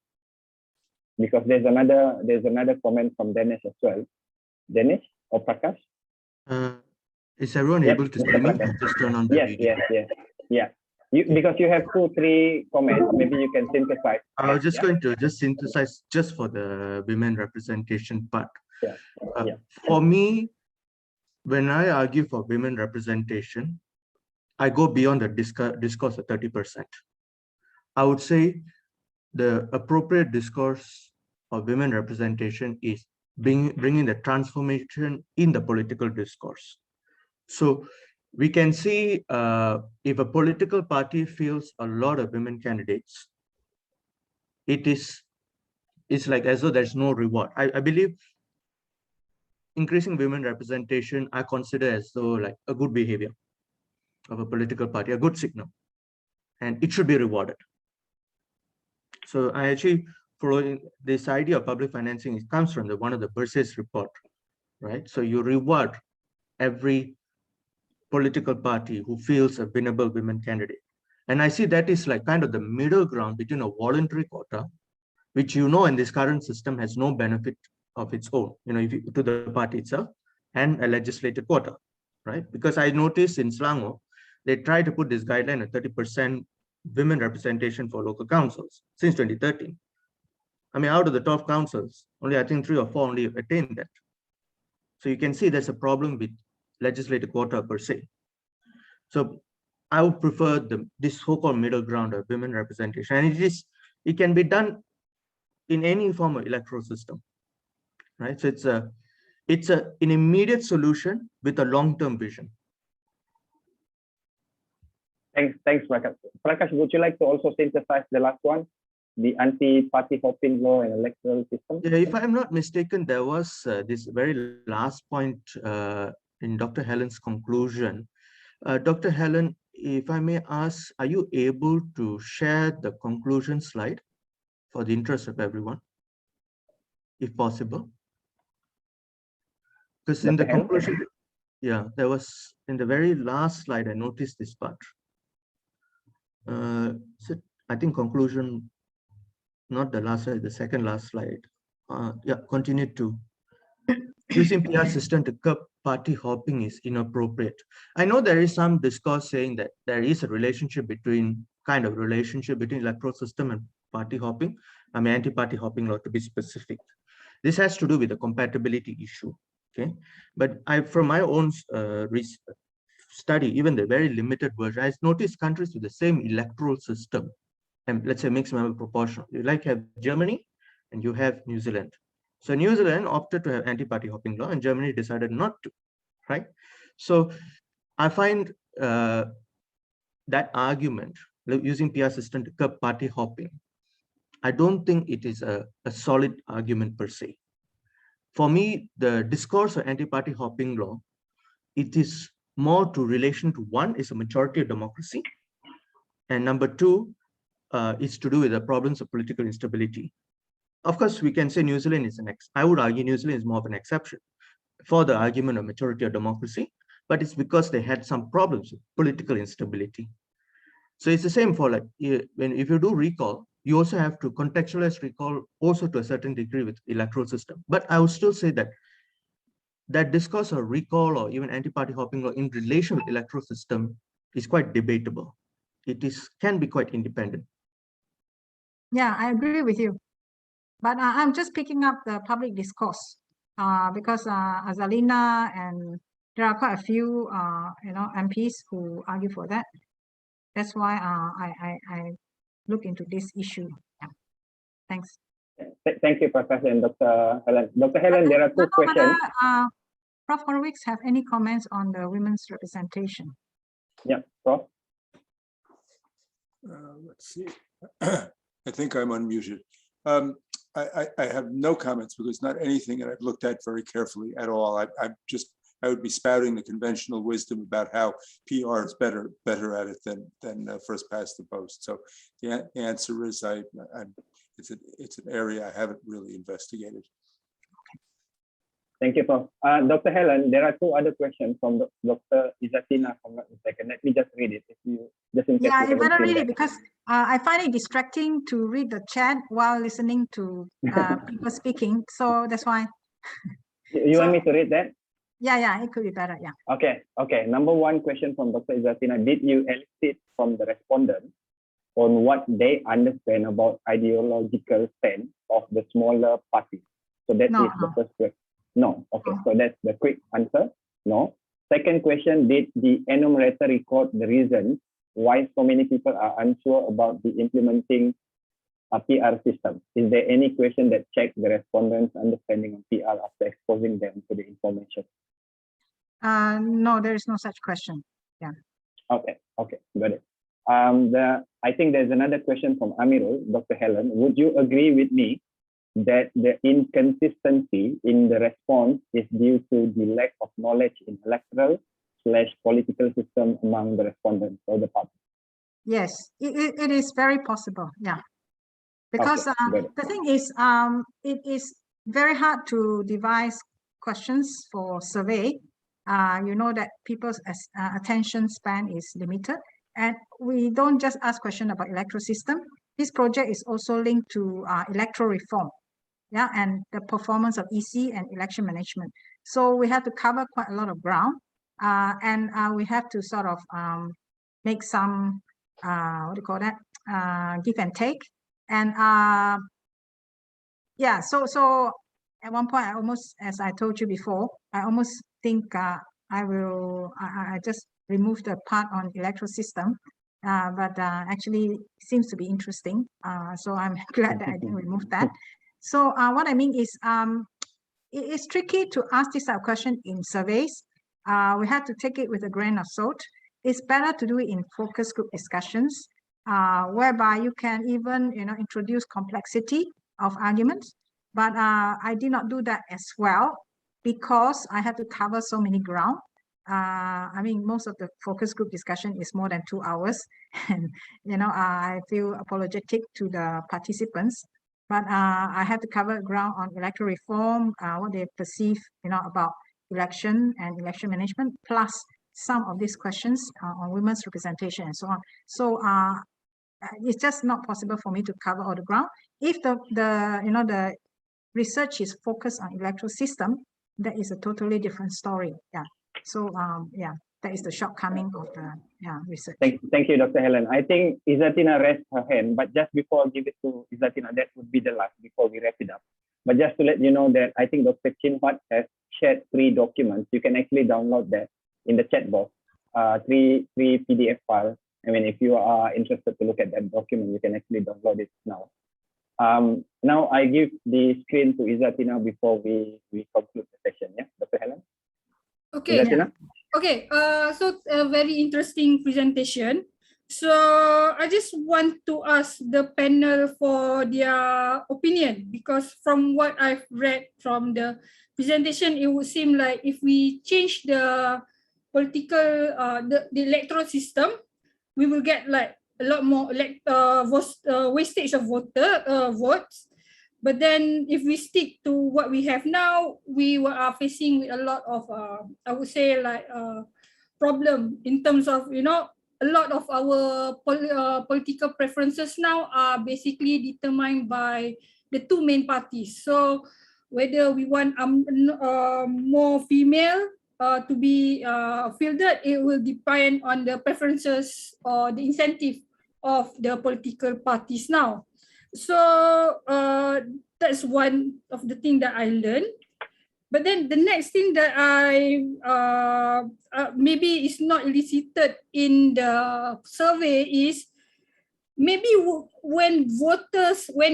Because there's another comment from Dennis as well. Dennis or Prakash? Is everyone able to see me? Just turn on the video. Yes. Because you have 2-3 comments, maybe you can synthesize. I was just going to synthesize just for the women representation part. For me, when I argue for women representation, I go beyond the discourse of 30%. I would say the appropriate discourse of women representation is bringing the transformation in the political discourse. So we can see if a political party feels a lot of women candidates, it's like as though there's no reward. I believe increasing women representation, I consider as though like a good behavior of a political party, a good signal, and it should be rewarded. So I actually following this idea of public financing, it comes from one of the Berses report, right? So you reward every political party who feels a winnable women candidate. And I see that is like kind of the middle ground between a voluntary quota, which in this current system has no benefit of its own, to the party itself, and a legislated quota, right? Because I noticed in Selangor, they try to put this guideline of 30% women representation for local councils since 2013. Out of the 12 councils, only I think 3 or 4 only attained that. So you can see there's a problem with legislative quota per se. So I would prefer this so-called middle ground of women representation, and it can be done in any form of electoral system, right? So it's an immediate solution with a long-term vision. Thanks, Prakash. Prakash, would you like to also synthesize the last one, the anti-party hopping law and electoral system? Yeah, if I'm not mistaken, there was this very last point in Dr. Helen's conclusion. Dr. Helen, if I may ask, are you able to share the conclusion slide for the interest of everyone, if possible? Because in the conclusion, yeah, there was in the very last slide, I noticed this part. So I think conclusion, not the last slide, the second last slide. Yeah, continue to. Using PR system to curb party hopping is inappropriate. I know there is some discourse saying that there is a relationship between electoral system and party hopping. I mean, anti-party hopping law to be specific. This has to do with the compatibility issue. Okay, but from my own study, even the very limited version, I noticed countries with the same electoral system, and let's say mixed member proportional. You like have Germany and you have New Zealand. So New Zealand opted to have anti-party hopping law and Germany decided not to, right? So I find that argument, using PR system to curb party hopping, I don't think it is a solid argument per se. For me, the discourse of anti-party hopping law, it is more to relation to one is a majority of democracy, and number two is to do with the problems of political instability. Of course, we can say New Zealand is I would argue New Zealand is more of an exception for the argument of majority of democracy, but it's because they had some problems with political instability. So it's the same for like, if you do recall, you also have to contextualize recall also to a certain degree with electoral system. But I would still say that that discourse of recall or even anti-party hopping law in relation with electoral system is quite debatable. It can be quite independent. Yeah, I agree with you. But I'm just picking up the public discourse because Azalina and there are quite a few MPs who argue for that. That's why I look into this issue. Yeah. Thanks. Thank you, Professor and Dr. Helen. Dr. Helen, there are two questions. Prof. Horowitz have any comments on the women's representation? Yeah, Prof. Let's see. I think I'm unmuted. I have no comments because not anything that I've looked at very carefully at all. I would be spouting the conventional wisdom about how PR is better at it than first past the post. So the answer is it's an area I haven't really investigated. Thank you, Prof. Dr. Helen, there are two other questions from Dr. Izatina. Let me just read it. If you just in case you better read it because I find it distracting to read the chat while listening to people speaking. So that's why. You want me to read that? Yeah, it could be better. Yeah. Okay. Number one question from Dr. Izatina. Did you elicit from the respondents on what they understand about ideological stand of the smaller parties? So that is the first question. No. Okay, so that's the quick answer. No. Second question, did the enumerator record the reason why so many people are unsure about the implementing a PR system? Is there any question that checks the respondents' understanding of PR after exposing them to the information? No, there is no such question. Yeah. Okay, got it. I think there's another question from Amirul, Dr. Helen. Would you agree with me that the inconsistency in the response is due to the lack of knowledge in electoral/political system among the respondents or the parties? Yes, it is very possible. Yeah, because the thing is, it is very hard to devise questions for survey. You know that people's attention span is limited, and we don't just ask questions about electoral system. This project is also linked to electoral reform. Yeah, and the performance of EC and election management. So we have to cover quite a lot of ground, and we have to sort of make some what do you call that? Give and take. And yeah, so at one point, I almost, as I told you before, I almost think I just remove the part on electoral system, but actually it seems to be interesting. So I'm glad that I didn't remove that. So what I mean is, it is tricky to ask this type of question in surveys. We have to take it with a grain of salt. it's better to do it in focus group discussions, whereby you can even, introduce complexity of arguments. But I did not do that as well because I have to cover so many ground. I mean, most of the focus group discussion is more than 2 hours, and I feel apologetic to the participants. But I have to cover ground on electoral reform, what they perceive, about election and election management, plus some of these questions on women's representation and so on. So it's just not possible for me to cover all the ground. If the research is focused on electoral system, that is a totally different story. Yeah. So yeah, that is the shortcoming of the research. Thank you, Dr. Helen. I think Izzatina raised her hand, but just before I give it to Izzatina, that would be the last before we wrap it up. But just to let you know that I think Dr. Chin Huat has shared 3 documents. You can actually download that in the chat box, 3 PDF files. I mean, if you are interested to look at that document, you can actually download it now. Now I give the screen to Izzatina before we conclude the session. Yeah, Dr. Helen. Okay. Izzatina? Okay. So a very interesting presentation. So I just want to ask the panel for their opinion, because from what I've read from the presentation, it would seem like if we change the political, the electoral system, we will get like a lot more wastage of votes. But then if we stick to what we have now, we are facing a lot of, I would say, like problem in terms of, a lot of our political preferences now are basically determined by the 2 main parties. So whether we want more female to be fielded, it will depend on the preferences or the incentive of the political parties now. So that's one of the things that I learned. But then the next thing that I maybe is not elicited in the survey is maybe when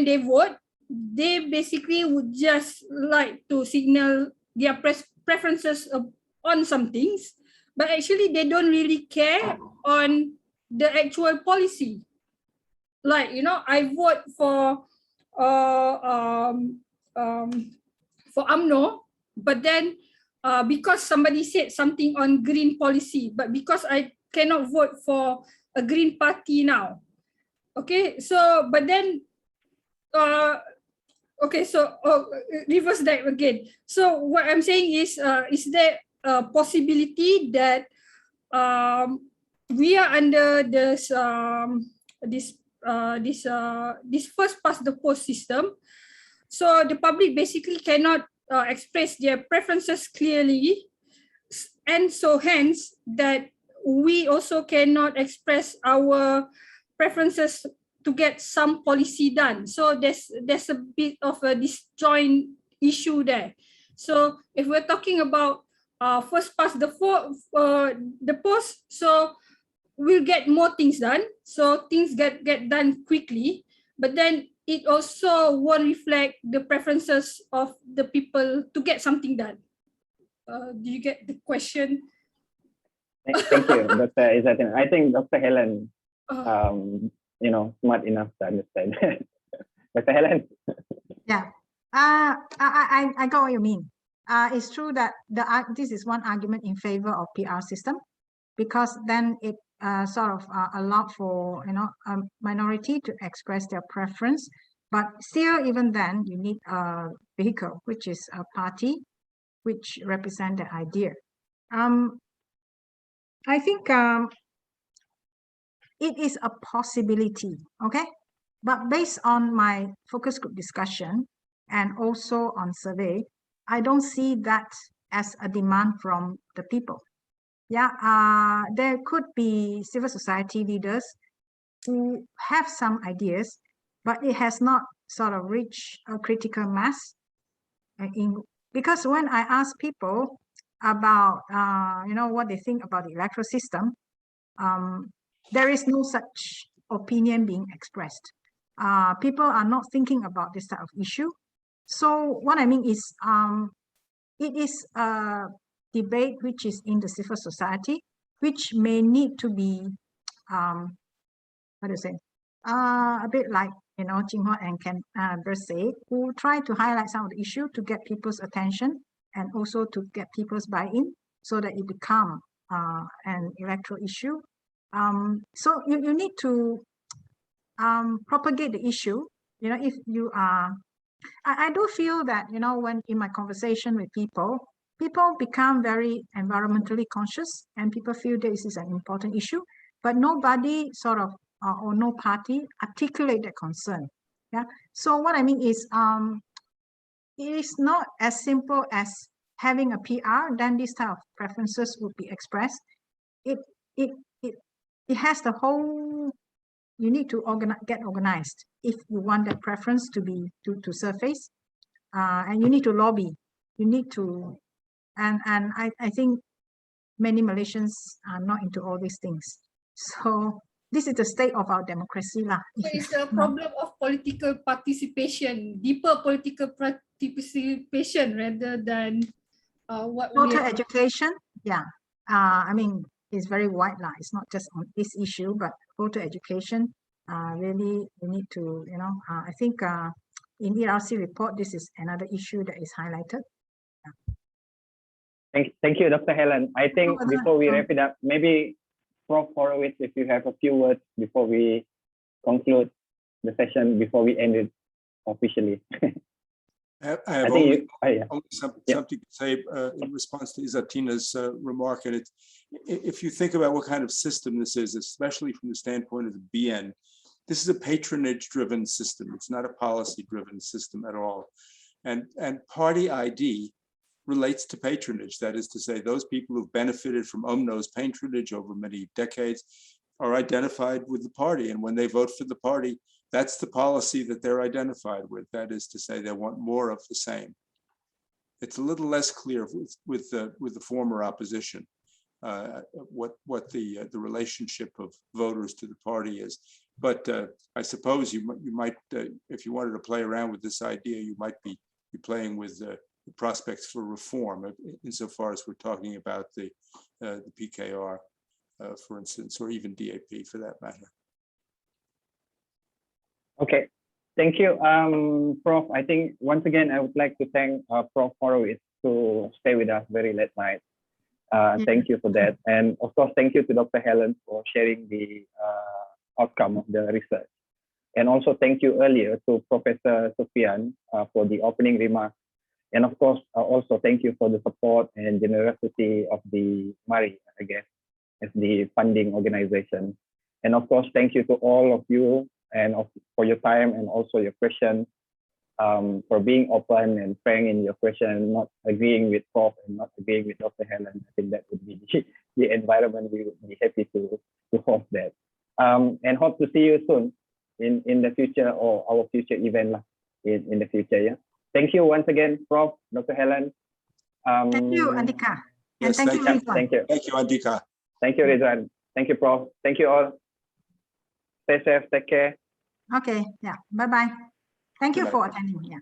they vote, they basically would just like to signal their preferences on some things, but actually they don't really care on the actual policy. Like, I vote for UMNO, but then because somebody said something on green policy, but because I cannot vote for a green party now. Okay, so but then okay, so reverse that again. So what I'm saying is there a possibility that we are under this first past the post system, so the public basically cannot express their preferences clearly, and so hence that we also cannot express our preferences to get some policy done. So there's a bit of a disjoint issue there. So if we're talking about first past the post, so we'll get more things done. So things get done quickly, but then it also won't reflect the preferences of the people to get something done. Do you get the question? Thank you, Dr. Izzatina. I think Dr. Helen, smart enough to understand. Dr. Helen. Yeah, I got what you mean. It's true that this is one argument in favor of PR system, because then it sort of allowed for a minority to express their preference, but still even then you need a vehicle, which is a party which represent the idea. I think it is a possibility, okay, but based on my focus group discussion and also on survey, I don't see that as a demand from the people. Yeah, there could be civil society leaders who have some ideas, but it has not sort of reached a critical mass. Because when I ask people about what they think about the electoral system, there is no such opinion being expressed. People are not thinking about this type of issue. So what I mean is, it is a debate which is in the civil society, which may need to be, a bit like, Jinghua and Ken Bersay, who try to highlight some of the issue to get people's attention and also to get people's buy-in so that it become an electoral issue. So you need to propagate the issue. If you are, I do feel that, when in my conversation with people become very environmentally conscious and people feel this is an important issue, but nobody sort of, or no party articulate that concern. Yeah. So what I mean is, it is not as simple as having a PR, then this type of preferences would be expressed. It has the whole, you need to get organized if you want that preference to surface, and you need to lobby. You need to, and I think many Malaysians are not into all these things. So this is the state of our democracy lah. So it's a problem of political participation, deeper political participation rather than what we Voter education. Yeah. I mean, it's very wide lah. It's not just on this issue, but voter education. Really, we need to, I think in ERC report, this is another issue that is highlighted. Thank you, Dr. Helen. I think before we wrap it up, maybe Prof. Horowitz, if you have a few words before we conclude the session, before we end it officially. I have only something to say in response to Izatina's remark. And if you think about what kind of system this is, especially from the standpoint of the BN, this is a patronage-driven system. It's not a policy-driven system at all. And party ID relates to patronage. That is to say, those people who've benefited from UMNO's patronage over many decades are identified with the party. And when they vote for the party, that's the policy that they're identified with. That is to say, they want more of the same. It's a little less clear with the former opposition, what the relationship of voters to the party is. But I suppose you might, if you wanted to play around with this idea, you might be playing with the prospects for reform, insofar as we're talking about the PKR, for instance, or even DAP for that matter. Okay, thank you, Prof. I think once again, I would like to thank Prof. Horowitz to stay with us very late night. Thank you for that. And of course, thank you to Dr. Helen for sharing the outcome of the research. And also thank you earlier to Professor Sofian for the opening remarks. And of course, also thank you for the support and generosity of the MARI, I guess, as the funding organization. And of course, thank you to all of you and for your time and also your questions, for being open and frank in your question, not agreeing with Prof and not agreeing with Dr. Helen. I think that would be the environment we would be happy to host that. And hope to see you soon in the future, or our future event in the future. Yeah. Thank you once again, Prof, Dr. Helen. Thank you, Andika. Yes, and thank you, Rizwan. Thank you. Thank you, Andika. Thank you, Rizwan. Thank you, Prof. Thank you all. Stay safe, take care. Okay, yeah, bye-bye. Thank you Good for night. attending. Yeah.